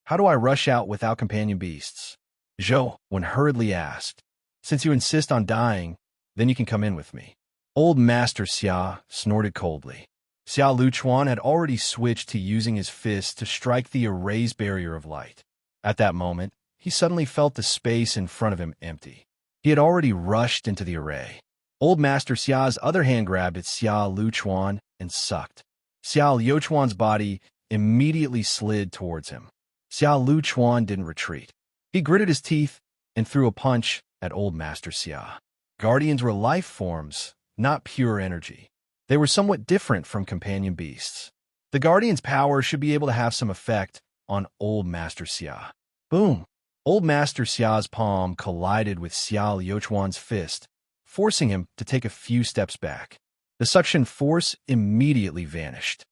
How do I rush out without companion beasts? Zhou hurriedly asked. Since you insist on dying, then you can come in with me. Old Master Xia snorted coldly. Xiao Luchuan had already switched to using his fist to strike the erased barrier of light. At that moment, he suddenly felt the space in front of him empty. He had already rushed into the array. Old Master Xia's other hand grabbed at Xiao Luchuan and sucked. Xiao Luchuan's body immediately slid towards him. Xiao Luchuan didn't retreat. He gritted his teeth and threw a punch at Old Master Xia. Guardians were life forms, not pure energy. They were somewhat different from companion beasts. The Guardian's power should be able to have some effect on Old Master Xia. Boom! Old Master Xia's palm collided with Xiao Luchuan's fist, forcing him to take a few steps back. The suction force immediately vanished.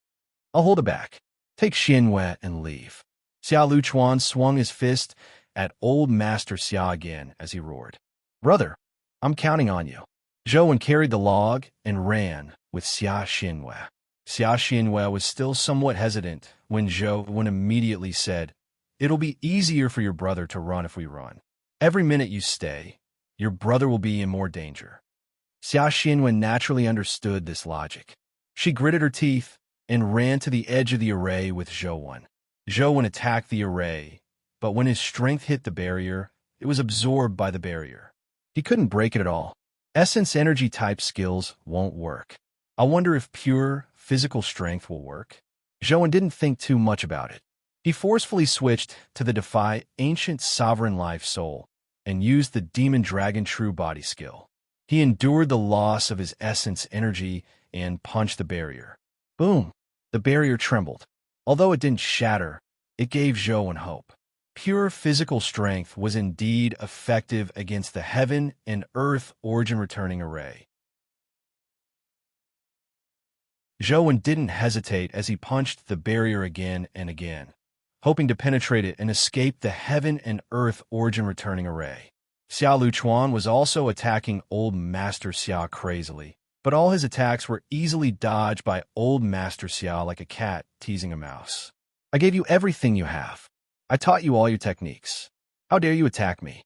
I'll hold it back. Take Xinwei and leave. Xiao Luchuan swung his fist at Old Master Xia again as he roared. Brother, I'm counting on you. Zhou carried the log and ran with Xia Xinwei. Xia Xinwei was still somewhat hesitant when Zhou immediately said, It'll be easier for your brother to run if we run. Every minute you stay, your brother will be in more danger. Xia Xinwei naturally understood this logic. She gritted her teeth and ran to the edge of the array with Zhou. Zhou attacked the array, but when his strength hit the barrier, it was absorbed by the barrier. He couldn't break it at all. Essence energy type skills won't work. I wonder if pure physical strength will work. Zhou didn't think too much about it. He forcefully switched to the Defy Ancient Sovereign Life Soul and used the Demon Dragon True Body skill. He endured the loss of his essence energy and punched the barrier. Boom! The barrier trembled. Although it didn't shatter, it gave Zhou hope. Pure physical strength was indeed effective against the Heaven and Earth Origin Returning Array. Zhou didn't hesitate as he punched the barrier again and again, hoping to penetrate it and escape the Heaven and Earth Origin Returning Array. Xiao Luchuan was also attacking Old Master Xia crazily, but all his attacks were easily dodged by Old Master Xia like a cat teasing a mouse. I gave you everything you have. I taught you all your techniques. How dare you attack me?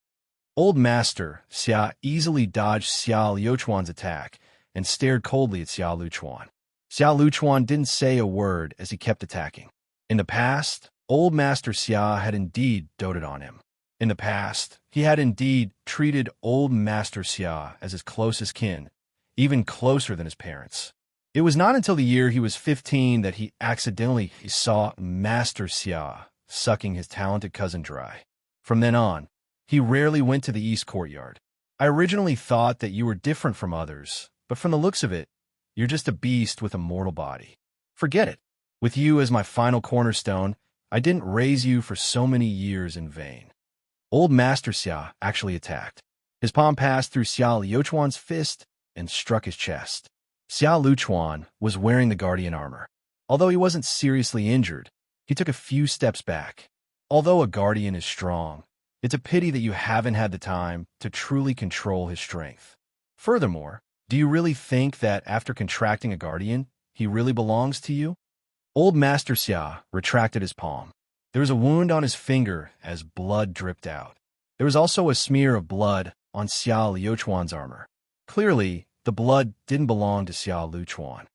Old Master Xia easily dodged Xiao Luchuan's attack and stared coldly at Xiao Luchuan. Xiao Luchuan didn't say a word as he kept attacking. In the past, Old Master Xia had indeed doted on him. In the past, he had indeed treated Old Master Xia as his closest kin, even closer than his parents. It was not until the year he was 15 that he accidentally saw Master Xia sucking his talented cousin dry. From then on, he rarely went to the East Courtyard. I originally thought that you were different from others, but from the looks of it, you're just a beast with a mortal body. Forget it. With you as my final cornerstone, I didn't raise you for so many years in vain. Old Master Xia actually attacked. His palm passed through Xiao Luchuan's fist and struck his chest. Xiao Luchuan was wearing the Guardian armor. Although he wasn't seriously injured, he took a few steps back. Although a Guardian is strong, it's a pity that you haven't had the time to truly control his strength. Furthermore, do you really think that after contracting a Guardian, he really belongs to you? Old Master Xia retracted his palm. There was a wound on his finger as blood dripped out. There was also a smear of blood on Xiao Luchuan's armor. Clearly, the blood didn't belong to Xiao Luchuan.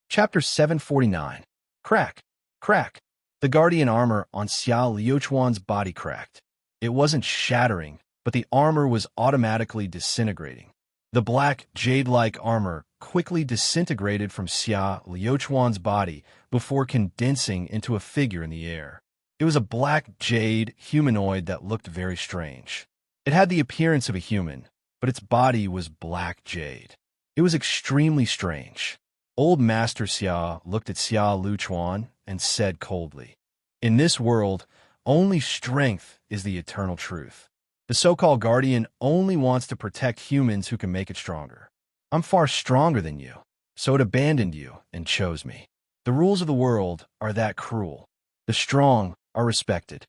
Chapter 749. Crack. Crack. The Guardian armor on Xiao Luchuan's body cracked. It wasn't shattering, but the armor was automatically disintegrating. The black, jade-like armor quickly disintegrated from Xia Luchuan's body before condensing into a figure in the air. It was a black jade humanoid that looked very strange. It had the appearance of a human, but its body was black jade. It was extremely strange. Old Master Xia looked at Xia Luchuan and said coldly, "In this world, only strength is the eternal truth. The so-called guardian only wants to protect humans who can make it stronger. I'm far stronger than you, so it abandoned you and chose me. The rules of the world are that cruel. The strong are respected."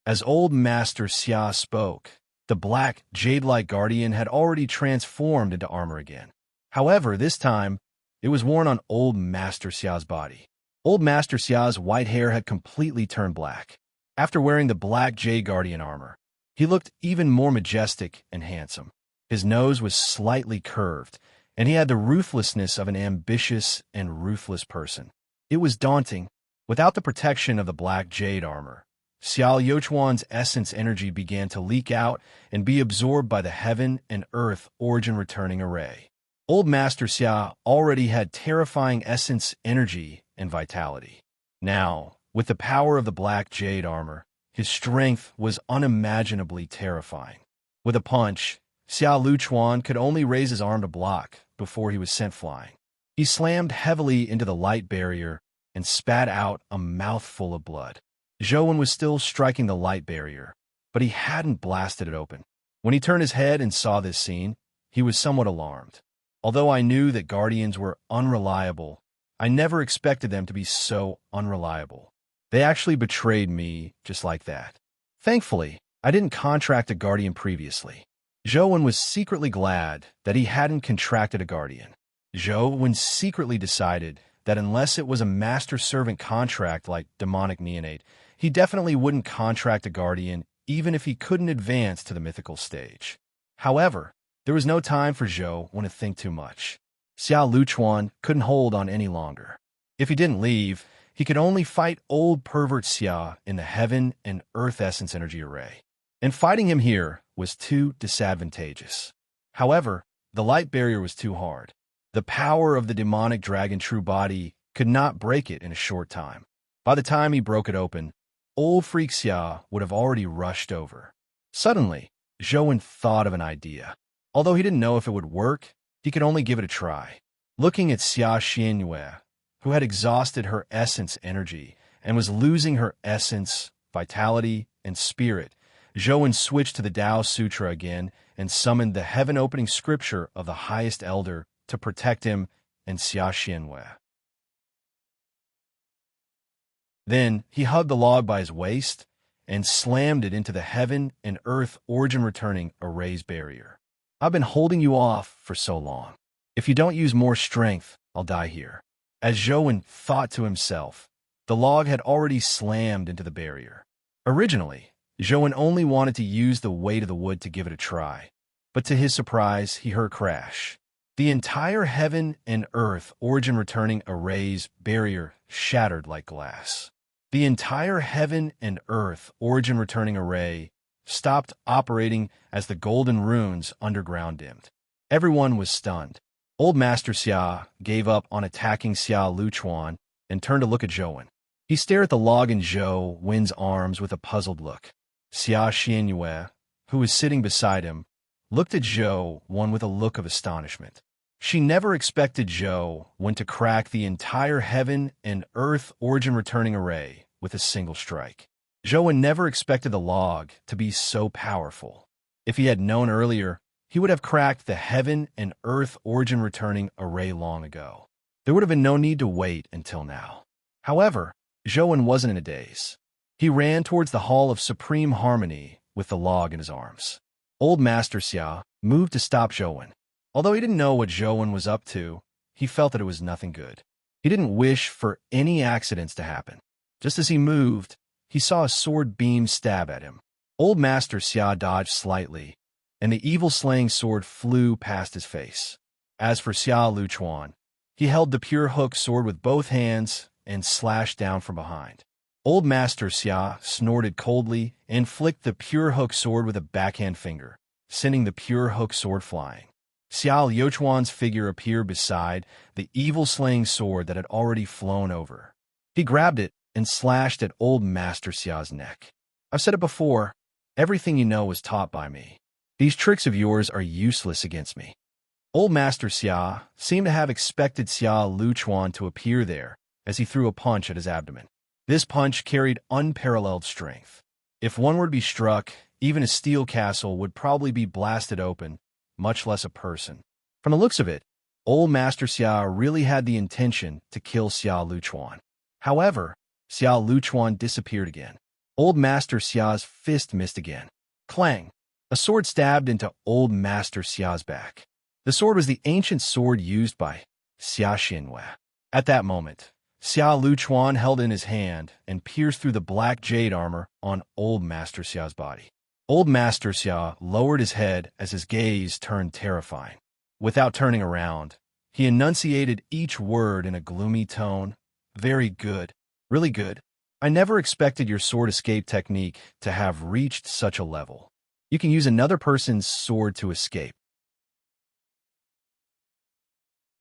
As old Master Xia spoke, the black, jade-like guardian had already transformed into armor again. However, this time, it was worn on old Master Xia's body. Old Master Xia's white hair had completely turned black. After wearing the black jade guardian armor, he looked even more majestic and handsome. His nose was slightly curved, and he had the ruthlessness of an ambitious and ruthless person. It was daunting. Without the protection of the black jade armor, Xiao Youchuan's essence energy began to leak out and be absorbed by the heaven and earth origin returning array. Old Master Xia already had terrifying essence energy and vitality. Now, with the power of the black jade armor, his strength was unimaginably terrifying. With a punch, Xiao Luchuan could only raise his arm to block before he was sent flying. He slammed heavily into the light barrier and spat out a mouthful of blood. Zhou was still striking the light barrier, but he hadn't blasted it open. When he turned his head and saw this scene, he was somewhat alarmed. Although I knew that guardians were unreliable, I never expected them to be so unreliable. They actually betrayed me just like that. Thankfully, I didn't contract a guardian previously. Zhou was secretly glad that he hadn't contracted a guardian. Zhou secretly decided that unless it was a master-servant contract like demonic neonate, he definitely wouldn't contract a guardian even if he couldn't advance to the mythical stage. However, there was no time for Zhou to think too much. Xiao Luchuan couldn't hold on any longer. If he didn't leave, he could only fight old pervert Xia in the heaven and earth essence energy array. And fighting him here was too disadvantageous. However, the light barrier was too hard. The power of the demonic dragon true body could not break it in a short time. By the time he broke it open, old freak Xia would have already rushed over. Suddenly, Zhou thought of an idea. Although he didn't know if it would work, he could only give it a try. Looking at Xia Xianyue, who had exhausted her essence energy and was losing her essence, vitality, and spirit, Zhou switched to the Tao Sutra again and summoned the heaven-opening scripture of the highest elder to protect him and Xia Xianyue. Then he hugged the log by his waist and slammed it into the heaven and earth origin-returning array's barrier. "I've been holding you off for so long. If you don't use more strength, I'll die here." As Zhou thought to himself, the log had already slammed into the barrier. Originally, Zhou only wanted to use the weight of the wood to give it a try, but to his surprise, he heard crash. The entire heaven and earth origin-returning array's barrier shattered like glass. The entire heaven and earth origin-returning array stopped operating as the golden runes underground dimmed. Everyone was stunned. Old Master Xia gave up on attacking Xiao Luchuan and turned to look at Zhou. He stared at the log in Zhou's arms with a puzzled look. Xia Xianyue, who was sitting beside him, looked at Zhou with a look of astonishment. She never expected Zhou to crack the entire heaven and earth origin-returning array with a single strike. Zhou never expected the log to be so powerful. If he had known earlier, he would have cracked the heaven and earth origin-returning array long ago. There would have been no need to wait until now. However, Zhou wasn't in a daze. He ran towards the Hall of Supreme Harmony with the log in his arms. Old Master Xia moved to stop Zhou. Although he didn't know what Zhou was up to, he felt that it was nothing good. He didn't wish for any accidents to happen. Just as he moved, he saw a sword beam stab at him. Old Master Xia dodged slightly, and the evil-slaying sword flew past his face. As for Xia Luchuan, he held the pure hook sword with both hands and slashed down from behind. Old Master Xia snorted coldly and flicked the pure hook sword with a backhand finger, sending the pure hook sword flying. Xiao Youchuan's figure appeared beside the evil-slaying sword that had already flown over. He grabbed it and slashed at old Master Xia's neck. "I've said it before, everything you know was taught by me. These tricks of yours are useless against me." Old Master Xia seemed to have expected Xia Luchuan to appear there as he threw a punch at his abdomen. This punch carried unparalleled strength. If one were to be struck, even a steel castle would probably be blasted open, much less a person. From the looks of it, Old Master Xia really had the intention to kill Xia Luchuan. However, Xia Luchuan disappeared again. Old Master Xia's fist missed again. Clang! A sword stabbed into Old Master Xia's back. The sword was the ancient sword used by Xia Xinhua. At that moment, Xia Luchuan held in his hand and pierced through the black jade armor on Old Master Xia's body. Old Master Xia lowered his head as his gaze turned terrifying. Without turning around, he enunciated each word in a gloomy tone. Very good. Really good. I never expected your sword escape technique to have reached such a level. You can use another person's sword to escape.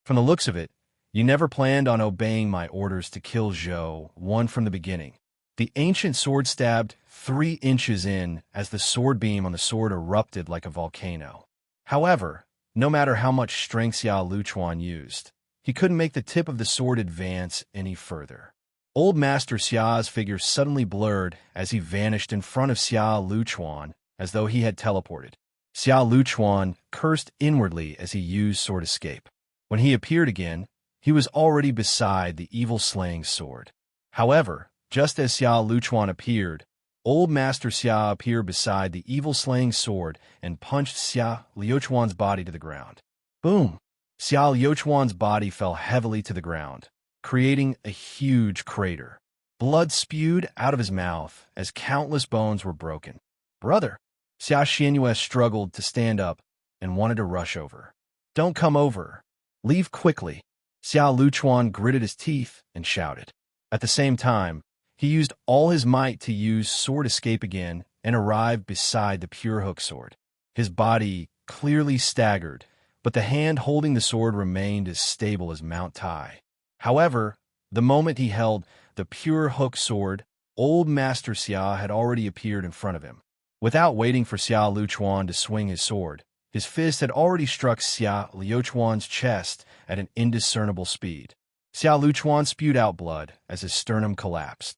From the looks of it, you never planned on obeying my orders to kill Zhou Wen from the beginning. The ancient sword stabbed 3 inches in as the sword beam on the sword erupted like a volcano. However, no matter how much strength Xia Luchuan used, he couldn't make the tip of the sword advance any further. Old Master Xia's figure suddenly blurred as he vanished in front of Xia Luchuan as though he had teleported. Xia Luchuan cursed inwardly as he used sword escape. When he appeared again, he was already beside the evil slaying sword. However, just as Xia Luchuan appeared, Old Master Xia appeared beside the evil slaying sword and punched Xia Luchuan's body to the ground. Boom! Xia Luchuan's body fell heavily to the ground, creating a huge crater. Blood spewed out of his mouth as countless bones were broken. Brother! Xia Xinhua struggled to stand up and wanted to rush over. Don't come over. Leave quickly. Xia Luchuan gritted his teeth and shouted. At the same time, he used all his might to use sword escape again and arrived beside the pure hook sword. His body clearly staggered, but the hand holding the sword remained as stable as Mount Tai. However, the moment he held the pure hook sword, Old Master Xia had already appeared in front of him. Without waiting for Xia Luchuan to swing his sword, his fist had already struck Xia Luchuan's chest at an indiscernible speed. Xia Luchuan spewed out blood as his sternum collapsed.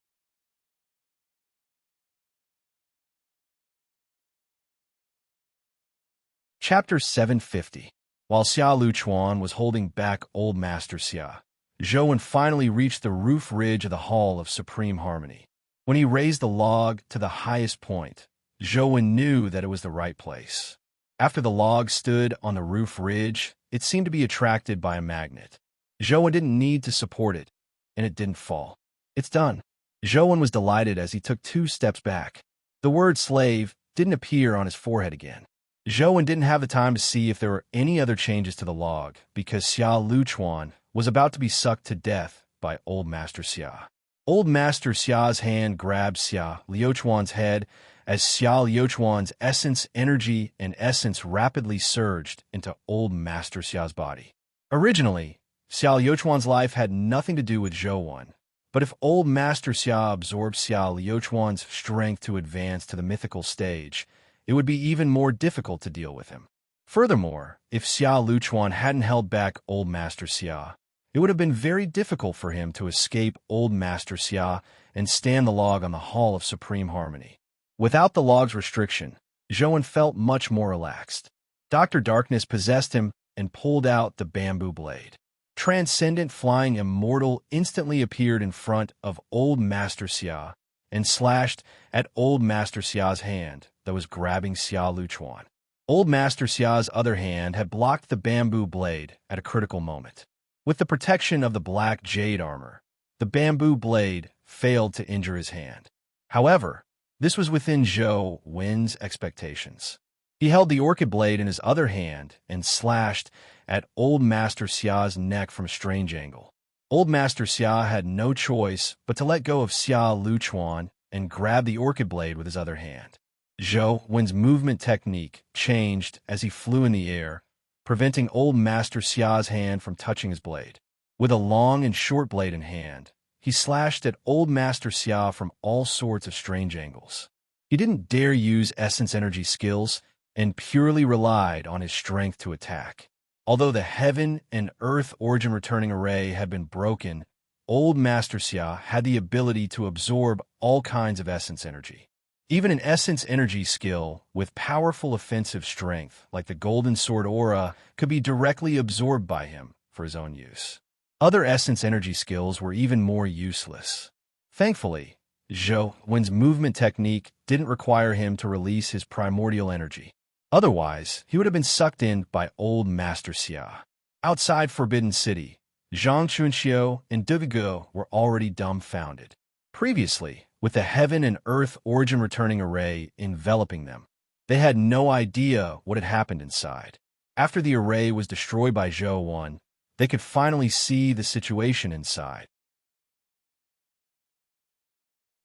Chapter 750. While Xia Luchuan was holding back Old Master Xia, Zhou Wen finally reached the roof ridge of the Hall of Supreme Harmony. When he raised the log to the highest point, Zhou Wen knew that it was the right place. After the log stood on the roof ridge, it seemed to be attracted by a magnet. Zhou Wen didn't need to support it, and it didn't fall. It's done. Zhou Wen was delighted as he took 2 steps back. The word slave didn't appear on his forehead again. Zhou Wen didn't have the time to see if there were any other changes to the log because Xia Luchuan was about to be sucked to death by Old Master Xia. Old Master Xia's hand grabbed Xia Luchuan's head as Xia Luchuan's energy, and essence rapidly surged into Old Master Xia's body. Originally, Xia Luchuan's life had nothing to do with Zhou Wen, but if Old Master Xia absorbed Xia Luchuan's strength to advance to the mythical stage, it would be even more difficult to deal with him. Furthermore, if Xia Luchuan hadn't held back Old Master Xia, it would have been very difficult for him to escape Old Master Xia and stand the log on the Hall of Supreme Harmony. Without the log's restriction, Zhou Wen felt much more relaxed. Dr. Darkness possessed him and pulled out the bamboo blade. Transcendent Flying Immortal instantly appeared in front of Old Master Xia and slashed at Old Master Xia's hand that was grabbing Xia Luchuan. Old Master Xia's other hand had blocked the bamboo blade at a critical moment. With the protection of the black jade armor, the bamboo blade failed to injure his hand. However, this was within Zhou Wen's expectations. He held the orchid blade in his other hand and slashed at Old Master Xia's neck from a strange angle. Old Master Xia had no choice but to let go of Xia Luchuan and grab the orchid blade with his other hand. Zhou Wen's movement technique changed as he flew in the air, preventing Old Master Xia's hand from touching his blade. With a long and short blade in hand, he slashed at Old Master Xia from all sorts of strange angles. He didn't dare use essence energy skills and purely relied on his strength to attack. Although the heaven and earth origin returning array had been broken, old Master Xia had the ability to absorb all kinds of essence energy. Even an essence energy skill with powerful offensive strength, like the golden sword aura, could be directly absorbed by him for his own use. Other essence energy skills were even more useless. Thankfully, Zhou Wen's movement technique didn't require him to release his primordial energy. Otherwise, he would have been sucked in by old Master Xia. Outside Forbidden City, Zhang Chunxiu and Duvigo were already dumbfounded. Previously, with the heaven and earth origin returning array enveloping them, they had no idea what had happened inside. After the array was destroyed by Zhou Wen, they could finally see the situation inside.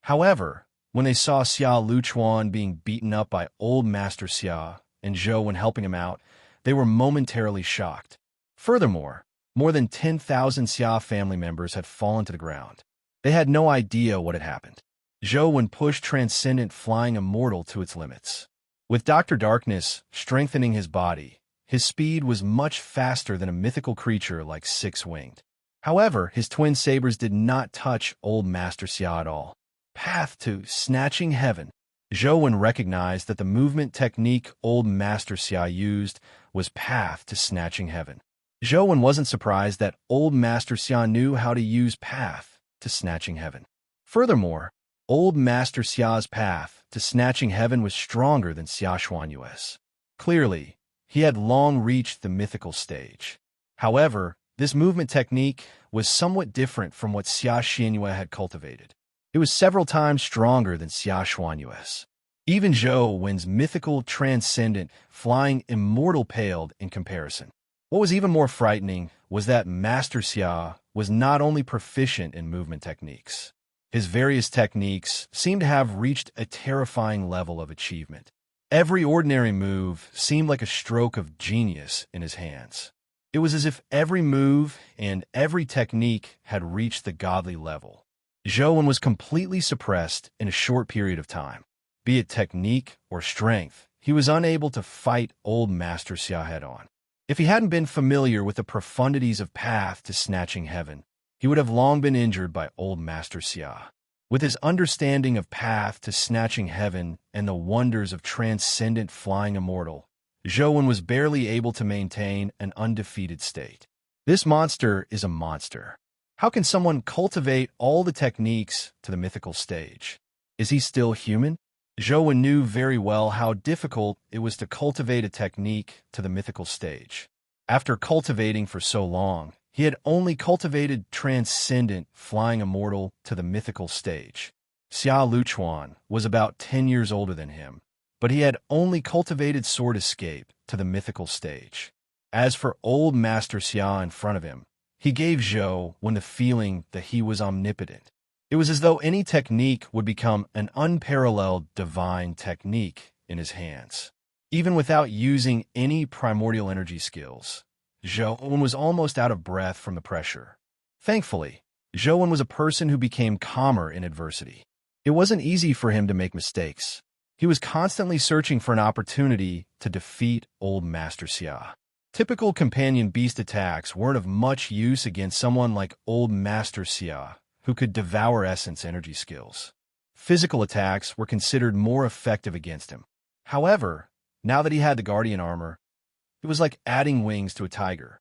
However, when they saw Xia Luchuan being beaten up by old Master Xia and Zhou Wen helping him out, they were momentarily shocked. Furthermore, more than 10,000 Xia family members had fallen to the ground. They had no idea what had happened. Zhou Wen pushed Transcendent Flying Immortal to its limits. With Dr. Darkness strengthening his body, his speed was much faster than a mythical creature like Six-Winged. However, his twin sabers did not touch old Master Xia at all. Path to Snatching Heaven. Zhou Wen recognized that the movement technique old Master Xia used was Path to Snatching Heaven. Zhou Wen wasn't surprised that old Master Xia knew how to use Path to Snatching Heaven. Furthermore, old Master Xia's Path to Snatching Heaven was stronger than Xia Xuanyue's. Clearly, he had long reached the mythical stage. However, this movement technique was somewhat different from what Xia Xuanyue had cultivated. It was several times stronger than Xia Xuanyue's. Even Zhou Wen's mythical transcendent flying immortal paled in comparison. What was even more frightening was that Master Xia was not only proficient in movement techniques. His various techniques seemed to have reached a terrifying level of achievement. Every ordinary move seemed like a stroke of genius in his hands. It was as if every move and every technique had reached the godly level. Zhou Wen was completely suppressed in a short period of time. Be it technique or strength, he was unable to fight old Master Xia head-on. If he hadn't been familiar with the profundities of Path to Snatching Heaven, he would have long been injured by old Master Xia. With his understanding of Path to Snatching Heaven and the wonders of Transcendent Flying Immortal, Zhou Wen was barely able to maintain an undefeated state. This monster is a monster. How can someone cultivate all the techniques to the mythical stage? Is he still human? Zhou Wen knew very well how difficult it was to cultivate a technique to the mythical stage. After cultivating for so long, he had only cultivated Transcendent Flying Immortal to the mythical stage. Xia Luchuan was about 10 years older than him, but he had only cultivated Sword Escape to the mythical stage. As for old Master Xia in front of him, he gave Zhou Wen the feeling that he was omnipotent. It was as though any technique would become an unparalleled divine technique in his hands. Even without using any primordial energy skills, Zhou Wen was almost out of breath from the pressure. Thankfully, Zhou Wen was a person who became calmer in adversity. It wasn't easy for him to make mistakes. He was constantly searching for an opportunity to defeat old Master Xia. Typical companion beast attacks weren't of much use against someone like old Master Xia, who could devour essence energy skills. Physical attacks were considered more effective against him. However, now that he had the Guardian armor, it was like adding wings to a tiger.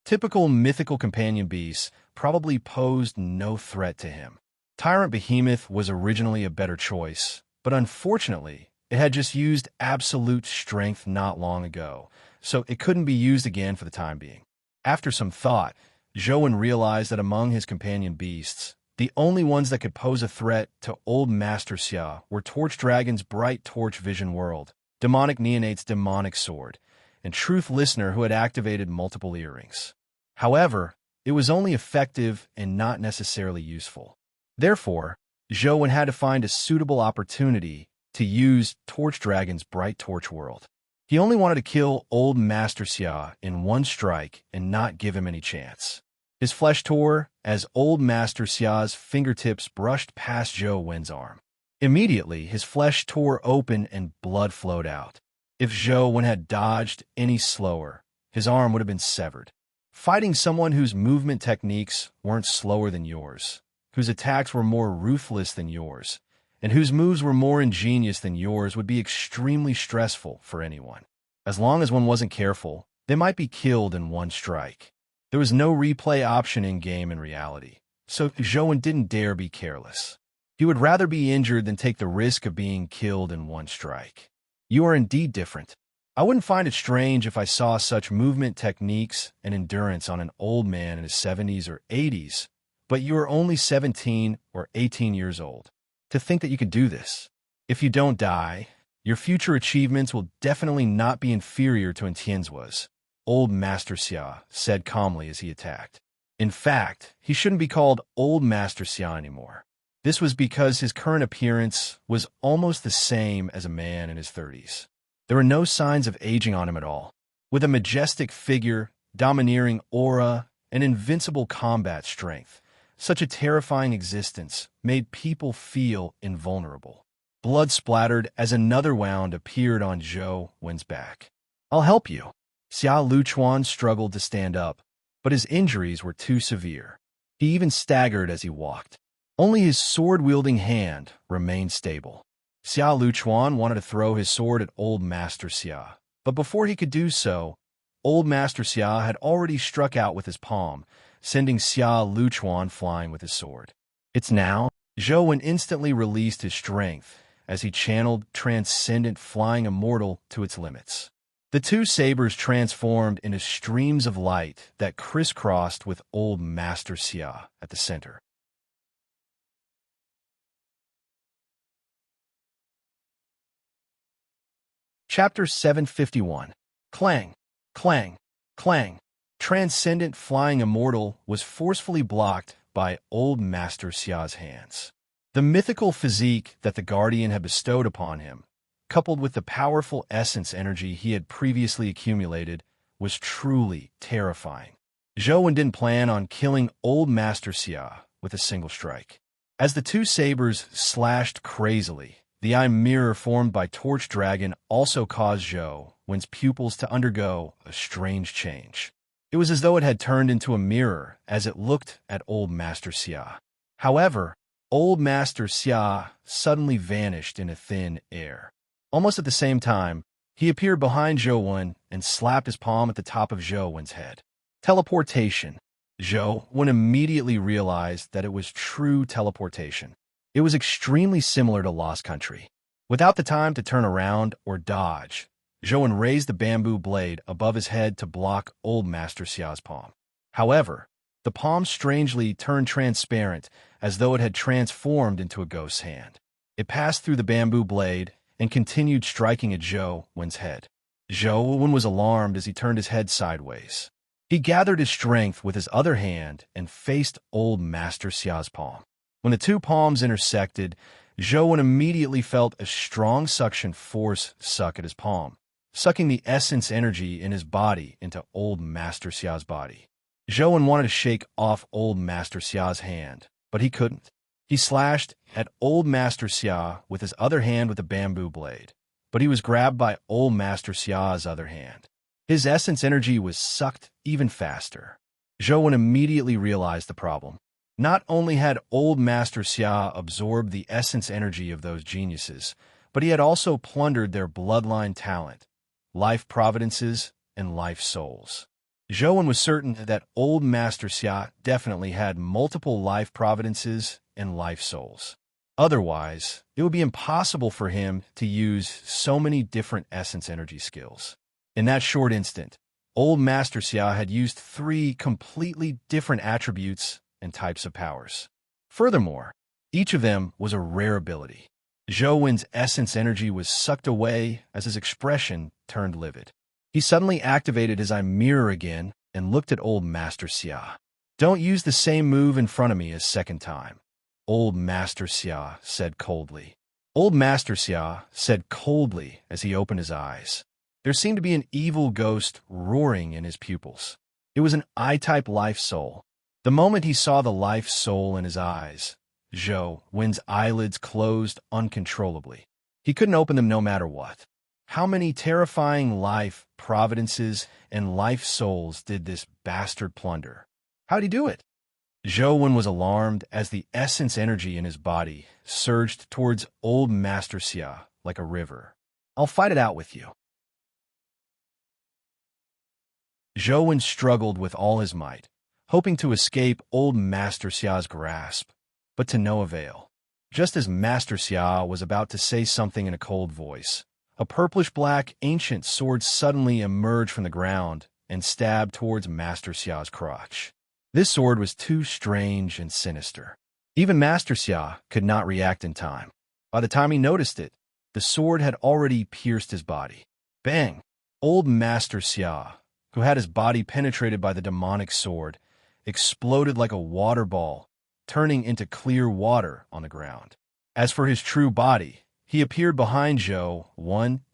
Typical mythical companion beasts probably posed no threat to him. Tyrant Behemoth was originally a better choice, but unfortunately, it had just used absolute strength not long ago, so it couldn't be used again for the time being. After some thought, Zhou Wen realized that among his companion beasts, the only ones that could pose a threat to old Master Xia were Torch Dragon's Bright Torch Vision World, Demonic Neonate's Demonic Sword, and Truth Listener who had activated multiple earrings. However, it was only effective and not necessarily useful. Therefore, Zhou Wen had to find a suitable opportunity to use Torch Dragon's Bright Torch World. He only wanted to kill old Master Xia in one strike and not give him any chance. His flesh tore as old Master Xia's fingertips brushed past Zhou Wen's arm. Immediately, his flesh tore open and blood flowed out. If Zhou Wen had dodged any slower, his arm would have been severed. Fighting someone whose movement techniques weren't slower than yours, whose attacks were more ruthless than yours, and whose moves were more ingenious than yours would be extremely stressful for anyone. As long as one wasn't careful, they might be killed in one strike. There was no replay option in-game in reality, so Zhou Wen didn't dare be careless. He would rather be injured than take the risk of being killed in one strike. You are indeed different. I wouldn't find it strange if I saw such movement techniques and endurance on an old man in his 70s or 80s, but you are only 17 or 18 years old. To think that you could do this. If you don't die, your future achievements will definitely not be inferior to Entien's was, Old Master Xia said calmly as he attacked. In fact, he shouldn't be called Old Master Xia anymore. This was because his current appearance was almost the same as a man in his 30s. There were no signs of aging on him at all. With a majestic figure, domineering aura, and invincible combat strength, such a terrifying existence made people feel invulnerable. Blood splattered as another wound appeared on Zhou Wen's back. "I'll help you." Xia Luchuan struggled to stand up, but his injuries were too severe. He even staggered as he walked. Only his sword-wielding hand remained stable. Xia Luchuan wanted to throw his sword at Old Master Xia, but before he could do so, Old Master Xia had already struck out with his palm, sending Xia Luchuan flying with his sword. "It's now." Zhou Wen instantly released his strength as he channeled Transcendent Flying Immortal to its limits. The two sabers transformed into streams of light that crisscrossed with Old Master Xia at the center. Chapter 751. Clang, clang, clang. Transcendent Flying Immortal was forcefully blocked by Old Master Xia's hands. The mythical physique that the Guardian had bestowed upon him, coupled with the powerful essence energy he had previously accumulated, was truly terrifying. Zhou Wen didn't plan on killing Old Master Xia with a single strike. As the two sabers slashed crazily, the eye mirror formed by Torch Dragon also caused Zhou Wen's pupils to undergo a strange change. It was as though it had turned into a mirror as it looked at Old Master Xia. However, Old Master Xia suddenly vanished into thin air. Almost at the same time, he appeared behind Zhou Wen and slapped his palm at the top of Zhou Wen's head. Teleportation. Zhou Wen immediately realized that it was true teleportation. It was extremely similar to Lost Country. Without the time to turn around or dodge, Zhou Wen raised the bamboo blade above his head to block Old Master Xia's palm. However, the palm strangely turned transparent as though it had transformed into a ghost's hand. It passed through the bamboo blade and continued striking at Zhou Wen's head. Zhou Wen was alarmed as he turned his head sideways. He gathered his strength with his other hand and faced Old Master Xia's palm. When the two palms intersected, Zhou Wen immediately felt a strong suction force suck at his palm, sucking the essence energy in his body into Old Master Xia's body. Zhou Wen wanted to shake off Old Master Xia's hand, but he couldn't. He slashed at Old Master Xia with his other hand with a bamboo blade, but he was grabbed by Old Master Xia's other hand. His essence energy was sucked even faster. Zhou Wen immediately realized the problem. Not only had Old Master Xia absorbed the essence energy of those geniuses, but he had also plundered their bloodline talent, life providences, and life souls. Zhou Wen was certain that Old Master Xia definitely had multiple life providences and life souls. Otherwise, it would be impossible for him to use so many different essence energy skills. In that short instant, Old Master Xia had used 3 completely different attributes and types of powers. Furthermore, each of them was a rare ability. Zhou Wen's essence energy was sucked away as his expression turned livid. He suddenly activated his eye mirror again and looked at Old Master Xia. "Don't use the same move in front of me a second time," Old Master Xia said coldly. Old Master Xia said coldly as he opened his eyes. There seemed to be an evil ghost roaring in his pupils. It was an I-type life soul. The moment he saw the life soul in his eyes, Zhou Wen's eyelids closed uncontrollably. He couldn't open them no matter what. How many terrifying life providences and life souls did this bastard plunder? How'd he do it? Zhou was alarmed as the essence energy in his body surged towards old Master Xia like a river. I'll fight it out with you. Zhou struggled with all his might, hoping to escape old Master Xia's grasp, but to no avail. Just as Master Xia was about to say something in a cold voice, a purplish-black ancient sword suddenly emerged from the ground and stabbed towards Master Xia's crotch. This sword was too strange and sinister. Even Master Xia could not react in time. By the time he noticed it, the sword had already pierced his body. Bang! Old Master Xia, who had his body penetrated by the demonic sword, exploded like a water ball, turning into clear water on the ground. As for his true body, he appeared behind Zhou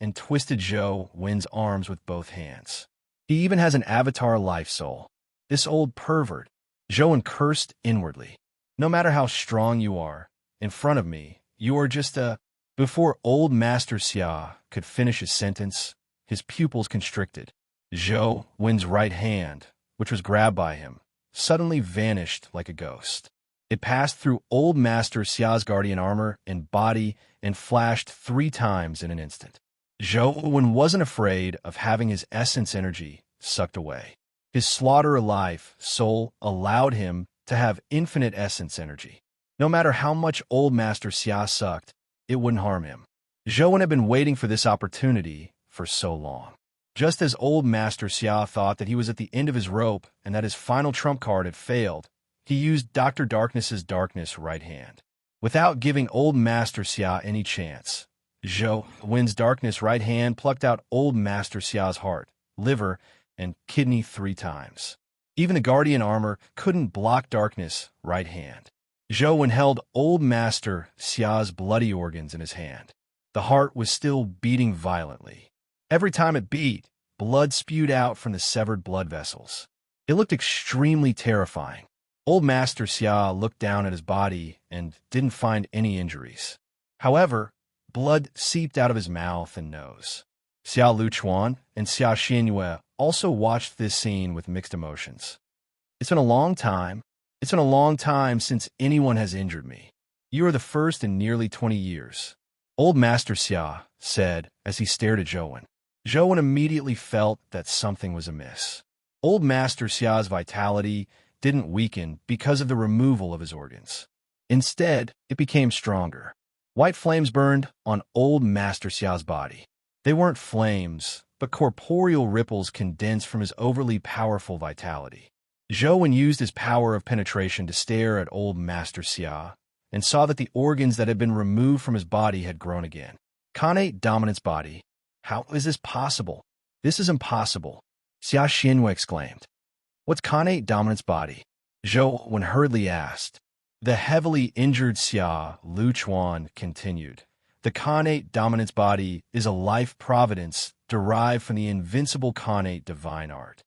and twisted Zhou's arms with both hands. He even has an avatar life soul. This old pervert. Zhou cursed inwardly. No matter how strong you are, in front of me, you are just a... Before old Master Xia could finish his sentence, his pupils constricted. Zhou's right hand, which was grabbed by him, suddenly vanished like a ghost. It passed through old Master Xia's guardian armor and body and flashed 3 times in an instant. Zhou wasn't afraid of having his essence energy sucked away. His slaughter-alive soul allowed him to have infinite essence energy. No matter how much old Master Xia sucked, it wouldn't harm him. Zhou had been waiting for this opportunity for so long. Just as old Master Xia thought that he was at the end of his rope and that his final trump card had failed, he used Dr. Darkness's darkness right hand. Without giving old Master Xia any chance, Zhou's darkness right hand plucked out old Master Xia's heart, liver, and kidney 3 times. Even the guardian armor couldn't block darkness right hand. Zhou held old Master Xia's bloody organs in his hand. The heart was still beating violently. Every time it beat, blood spewed out from the severed blood vessels. It looked extremely terrifying. Old Master Xia looked down at his body and didn't find any injuries. However, blood seeped out of his mouth and nose. Xia Luchuan and Xia Xinyue also watched this scene with mixed emotions. It's been a long time. It's been a long time since anyone has injured me. You are the first in nearly 20 years. Old Master Xia said as he stared at Zhou. Zhou immediately felt that something was amiss. Old Master Xia's vitality didn't weaken because of the removal of his organs. Instead, it became stronger. White flames burned on old Master Xia's body. They weren't flames, but corporeal ripples condensed from his overly powerful vitality. Zhou used his power of penetration to stare at old Master Xia and saw that the organs that had been removed from his body had grown again. Khanate dominance body. How is this possible? This is impossible, Xia Xinyue exclaimed. What's Khanate dominance body? Zhou hurriedly asked. The heavily injured Xia Luchuan continued. The Khanate dominance body is a life providence derived from the invincible Khanate divine art.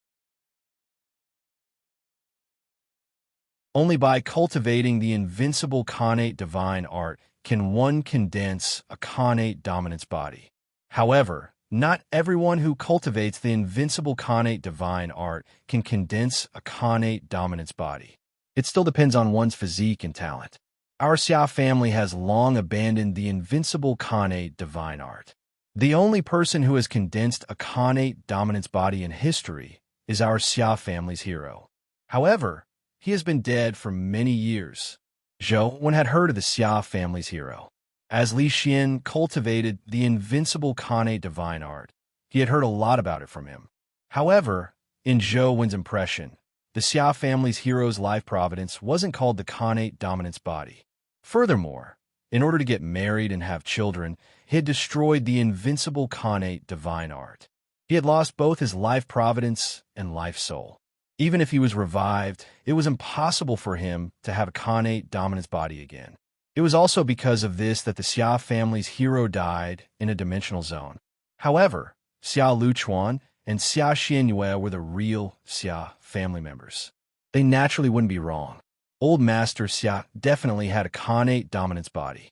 Only by cultivating the invincible Khanate divine art can one condense a Khanate dominance body. However, not everyone who cultivates the invincible Khanate divine art can condense a Khanate dominance body. It still depends on one's physique and talent. Our Xia family has long abandoned the invincible Khanate divine art. The only person who has condensed a Khanate dominance body in history is our Xia family's hero. However, he has been dead for many years. Zhou had heard of the Xia family's hero. As Li Xian cultivated the invincible Khanate divine art, he had heard a lot about it from him. However, in Zhou's impression, the Xia family's hero's life providence wasn't called the Khanate dominance body. Furthermore, in order to get married and have children, he had destroyed the invincible Khanate divine art. He had lost both his life providence and life soul. Even if he was revived, it was impossible for him to have a Khanate dominance body again. It was also because of this that the Xia family's hero died in a dimensional zone. However, Xia Luchuan and Xia Xinyue were the real Xia family members. They naturally wouldn't be wrong. Old Master Xia definitely had a Khanate dominance body.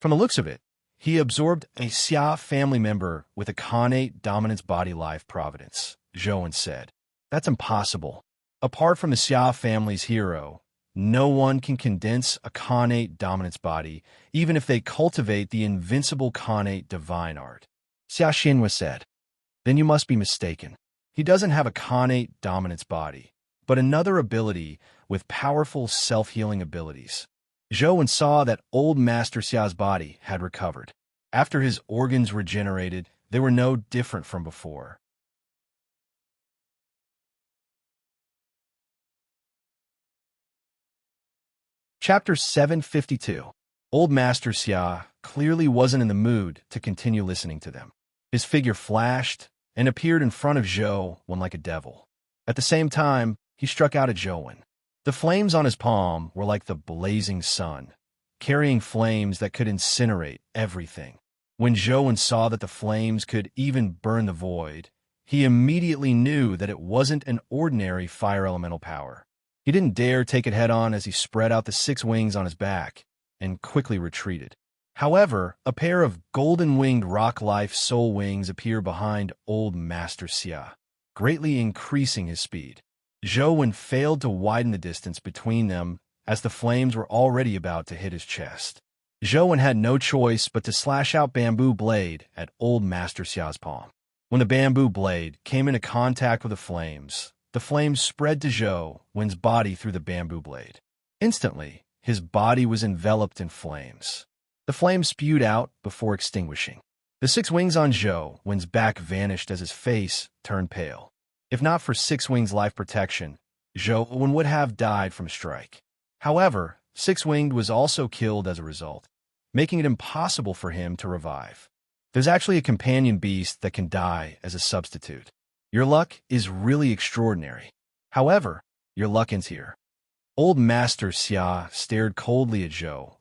From the looks of it, he absorbed a Xia family member with a Khanate dominance body life providence, Zhou said. That's impossible. Apart from the Xia family's hero, no one can condense a Khanate dominance body, even if they cultivate the invincible Khanate divine art. Xia Xinhua said. Then you must be mistaken. He doesn't have a Khanate dominance body, but another ability with powerful self-healing abilities. Zhou saw that old Master Xia's body had recovered. After his organs regenerated, they were no different from before. Chapter 752. Old Master Xia clearly wasn't in the mood to continue listening to them. His figure flashed and appeared in front of Zhou like a devil. At the same time, he struck out at Zhou. The flames on his palm were like the blazing sun, carrying flames that could incinerate everything. When Zhou saw that the flames could even burn the void, he immediately knew that it wasn't an ordinary fire elemental power. He didn't dare take it head-on as he spread out the 6 wings on his back and quickly retreated. However, a pair of golden-winged rock-life soul wings appear behind old Master Xia, greatly increasing his speed. Zhou failed to widen the distance between them as the flames were already about to hit his chest. Zhou had no choice but to slash out bamboo blade at old Master Xia's palm. When the bamboo blade came into contact with the flames spread to Zhou's body through the bamboo blade. Instantly, his body was enveloped in flames. The flames spewed out before extinguishing. The 6 wings on Zhou's back vanished as his face turned pale. If not for 6 wings life protection, Zhou would have died from a strike. However, 6 winged was also killed as a result, making it impossible for him to revive. There's actually a companion beast that can die as a substitute. Your luck is really extraordinary. However, your luck ends here. Old Master Xia stared coldly at Zhou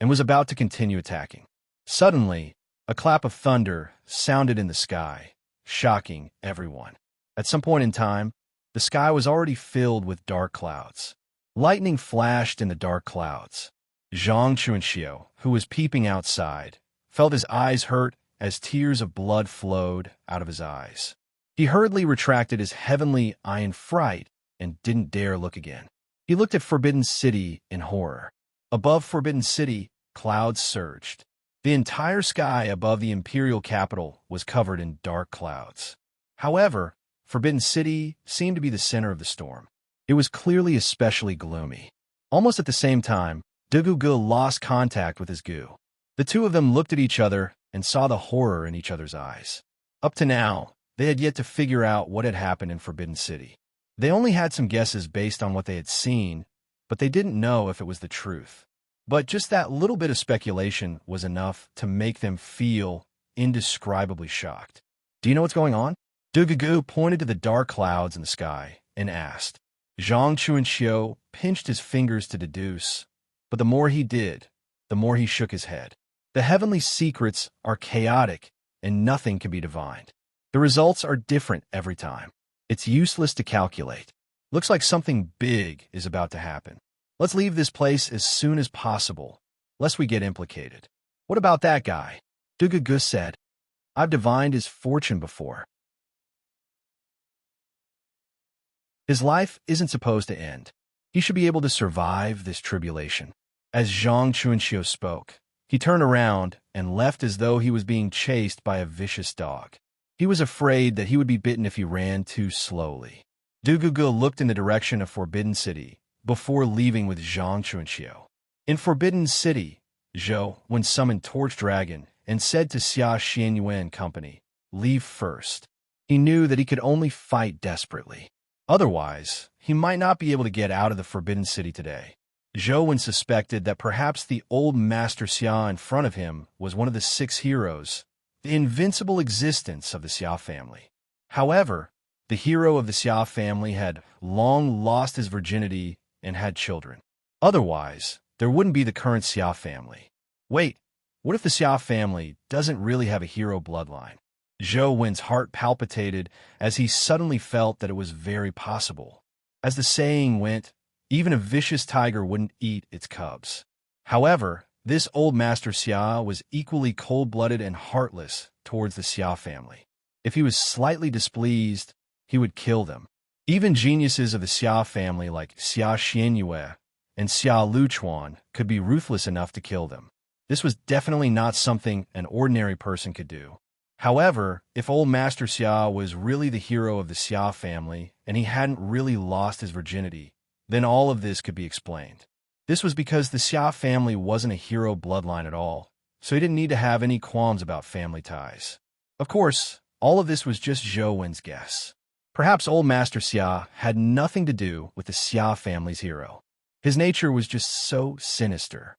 and was about to continue attacking. Suddenly, a clap of thunder sounded in the sky, shocking everyone. At some point in time, the sky was already filled with dark clouds. Lightning flashed in the dark clouds. Zhang Chuanxiu, who was peeping outside, felt his eyes hurt as tears of blood flowed out of his eyes. He hurriedly retracted his heavenly eye in fright and didn't dare look again. He looked at Forbidden City in horror. Above Forbidden City, clouds surged. The entire sky above the imperial capital was covered in dark clouds. However, Forbidden City seemed to be the center of the storm. It was clearly especially gloomy. Almost at the same time, Dugugu lost contact with his Gu. The two of them looked at each other and saw the horror in each other's eyes. Up to now, they had yet to figure out what had happened in Forbidden City. They only had some guesses based on what they had seen, but they didn't know if it was the truth. But just that little bit of speculation was enough to make them feel indescribably shocked. Do you know what's going on? Dugugu pointed to the dark clouds in the sky and asked. Zhang Chuanxiu pinched his fingers to deduce, but the more he did, the more he shook his head. The heavenly secrets are chaotic and nothing can be divined. The results are different every time. It's useless to calculate. Looks like something big is about to happen. Let's leave this place as soon as possible, lest we get implicated. What about that guy? Dugugu said. I've divined his fortune before. His life isn't supposed to end. He should be able to survive this tribulation. As Zhang Chuanxiu spoke, he turned around and left as though he was being chased by a vicious dog. He was afraid that he would be bitten if he ran too slowly. Dugugu looked in the direction of Forbidden City before leaving with Zhang Chuanxiu. In Forbidden City, Zhou summoned Torch Dragon and said to Xia Xianyuan and company, leave first. He knew that he could only fight desperately. Otherwise, he might not be able to get out of the Forbidden City today. Zhou suspected that perhaps the old Master Xia in front of him was one of the 6 heroes, the invincible existence of the Xia family. However, the hero of the Xia family had long lost his virginity and had children. Otherwise, there wouldn't be the current Xia family. Wait, what if the Xia family doesn't really have a hero bloodline? Zhou heart palpitated as he suddenly felt that it was very possible. As the saying went, even a vicious tiger wouldn't eat its cubs. However, This old Master Xia was equally cold-blooded and heartless towards the Xia family. If he was slightly displeased, he would kill them. Even geniuses of the Xia family like Xia Xianyue and Xia Luchuan could be ruthless enough to kill them. This was definitely not something an ordinary person could do. However, if old Master Xia was really the hero of the Xia family and he hadn't really lost his virginity, then all of this could be explained. This was because the Xia family wasn't a hero bloodline at all, so he didn't need to have any qualms about family ties. Of course, all of this was just Zhou Wen's guess. Perhaps old Master Xia had nothing to do with the Xia family's hero. His nature was just so sinister.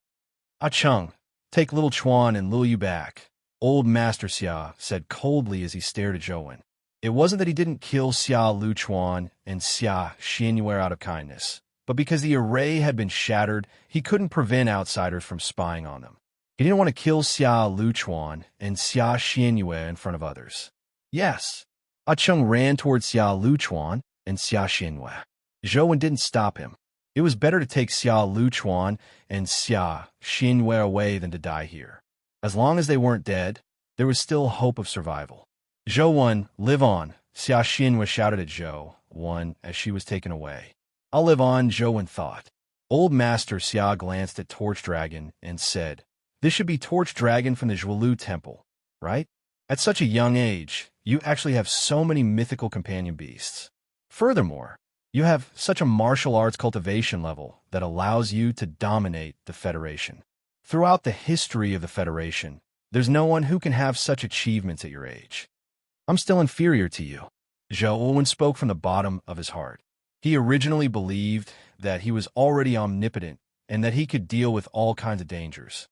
"Ah Chung, take little Chuan and Lil Yu back," old Master Xia said coldly as he stared at Zhou Wen. It wasn't that he didn't kill Xia Luchuan and Xia Xianyue out of kindness, but because the array had been shattered, he couldn't prevent outsiders from spying on them. He didn't want to kill Xia Luchuan and Xia Xianyue in front of others. Yes, Ah Chung ran towards Xia Luchuan and Xia Xianyue. Zhou Wen didn't stop him. It was better to take Xia Luchuan and Xia Xianyue away than to die here. As long as they weren't dead, there was still hope of survival. "Zhou Wen, live on," Xia Xianyue shouted at Zhou Wen as she was taken away. "I'll live on," Zhou Wen thought. Old Master Xia glanced at Torch Dragon and said, "This should be Torch Dragon from the Zhuolu Temple, right? At such a young age, you actually have so many mythical companion beasts. Furthermore, you have such a martial arts cultivation level that allows you to dominate the Federation. Throughout the history of the Federation, there's no one who can have such achievements at your age. I'm still inferior to you." Zhou Wen spoke from the bottom of his heart. He originally believed that he was already omnipotent and that he could deal with all kinds of dangers.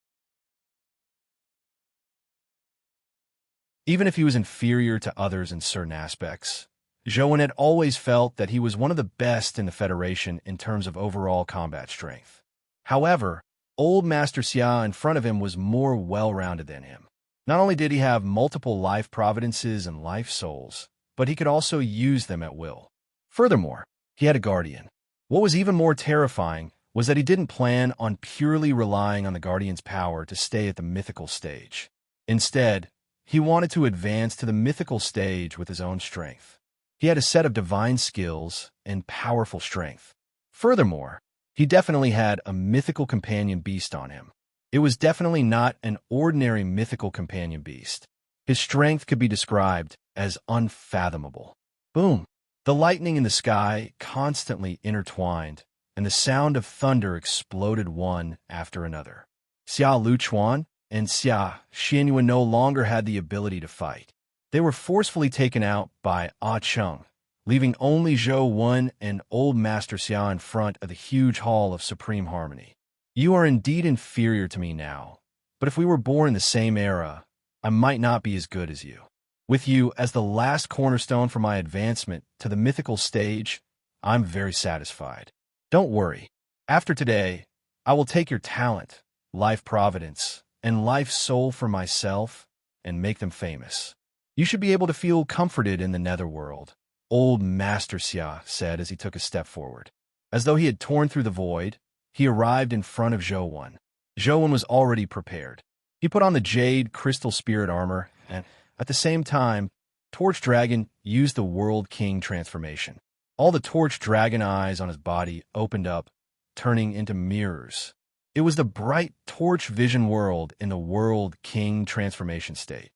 Even if he was inferior to others in certain aspects, Zhou Wen had always felt that he was one of the best in the Federation in terms of overall combat strength. However, old Master Xia in front of him was more well-rounded than him. Not only did he have multiple life providences and life souls, but he could also use them at will. Furthermore, he had a guardian. What was even more terrifying was that he didn't plan on purely relying on the guardian's power to stay at the mythical stage. Instead, he wanted to advance to the mythical stage with his own strength. He had a set of divine skills and powerful strength. Furthermore, he definitely had a mythical companion beast on him. It was definitely not an ordinary mythical companion beast. His strength could be described as unfathomable. Boom! The lightning in the sky constantly intertwined, and the sound of thunder exploded one after another. Xia Luchuan and Xia Xianyue no longer had the ability to fight. They were forcefully taken out by Ah Chung, leaving only Zhou Wen and old Master Xia in front of the huge hall of supreme harmony. "You are indeed inferior to me now, but if we were born in the same era, I might not be as good as you. With you as the last cornerstone for my advancement to the mythical stage, I'm very satisfied. Don't worry. After today, I will take your talent, life providence, and life soul for myself and make them famous. You should be able to feel comforted in the netherworld," old Master Xia said as he took a step forward. As though he had torn through the void, he arrived in front of Zhou Wen. Zhou Wen was already prepared. He put on the Jade Crystal Spirit armor and, at the same time, Torch Dragon used the World King transformation. All the Torch Dragon eyes on his body opened up, turning into mirrors. It was the bright Torch Vision world in the World King transformation state.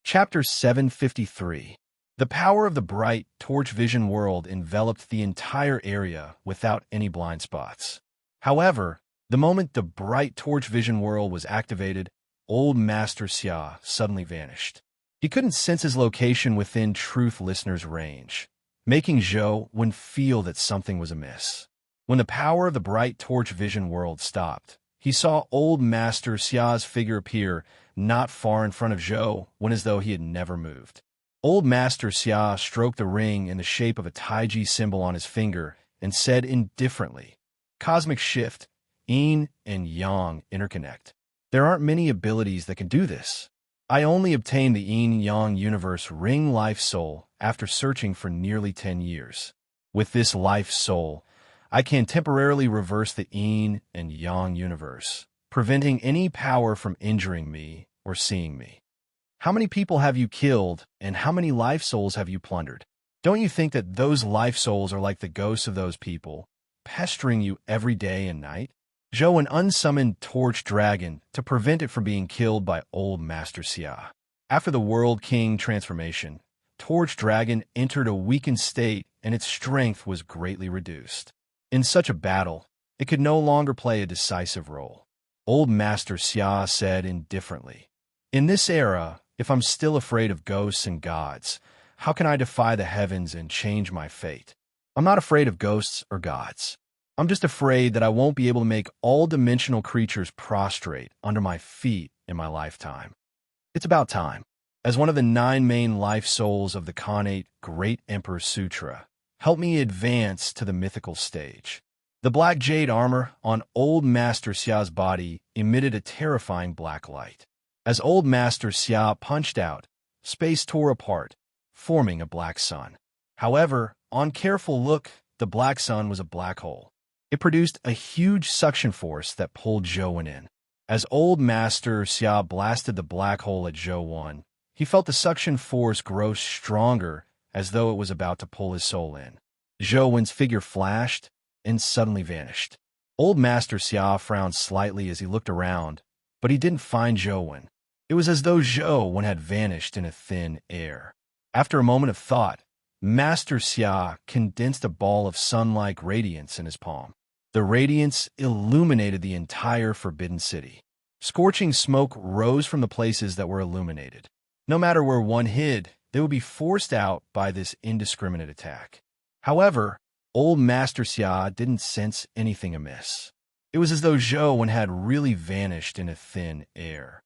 Chapter 753. The power of the bright Torch Vision world enveloped the entire area without any blind spots. However, the moment the bright Torch Vision world was activated, old Master Xia suddenly vanished. He couldn't sense his location within Truth Listener's range, making Zhou Wen feel that something was amiss. When the power of the bright Torch Vision world stopped, he saw old Master Xia's figure appear not far in front of Zhou Wen as though he had never moved. Old Master Xia stroked the ring in the shape of a Taiji symbol on his finger and said indifferently, "Cosmic shift, yin and yang interconnect. There aren't many abilities that can do this. I only obtained the yin-yang universe ring life soul after searching for nearly 10 years. With this life soul, I can temporarily reverse the yin and yang universe, preventing any power from injuring me or seeing me. How many people have you killed, and how many life souls have you plundered? Don't you think that those life souls are like the ghosts of those people, pestering you every day and night? Zhou and unsummoned Torch Dragon to prevent it from being killed by old Master Xia. After the World King transformation, Torch Dragon entered a weakened state and its strength was greatly reduced. In such a battle, it could no longer play a decisive role. Old Master Xia said indifferently, "In this era, if I'm still afraid of ghosts and gods, how can I defy the heavens and change my fate? I'm not afraid of ghosts or gods. I'm just afraid that I won't be able to make all-dimensional creatures prostrate under my feet in my lifetime. It's about time." As one of the 9 main life souls of the Khanate Great Emperor Sutra, help me advance to the mythical stage. The black jade armor on Old Master Xia's body emitted a terrifying black light. As Old Master Xia punched out, space tore apart, forming a black sun. However, on careful look, the black sun was a black hole. It produced a huge suction force that pulled Zhou in. As Old Master Xia blasted the black hole at Zhou, he felt the suction force grow stronger as though it was about to pull his soul in. Zhou figure flashed and suddenly vanished. Old Master Xia frowned slightly as he looked around, but he didn't find Zhou. It was as though Zhou had vanished in a thin air. After a moment of thought, Master Xia condensed a ball of sun-like radiance in his palm. The radiance illuminated the entire Forbidden City. Scorching smoke rose from the places that were illuminated. No matter where one hid, they would be forced out by this indiscriminate attack. However, Old Master Xia didn't sense anything amiss. It was as though Zhou had really vanished in a thin air.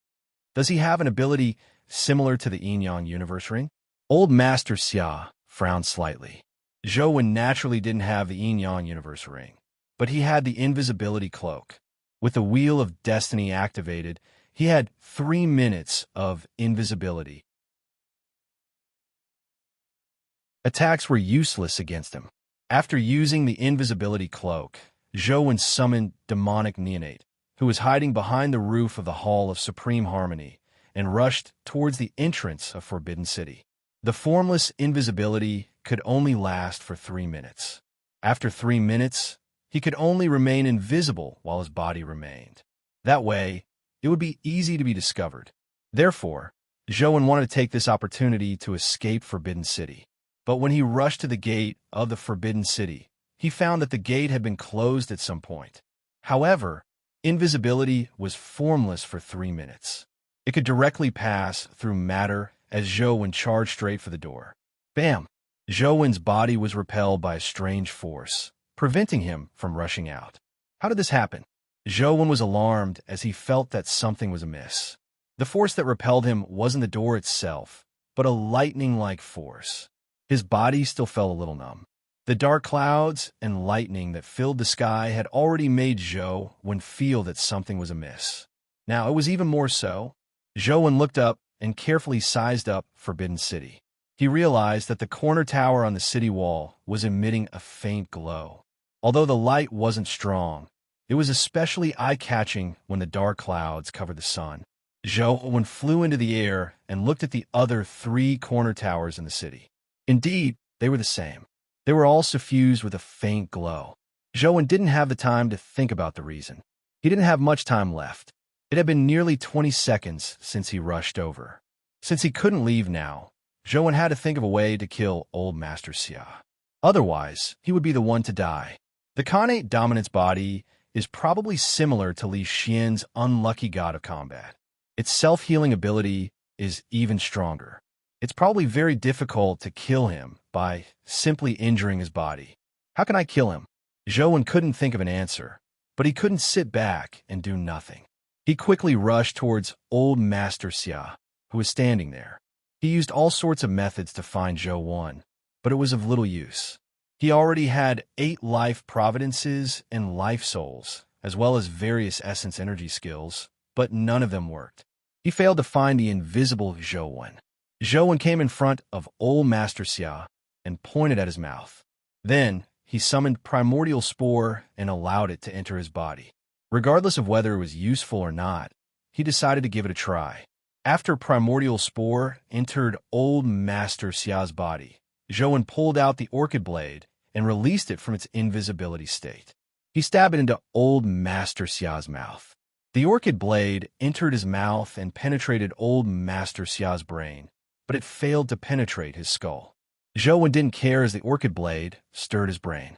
Does he have an ability similar to the yin-yang universe ring? Old Master Xia frowned slightly. Zhou naturally didn't have the yin-yang universe ring, but he had the invisibility cloak. With the Wheel of Destiny activated, he had 3 minutes of invisibility. Attacks were useless against him. After using the invisibility cloak, Zhou summoned Demonic Neonate, who was hiding behind the roof of the Hall of Supreme Harmony, and rushed towards the entrance of Forbidden City. The formless invisibility could only last for 3 minutes. After 3 minutes, he could only remain invisible while his body remained. That way, it would be easy to be discovered. Therefore, Zhou wanted to take this opportunity to escape Forbidden City. But when he rushed to the gate of the Forbidden City, he found that the gate had been closed at some point. However, invisibility was formless for 3 minutes. It could directly pass through matter as Zhou charged straight for the door. Bam! Zhou's body was repelled by a strange force, preventing him from rushing out. How did this happen? Zhou was alarmed as he felt that something was amiss. The force that repelled him wasn't the door itself, but a lightning-like force. His body still felt a little numb. The dark clouds and lightning that filled the sky had already made Zhou feel that something was amiss. Now it was even more so. Zhou looked up and carefully sized up Forbidden City. He realized that the corner tower on the city wall was emitting a faint glow. Although the light wasn't strong, it was especially eye-catching when the dark clouds covered the sun. Zhou flew into the air and looked at the other 3 corner towers in the city. Indeed, they were the same. They were all suffused with a faint glow. Zhou didn't have the time to think about the reason. He didn't have much time left. It had been nearly 20 seconds since he rushed over. Since he couldn't leave now, Zhou had to think of a way to kill Old Master Xia. Otherwise, he would be the one to die. The Khanate Dominance body is probably similar to Li Xian's unlucky god of combat. Its self-healing ability is even stronger. It's probably very difficult to kill him by simply injuring his body. How can I kill him? Zhou couldn't think of an answer, but he couldn't sit back and do nothing. He quickly rushed towards Old Master Xia, who was standing there. He used all sorts of methods to find Zhou, but it was of little use. He already had 8 life providences and life souls, as well as various essence energy skills, but none of them worked. He failed to find the invisible Zhou. Zhou came in front of Old Master Xia and pointed at his mouth. Then, he summoned primordial spore and allowed it to enter his body. Regardless of whether it was useful or not, he decided to give it a try. After primordial spore entered Old Master Xia's body, Zhou pulled out the orchid blade and released it from its invisibility state. He stabbed it into Old Master Xia's mouth. The orchid blade entered his mouth and penetrated Old Master Xia's brain, but it failed to penetrate his skull. Zhou didn't care as the orchid blade stirred his brain.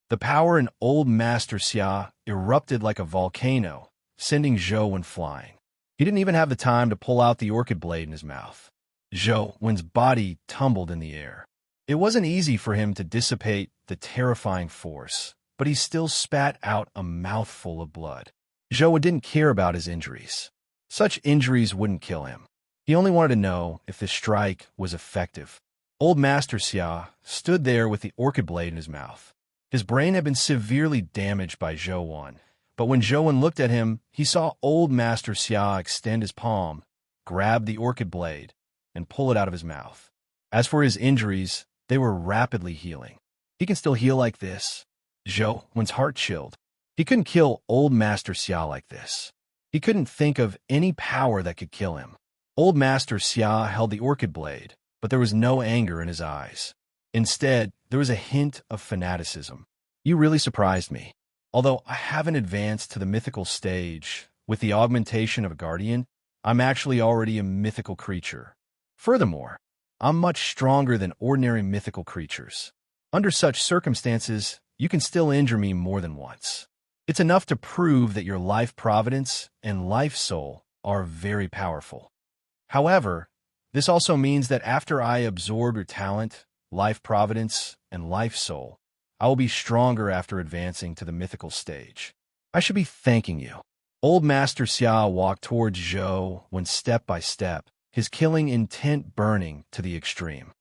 The power in Old Master Xia erupted like a volcano, sending Zhou flying. He didn't even have the time to pull out the orchid blade in his mouth. Zhou's body tumbled in the air. It wasn't easy for him to dissipate the terrifying force, but he still spat out a mouthful of blood. Zhou didn't care about his injuries. Such injuries wouldn't kill him. He only wanted to know if the strike was effective. Old Master Xia stood there with the orchid blade in his mouth. His brain had been severely damaged by Zhou, but when Zhou looked at him, he saw Old Master Xia extend his palm, grab the orchid blade, and pull it out of his mouth. As for his injuries, they were rapidly healing. He can still heal like this. Zhou's heart chilled. He couldn't kill Old Master Xia like this. He couldn't think of any power that could kill him. Old Master Xia held the orchid blade, but there was no anger in his eyes. Instead, there was a hint of fanaticism. You really surprised me. Although I haven't advanced to the mythical stage, with the augmentation of a guardian, I'm actually already a mythical creature. Furthermore, I'm much stronger than ordinary mythical creatures. Under such circumstances, you can still injure me more than once. It's enough to prove that your life providence and life soul are very powerful. However, this also means that after I absorb your talent, life providence, and life soul, I will be stronger after advancing to the mythical stage. I should be thanking you. Old Master Xia walked towards Zhou step by step, his killing intent burning to the extreme.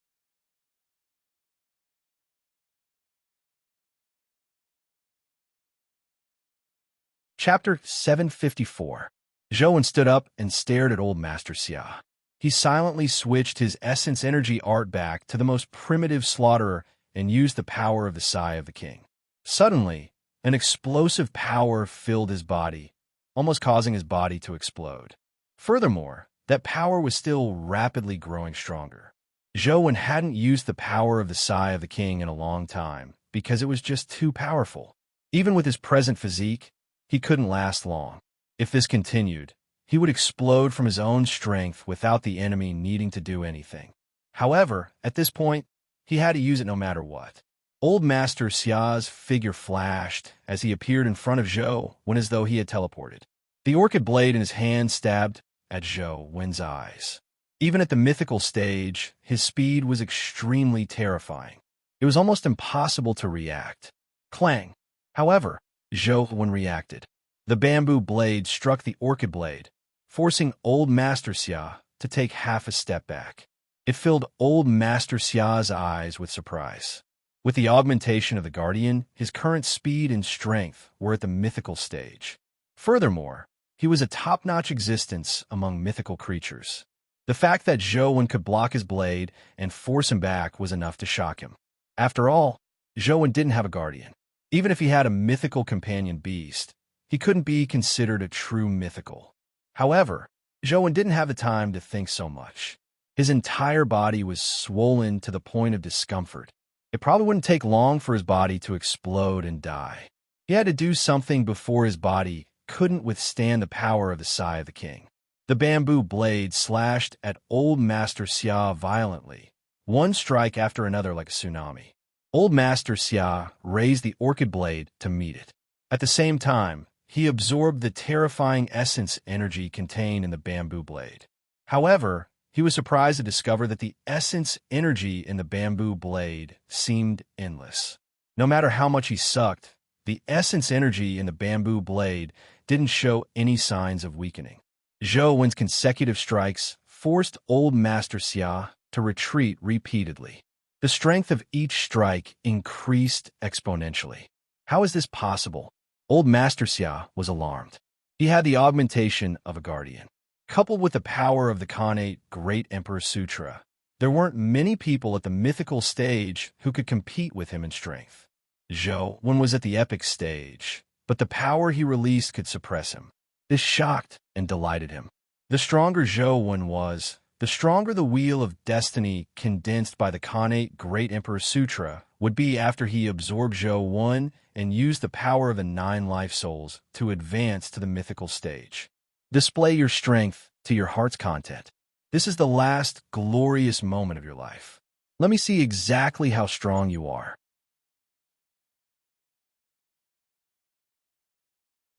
Chapter 754. Zhou stood up and stared at Old Master Xia. He silently switched his essence energy art back to the most primitive slaughterer and used the power of the Sai of the King. Suddenly, an explosive power filled his body, almost causing his body to explode. Furthermore, that power was still rapidly growing stronger. Zhou hadn't used the power of the Sai of the King in a long time because it was just too powerful. Even with his present physique, he couldn't last long. If this continued, he would explode from his own strength without the enemy needing to do anything. However, at this point, he had to use it no matter what. Old Master Xia's figure flashed as he appeared in front of Zhou as though he had teleported. The orchid blade in his hand stabbed at Zhou's eyes. Even at the mythical stage, his speed was extremely terrifying. It was almost impossible to react. Clang! However, Zhou reacted. The bamboo blade struck the orchid blade, forcing Old Master Xia to take half a step back. It filled Old Master Xia's eyes with surprise. With the augmentation of the Guardian, his current speed and strength were at the mythical stage. Furthermore, he was a top-notch existence among mythical creatures. The fact that Zhou could block his blade and force him back was enough to shock him. After all, Zhou didn't have a guardian. Even if he had a mythical companion beast, he couldn't be considered a true mythical. However, Zhou didn't have the time to think so much. His entire body was swollen to the point of discomfort. It probably wouldn't take long for his body to explode and die. He had to do something before his body couldn't withstand the power of the Sai of the King. The bamboo blade slashed at Old Master Xia violently, one strike after another like a tsunami. Old Master Xia raised the orchid blade to meet it. At the same time, he absorbed the terrifying essence energy contained in the bamboo blade. However, he was surprised to discover that the essence energy in the bamboo blade seemed endless. No matter how much he sucked, the essence energy in the bamboo blade didn't show any signs of weakening. Zhou's consecutive strikes forced Old Master Xia to retreat repeatedly. The strength of each strike increased exponentially. How is this possible? Old Master Xia was alarmed. He had the augmentation of a guardian. Coupled with the power of the Khanate Great Emperor Sutra, There weren't many people at the mythical stage who could compete with him in strength. Zhou Wen was at the epic stage, but the power he released could suppress him. This shocked and delighted him. The stronger Zhou Wen was, the stronger the wheel of destiny condensed by the Khanate Great Emperor Sutra would be after he absorbed Zhou Wen and used the power of the 9 life souls to advance to the mythical stage. Display your strength to your heart's content. This is the last glorious moment of your life. Let me see exactly how strong you are.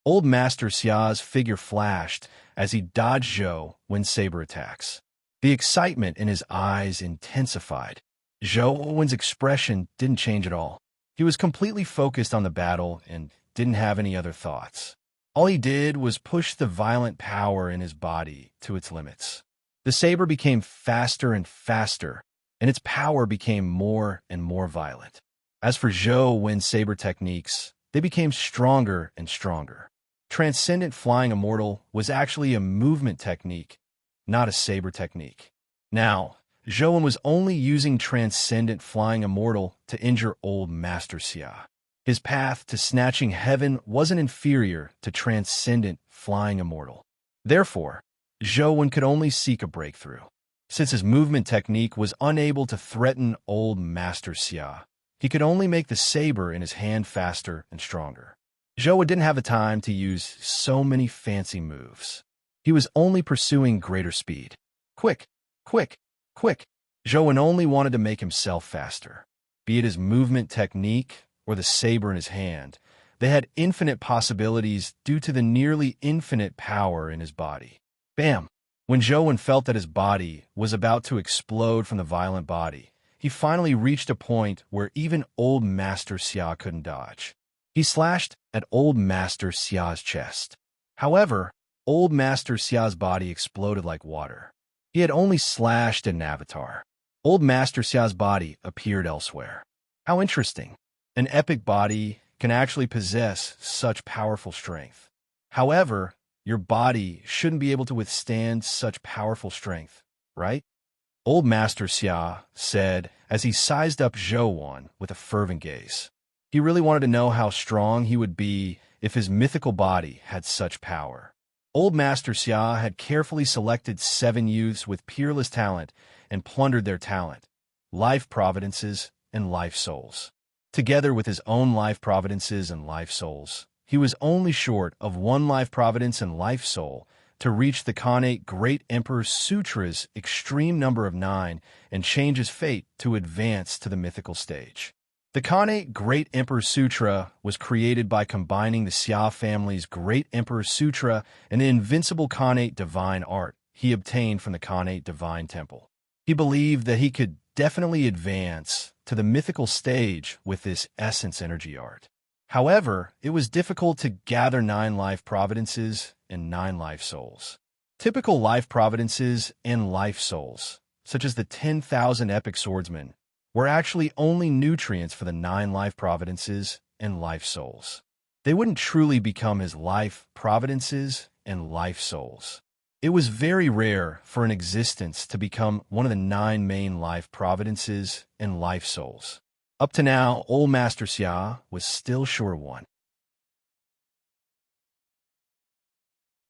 Old Master Xia's figure flashed as he dodged Zhou Wen's saber attacks. The excitement in his eyes intensified. Zhou Wen's expression didn't change at all. He was completely focused on the battle and didn't have any other thoughts. All he did was push the violent power in his body to its limits. The saber became faster and faster, and its power became more and more violent. As for Zhou Wen's saber techniques, they became stronger and stronger. Transcendent Flying Immortal was actually a movement technique, not a saber technique. Now, Zhou Wen was only using Transcendent Flying Immortal to injure Old Master Xia. His path to snatching heaven wasn't inferior to Transcendent Flying Immortal. Therefore, Zhou Wen could only seek a breakthrough. Since his movement technique was unable to threaten Old Master Xia, he could only make the saber in his hand faster and stronger. Zhou Wen didn't have the time to use so many fancy moves. He was only pursuing greater speed. Quick, quick, quick. Zhou Wen only wanted to make himself faster. Be it his movement technique or the saber in his hand, they had infinite possibilities due to the nearly infinite power in his body. Bam! When Zhou Wen felt that his body was about to explode from the violent body, he finally reached a point where even Old Master Xia couldn't dodge. He slashed at Old Master Xia's chest. However, Old Master Xia's body exploded like water. He had only slashed at an avatar. Old Master Xia's body appeared elsewhere. How interesting. An epic body can actually possess such powerful strength. However, your body shouldn't be able to withstand such powerful strength, right? Old Master Xia said as he sized up Zhou Wen with a fervent gaze. He really wanted to know how strong he would be if his mythical body had such power. Old Master Xia had carefully selected 7 youths with peerless talent and plundered their talent, life providences, and life souls. Together with his own life providences and life souls, he was only short of 1 life providence and life soul to reach the Khanate Great Emperor Sutra's extreme number of 9 and change his fate to advance to the mythical stage. The Khanate Great Emperor Sutra was created by combining the Xia family's Great Emperor Sutra and the invincible Khanate divine art he obtained from the Khanate Divine Temple. He believed that he could definitely advance to the mythical stage with this essence energy art. However, it was difficult to gather 9 life providences and 9 life souls. Typical life providences and life souls, such as the 10,000 epic swordsmen, were actually only nutrients for the 9 life providences and life souls. They wouldn't truly become his life providences and life souls. It was very rare for an existence to become one of the 9 main life providences and life souls. Up to now, Old Master Xia was still short of 1.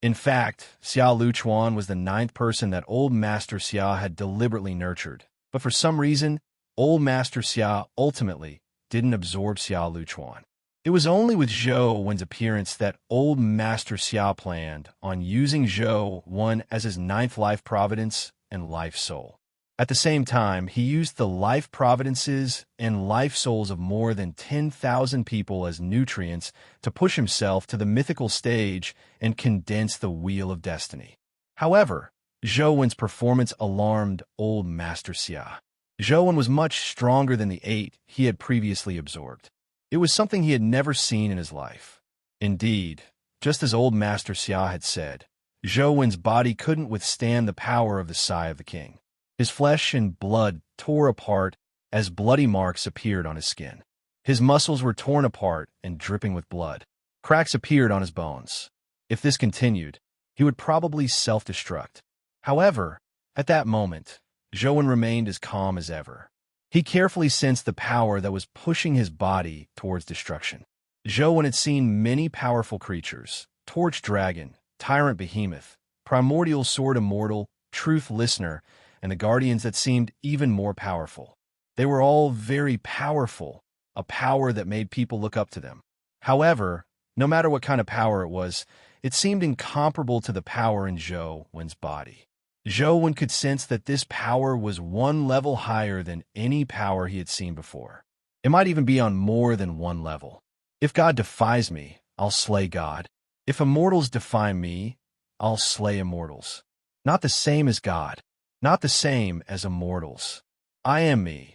In fact, Xia Luchuan was the 9th person that Old Master Xia had deliberately nurtured, but for some reason, Old Master Xia ultimately didn't absorb Xia Luchuan. It was only with Zhou Wen's appearance that Old Master Xia planned on using Zhou Wen as his 9th life providence and life soul. At the same time, he used the life providences and life souls of more than 10,000 people as nutrients to push himself to the mythical stage and condense the wheel of destiny. However, Zhou Wen's performance alarmed Old Master Xia. Zhou Wen was much stronger than the 8 he had previously absorbed. It was something he had never seen in his life. Indeed, just as Old Master Xia had said, Zhou Wen's body couldn't withstand the power of the Sai of the King. His flesh and blood tore apart as bloody marks appeared on his skin. His muscles were torn apart and dripping with blood. Cracks appeared on his bones. If this continued, he would probably self-destruct. However, at that moment, Zhou remained as calm as ever. He carefully sensed the power that was pushing his body towards destruction. Zhou had seen many powerful creatures: Torch Dragon, Tyrant Behemoth, Primordial Sword Immortal, Truth Listener, and the Guardians that seemed even more powerful. They were all very powerful, a power that made people look up to them. However, no matter what kind of power it was, it seemed incomparable to the power in Zhou Wen's body. Zhou Wen could sense that this power was one level higher than any power he had seen before. It might even be on more than one level. If God defies me, I'll slay God. If immortals defy me, I'll slay immortals. Not the same as God. Not the same as immortals. I am me.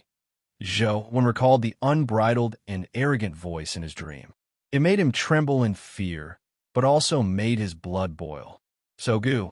Zhou Wen recalled the unbridled and arrogant voice in his dream. It made him tremble in fear, but also made his blood boil. So Gu.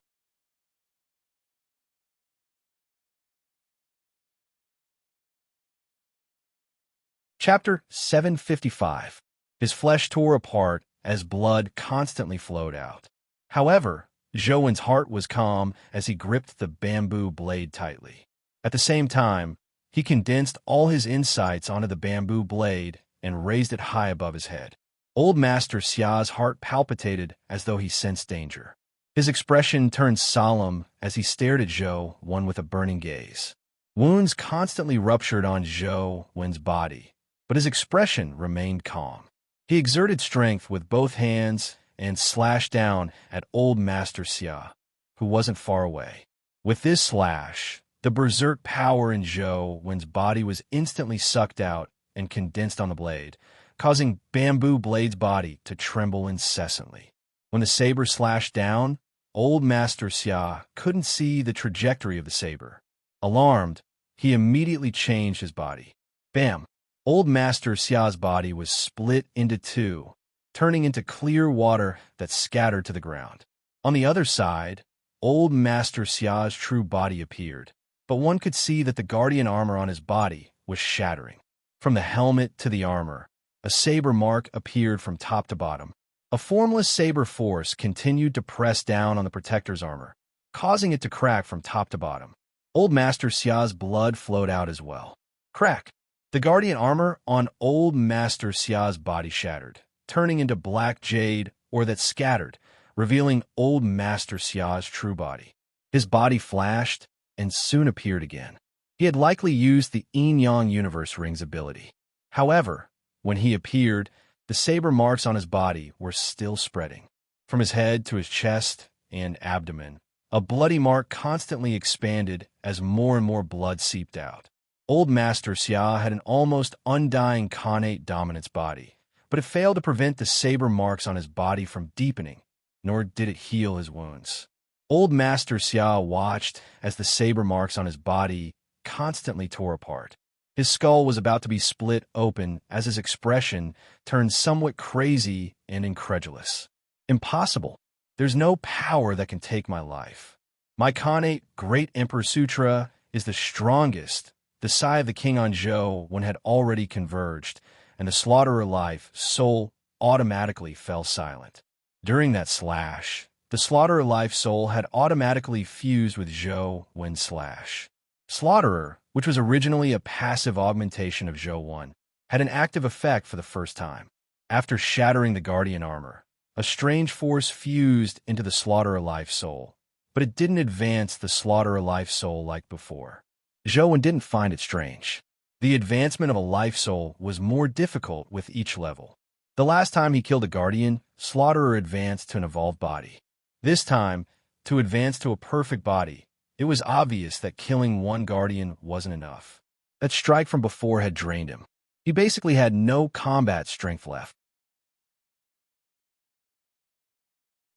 Chapter 755. His flesh tore apart as blood constantly flowed out. However, Zhou Wen's heart was calm as he gripped the bamboo blade tightly. At the same time, he condensed all his insights onto the bamboo blade and raised it high above his head. Old Master Xia's heart palpitated as though he sensed danger. His expression turned solemn as he stared at Zhou Wen with a burning gaze. Wounds constantly ruptured on Zhou Wen's body, but his expression remained calm. He exerted strength with both hands and slashed down at Old Master Xia, who wasn't far away. With this slash, the berserk power in Zhou Wen's body was instantly sucked out and condensed on the blade, causing Bamboo Blade's body to tremble incessantly. When the saber slashed down, Old Master Xia couldn't see the trajectory of the saber. Alarmed, he immediately changed his body. Bam! Old Master Xia's body was split into two, turning into clear water that scattered to the ground. On the other side, Old Master Xia's true body appeared, but one could see that the guardian armor on his body was shattering. From the helmet to the armor, a saber mark appeared from top to bottom. A formless saber force continued to press down on the protector's armor, causing it to crack from top to bottom. Old Master Xia's blood flowed out as well. Crack! The guardian armor on Old Master Xia's body shattered, turning into black jade or that scattered, revealing Old Master Xia's true body. His body flashed and soon appeared again. He had likely used the Yin-Yang Universe Ring's ability. However, when he appeared, the saber marks on his body were still spreading. From his head to his chest and abdomen, a bloody mark constantly expanded as more and more blood seeped out. Old Master Xia had an almost undying Khanate dominance body, but it failed to prevent the saber marks on his body from deepening, nor did it heal his wounds. Old Master Xia watched as the saber marks on his body constantly tore apart. His skull was about to be split open as his expression turned somewhat crazy and incredulous. Impossible. There's no power that can take my life. My Khanate Great Emperor Sutra is the strongest. The sigh of the king on Zhou Wen had already converged, and the slaughterer life soul automatically fell silent. During that slash, the slaughterer life soul had automatically fused with Zhou Wen's slash. Slaughterer, which was originally a passive augmentation of Zhou Wen, had an active effect for the first time. After shattering the guardian armor, a strange force fused into the slaughterer life soul, but it didn't advance the slaughterer life soul like before. Zhou Wen didn't find it strange. The advancement of a life soul was more difficult with each level. The last time he killed a guardian, Slaughterer advanced to an evolved body. This time, to advance to a perfect body, it was obvious that killing one guardian wasn't enough. That strike from before had drained him. He basically had no combat strength left.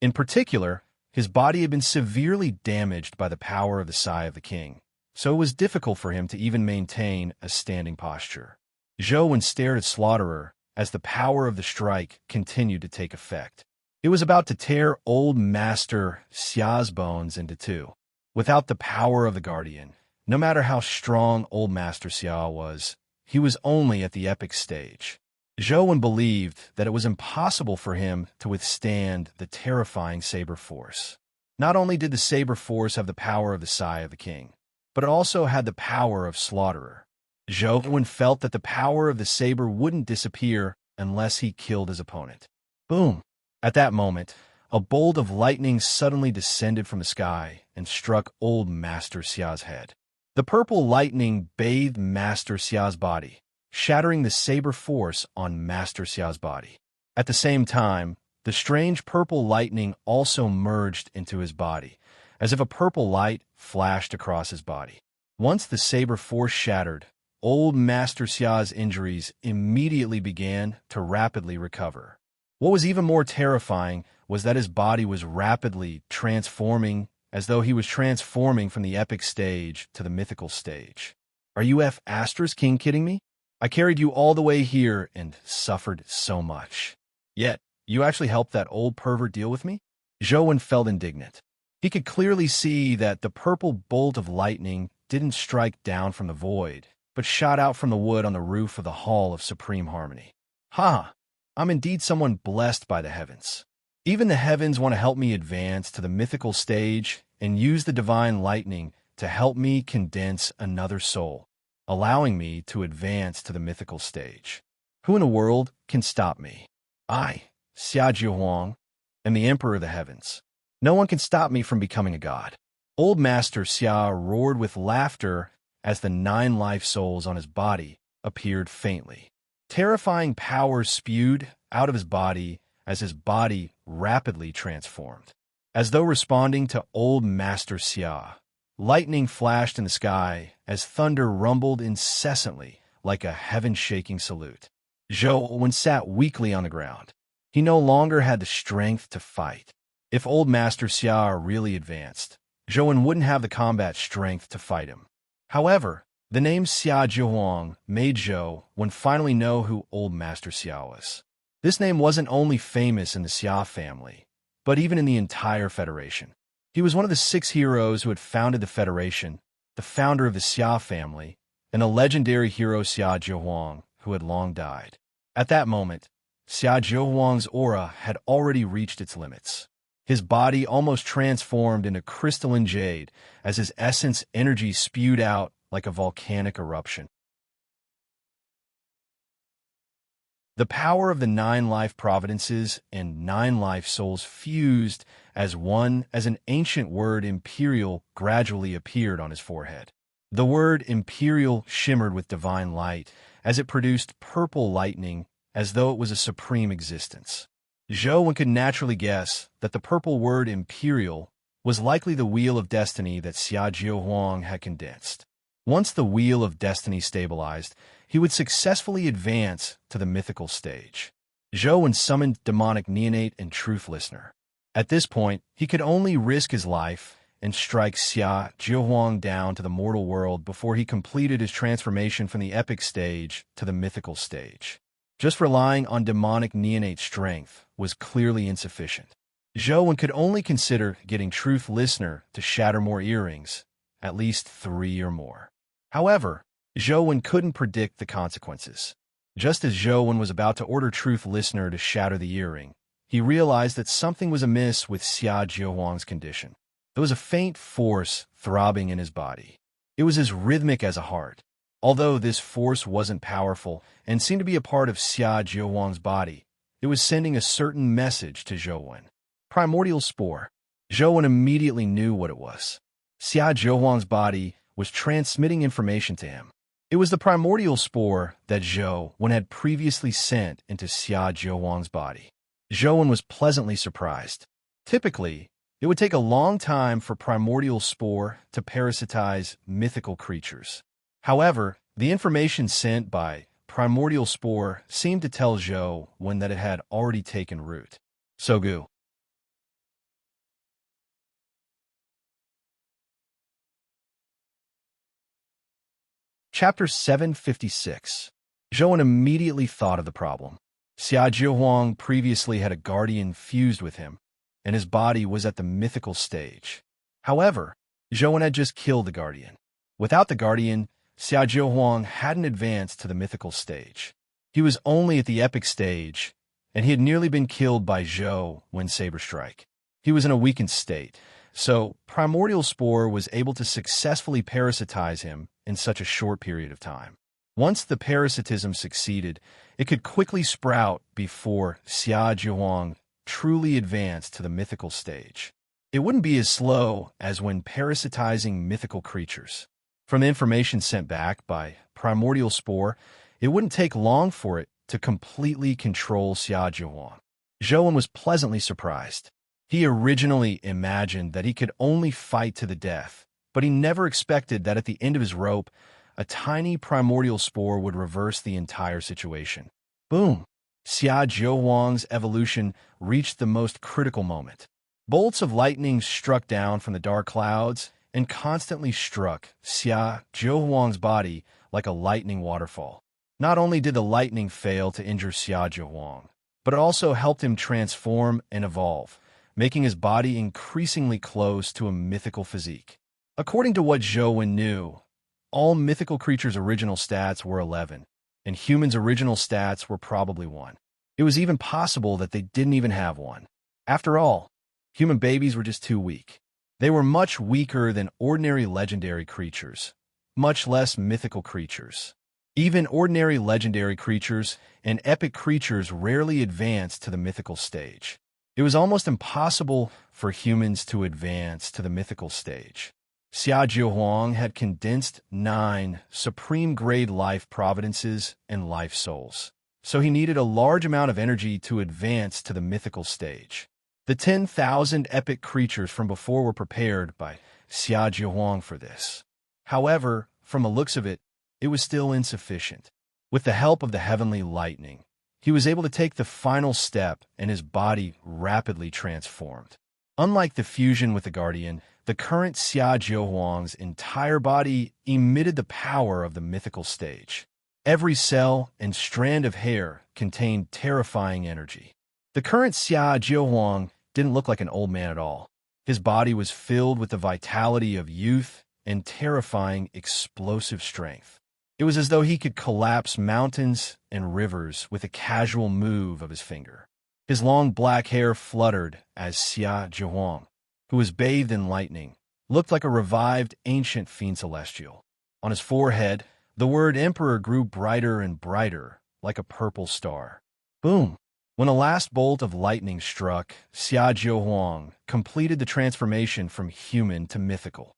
In particular, his body had been severely damaged by the power of the Sigh of the King, so it was difficult for him to even maintain a standing posture. Zhou Wen stared at Slaughterer as the power of the strike continued to take effect. It was about to tear old Master Xia's bones into two. Without the power of the Guardian, no matter how strong old Master Xia was, he was only at the epic stage. Zhou Wen believed that it was impossible for him to withstand the terrifying saber force. Not only did the saber force have the power of the Sigh of the King, but it also had the power of slaughterer. Zhou felt that the power of the saber wouldn't disappear unless he killed his opponent. Boom! At that moment, a bolt of lightning suddenly descended from the sky and struck old Master Xia's head. The purple lightning bathed Master Xia's body, shattering the saber force on Master Xia's body. At the same time, the strange purple lightning also merged into his body, as if a purple light flashed across his body. Once the saber force shattered, old Master Xia's injuries immediately began to rapidly recover. What was even more terrifying was that his body was rapidly transforming, as though he was transforming from the epic stage to the mythical stage. Are you *king kidding me? I carried you all the way here and suffered so much. Yet, you actually helped that old pervert deal with me? Zhou felt indignant. He could clearly see that the purple bolt of lightning didn't strike down from the void, but shot out from the wood on the roof of the Hall of Supreme Harmony. Ha! I'm indeed someone blessed by the heavens. Even the heavens want to help me advance to the mythical stage and use the divine lightning to help me condense another soul, allowing me to advance to the mythical stage. Who in the world can stop me? I, Xia Jiahuang, am the Emperor of the Heavens. No one can stop me from becoming a god. Old Master Xia roared with laughter as the 9 life souls on his body appeared faintly. Terrifying power spewed out of his body as his body rapidly transformed. As though responding to old Master Xia, lightning flashed in the sky as thunder rumbled incessantly like a heaven-shaking salute. Zhou sat weakly on the ground. He no longer had the strength to fight. If old Master Xia really advanced, Zhou wouldn't have the combat strength to fight him. However, the name Xia Jiahuang made Zhou finally know who old Master Xia was. This name wasn't only famous in the Xia family, but even in the entire Federation. He was one of the 6 heroes who had founded the Federation, the founder of the Xia family, and a legendary hero Xia Jiahuang, who had long died. At that moment, Xia Jiahuang's aura had already reached its limits. His body almost transformed into crystalline jade as his essence energy spewed out like a volcanic eruption. The power of the 9 life providences and 9 life souls fused as an ancient word imperial gradually appeared on his forehead. The word imperial shimmered with divine light as it produced purple lightning as though it was a supreme existence. Zhou could naturally guess that the purple word imperial was likely the wheel of destiny that Xia Jiahuang had condensed. Once the wheel of destiny stabilized, he would successfully advance to the mythical stage. Zhou summoned demonic neonate and truth listener. At this point, he could only risk his life and strike Xia Jiahuang down to the mortal world before he completed his transformation from the epic stage to the mythical stage. Just relying on demonic neonate strength was clearly insufficient. Zhou could only consider getting truth listener to shatter more earrings, at least 3 or more. However, Zhou couldn't predict the consequences. Just as Zhou was about to order Truth Listener to shatter the earring, he realized that something was amiss with Xia Jiahuang's condition. There was a faint force throbbing in his body. It was as rhythmic as a heart. Although this force wasn't powerful and seemed to be a part of Xia Jiahuang's body, it was sending a certain message to Zhou. Primordial spore. Zhou immediately knew what it was. Xia Jiahuang's body was transmitting information to him. It was the primordial spore that Zhou had previously sent into Xia Jiahuang's body. Zhou was pleasantly surprised. Typically, it would take a long time for primordial spore to parasitize mythical creatures. However, the information sent by primordial spore seemed to tell Zhou that it had already taken root. Sogu. Chapter 756. Zhou immediately thought of the problem. Xia Jiahuang previously had a guardian fused with him, and his body was at the mythical stage. However, Zhou had just killed the guardian. Without the guardian, Xia Jiahuang hadn't advanced to the mythical stage. He was only at the epic stage, and he had nearly been killed by Zhou when Saber Strike. He was in a weakened state, So, primordial spore was able to successfully parasitize him in such a short period of time. Once the parasitism succeeded, it could quickly sprout before Xia Zhihuang truly advanced to the mythical stage. It wouldn't be as slow as when parasitizing mythical creatures. From the information sent back by primordial spore, it wouldn't take long for it to completely control Xia Zhihuang. Zhou was pleasantly surprised. He originally imagined that he could only fight to the death, but he never expected that at the end of his rope, a tiny primordial spore would reverse the entire situation. Boom! Xia Zhihuang's evolution reached the most critical moment. Bolts of lightning struck down from the dark clouds and constantly struck Xia Zhihuang's body like a lightning waterfall. Not only did the lightning fail to injure Xia Zhihuang, but it also helped him transform and evolve, making his body increasingly close to a mythical physique. According to what Zhou knew, all mythical creatures' original stats were 11, and humans' original stats were probably 1. It was even possible that they didn't even have 1. After all, human babies were just too weak. They were much weaker than ordinary legendary creatures, much less mythical creatures. Even ordinary legendary creatures and epic creatures rarely advanced to the mythical stage. It was almost impossible for humans to advance to the mythical stage. Xia Zhihuang had condensed 9 supreme-grade life providences and life souls, so he needed a large amount of energy to advance to the mythical stage. The 10,000 epic creatures from before were prepared by Xia Zhihuang for this. However, from the looks of it, it was still insufficient. With the help of the heavenly lightning, he was able to take the final step and his body rapidly transformed. Unlike the fusion with the Guardian, the current Xia Zhihuang's entire body emitted the power of the mythical stage. Every cell and strand of hair contained terrifying energy. The current Xia Zhihuang didn't look like an old man at all. His body was filled with the vitality of youth and terrifying, explosive strength. It was as though he could collapse mountains and rivers with a casual move of his finger. His long black hair fluttered as Xia Zhihuang, who was bathed in lightning, looked like a revived ancient fiend celestial. On his forehead, the word Emperor grew brighter and brighter, like a purple star. Boom! When the last bolt of lightning struck, Xia Zhihuang completed the transformation from human to mythical.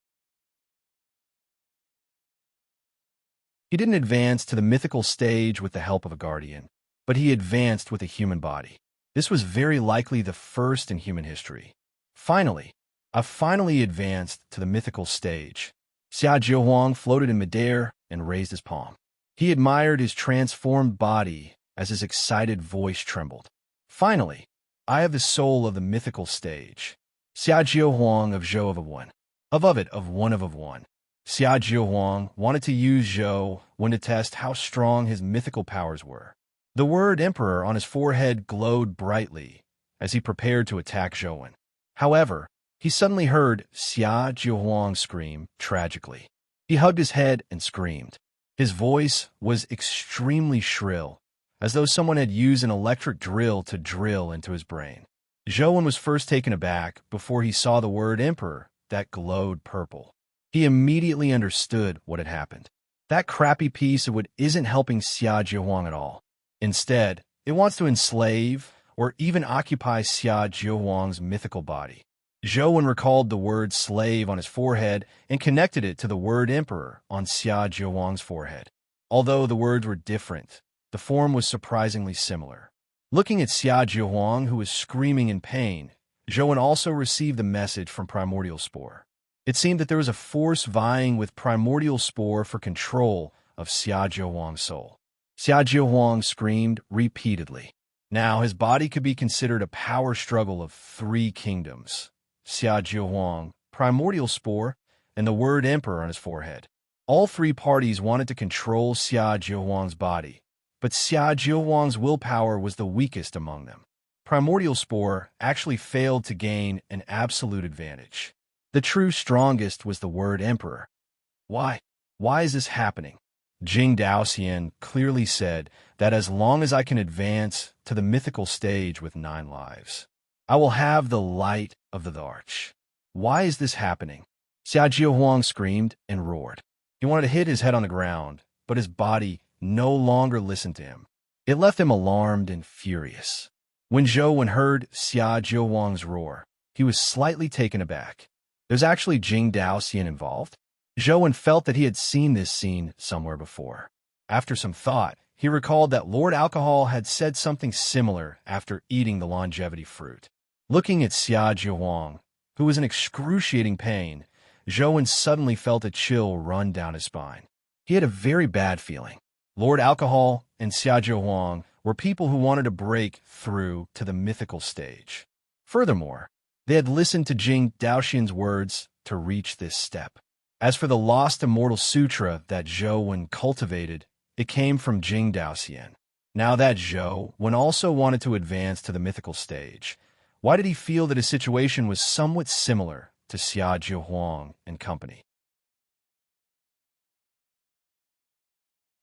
He didn't advance to the mythical stage with the help of a guardian, but he advanced with a human body. This was very likely the first in human history. Finally, I finally advanced to the mythical stage. Xia Zhihuang floated in midair and raised his palm. He admired his transformed body as his excited voice trembled. Finally, I have the soul of the mythical stage. Xia Zhihuang of Zhou of one. Of it of one of one. Xia Zhihuang wanted to use Zhou when to test how strong his mythical powers were. The word Emperor on his forehead glowed brightly as he prepared to attack Zhou. However, he suddenly heard Xia Zhihuang scream tragically. He hugged his head and screamed. His voice was extremely shrill, as though someone had used an electric drill to drill into his brain. Zhou was first taken aback before he saw the word Emperor that glowed purple. He immediately understood what had happened. That crappy piece of wood isn't helping Xia Zhihuang at all. Instead, it wants to enslave or even occupy Xia Zhihuang's mythical body. Zhou recalled the word slave on his forehead and connected it to the word emperor on Xia Zhihuang's forehead. Although the words were different, the form was surprisingly similar. Looking at Xia Zhihuang, who was screaming in pain, Zhou also received the message from primordial spore. It seemed that there was a force vying with primordial spore for control of Xia Zhihuang's soul. Xia Zhihuang screamed repeatedly. Now his body could be considered a power struggle of 3 kingdoms: Xia Zhihuang, primordial spore, and the word emperor on his forehead. All 3 parties wanted to control Xia Zhihuang's body, but Xia Zhihuang's willpower was the weakest among them. Primordial spore actually failed to gain an absolute advantage. The true strongest was the word emperor. Why? Why is this happening? Jing Daoxian clearly said that as long as I can advance to the mythical stage with 9 lives, I will have the light of the arch. Why is this happening? Xia Jiahuang screamed and roared. He wanted to hit his head on the ground, but his body no longer listened to him. It left him alarmed and furious. When Zhou Wen heard Xia Jiahuang's roar, he was slightly taken aback. There's actually Jing Daoxian involved? Zhou Wen felt that he had seen this scene somewhere before. After some thought, he recalled that Lord Alcohol had said something similar after eating the longevity fruit. Looking at Xia Jiahuang, who was in excruciating pain, Zhou Wen suddenly felt a chill run down his spine. He had a very bad feeling. Lord Alcohol and Xia Jiahuang were people who wanted to break through to the mythical stage. Furthermore, they had listened to Jing Daoxian's words to reach this step. As for the Lost Immortal Sutra that Zhou Wen cultivated, it came from Jing Daoxian. Now that Zhou Wen also wanted to advance to the mythical stage, why did he feel that his situation was somewhat similar to Xia Jiahuang and company?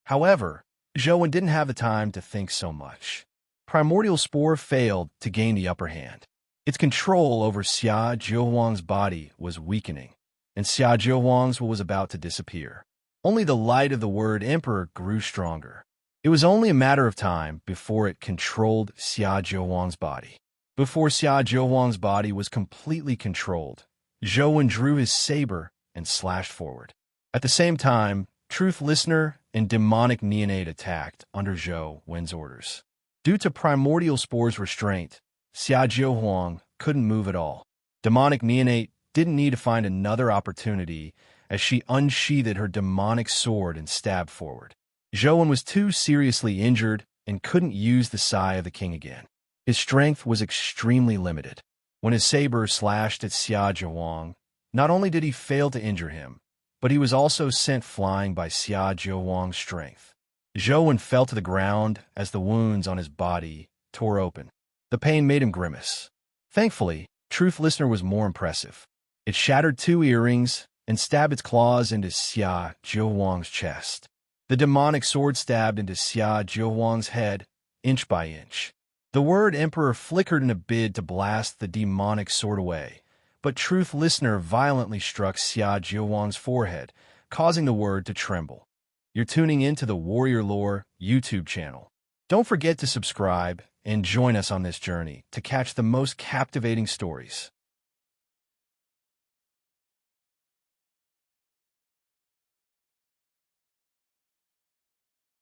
However, Zhou Wen didn't have the time to think so much. Primordial Spore failed to gain the upper hand. Its control over Xia Jiahuang's body was weakening, and Xia Jiahuang's was about to disappear. Only the light of the word Emperor grew stronger. It was only a matter of time before it controlled Xia Jiahuang's body. Before Xia Jiahuang's body was completely controlled, Zhou Wen drew his saber and slashed forward. At the same time, Truth Listener and Demonic Neonate attacked under Zhou Wen's orders. Due to Primordial Spore's restraint, Xia Jiahuang couldn't move at all. Demonic Neonate didn't need to find another opportunity as she unsheathed her demonic sword and stabbed forward. Zhou Wen was too seriously injured and couldn't use the Sai of the King again. His strength was extremely limited. When his saber slashed at Xia Jiahuang, not only did he fail to injure him, but he was also sent flying by Xia Jiahuang's strength. Zhou Wen fell to the ground as the wounds on his body tore open. The pain made him grimace. Thankfully, Truth Listener was more impressive. It shattered 2 earrings and stabbed its claws into Xia Jiahuang's chest. The demonic sword stabbed into Xia Jiahuang's head, inch by inch. The word Emperor flickered in a bid to blast the demonic sword away, but Truth Listener violently struck Xia Jiahuang's forehead, causing the word to tremble. You're tuning into the Warrior Lore YouTube channel. Don't forget to subscribe and join us on this journey to catch the most captivating stories.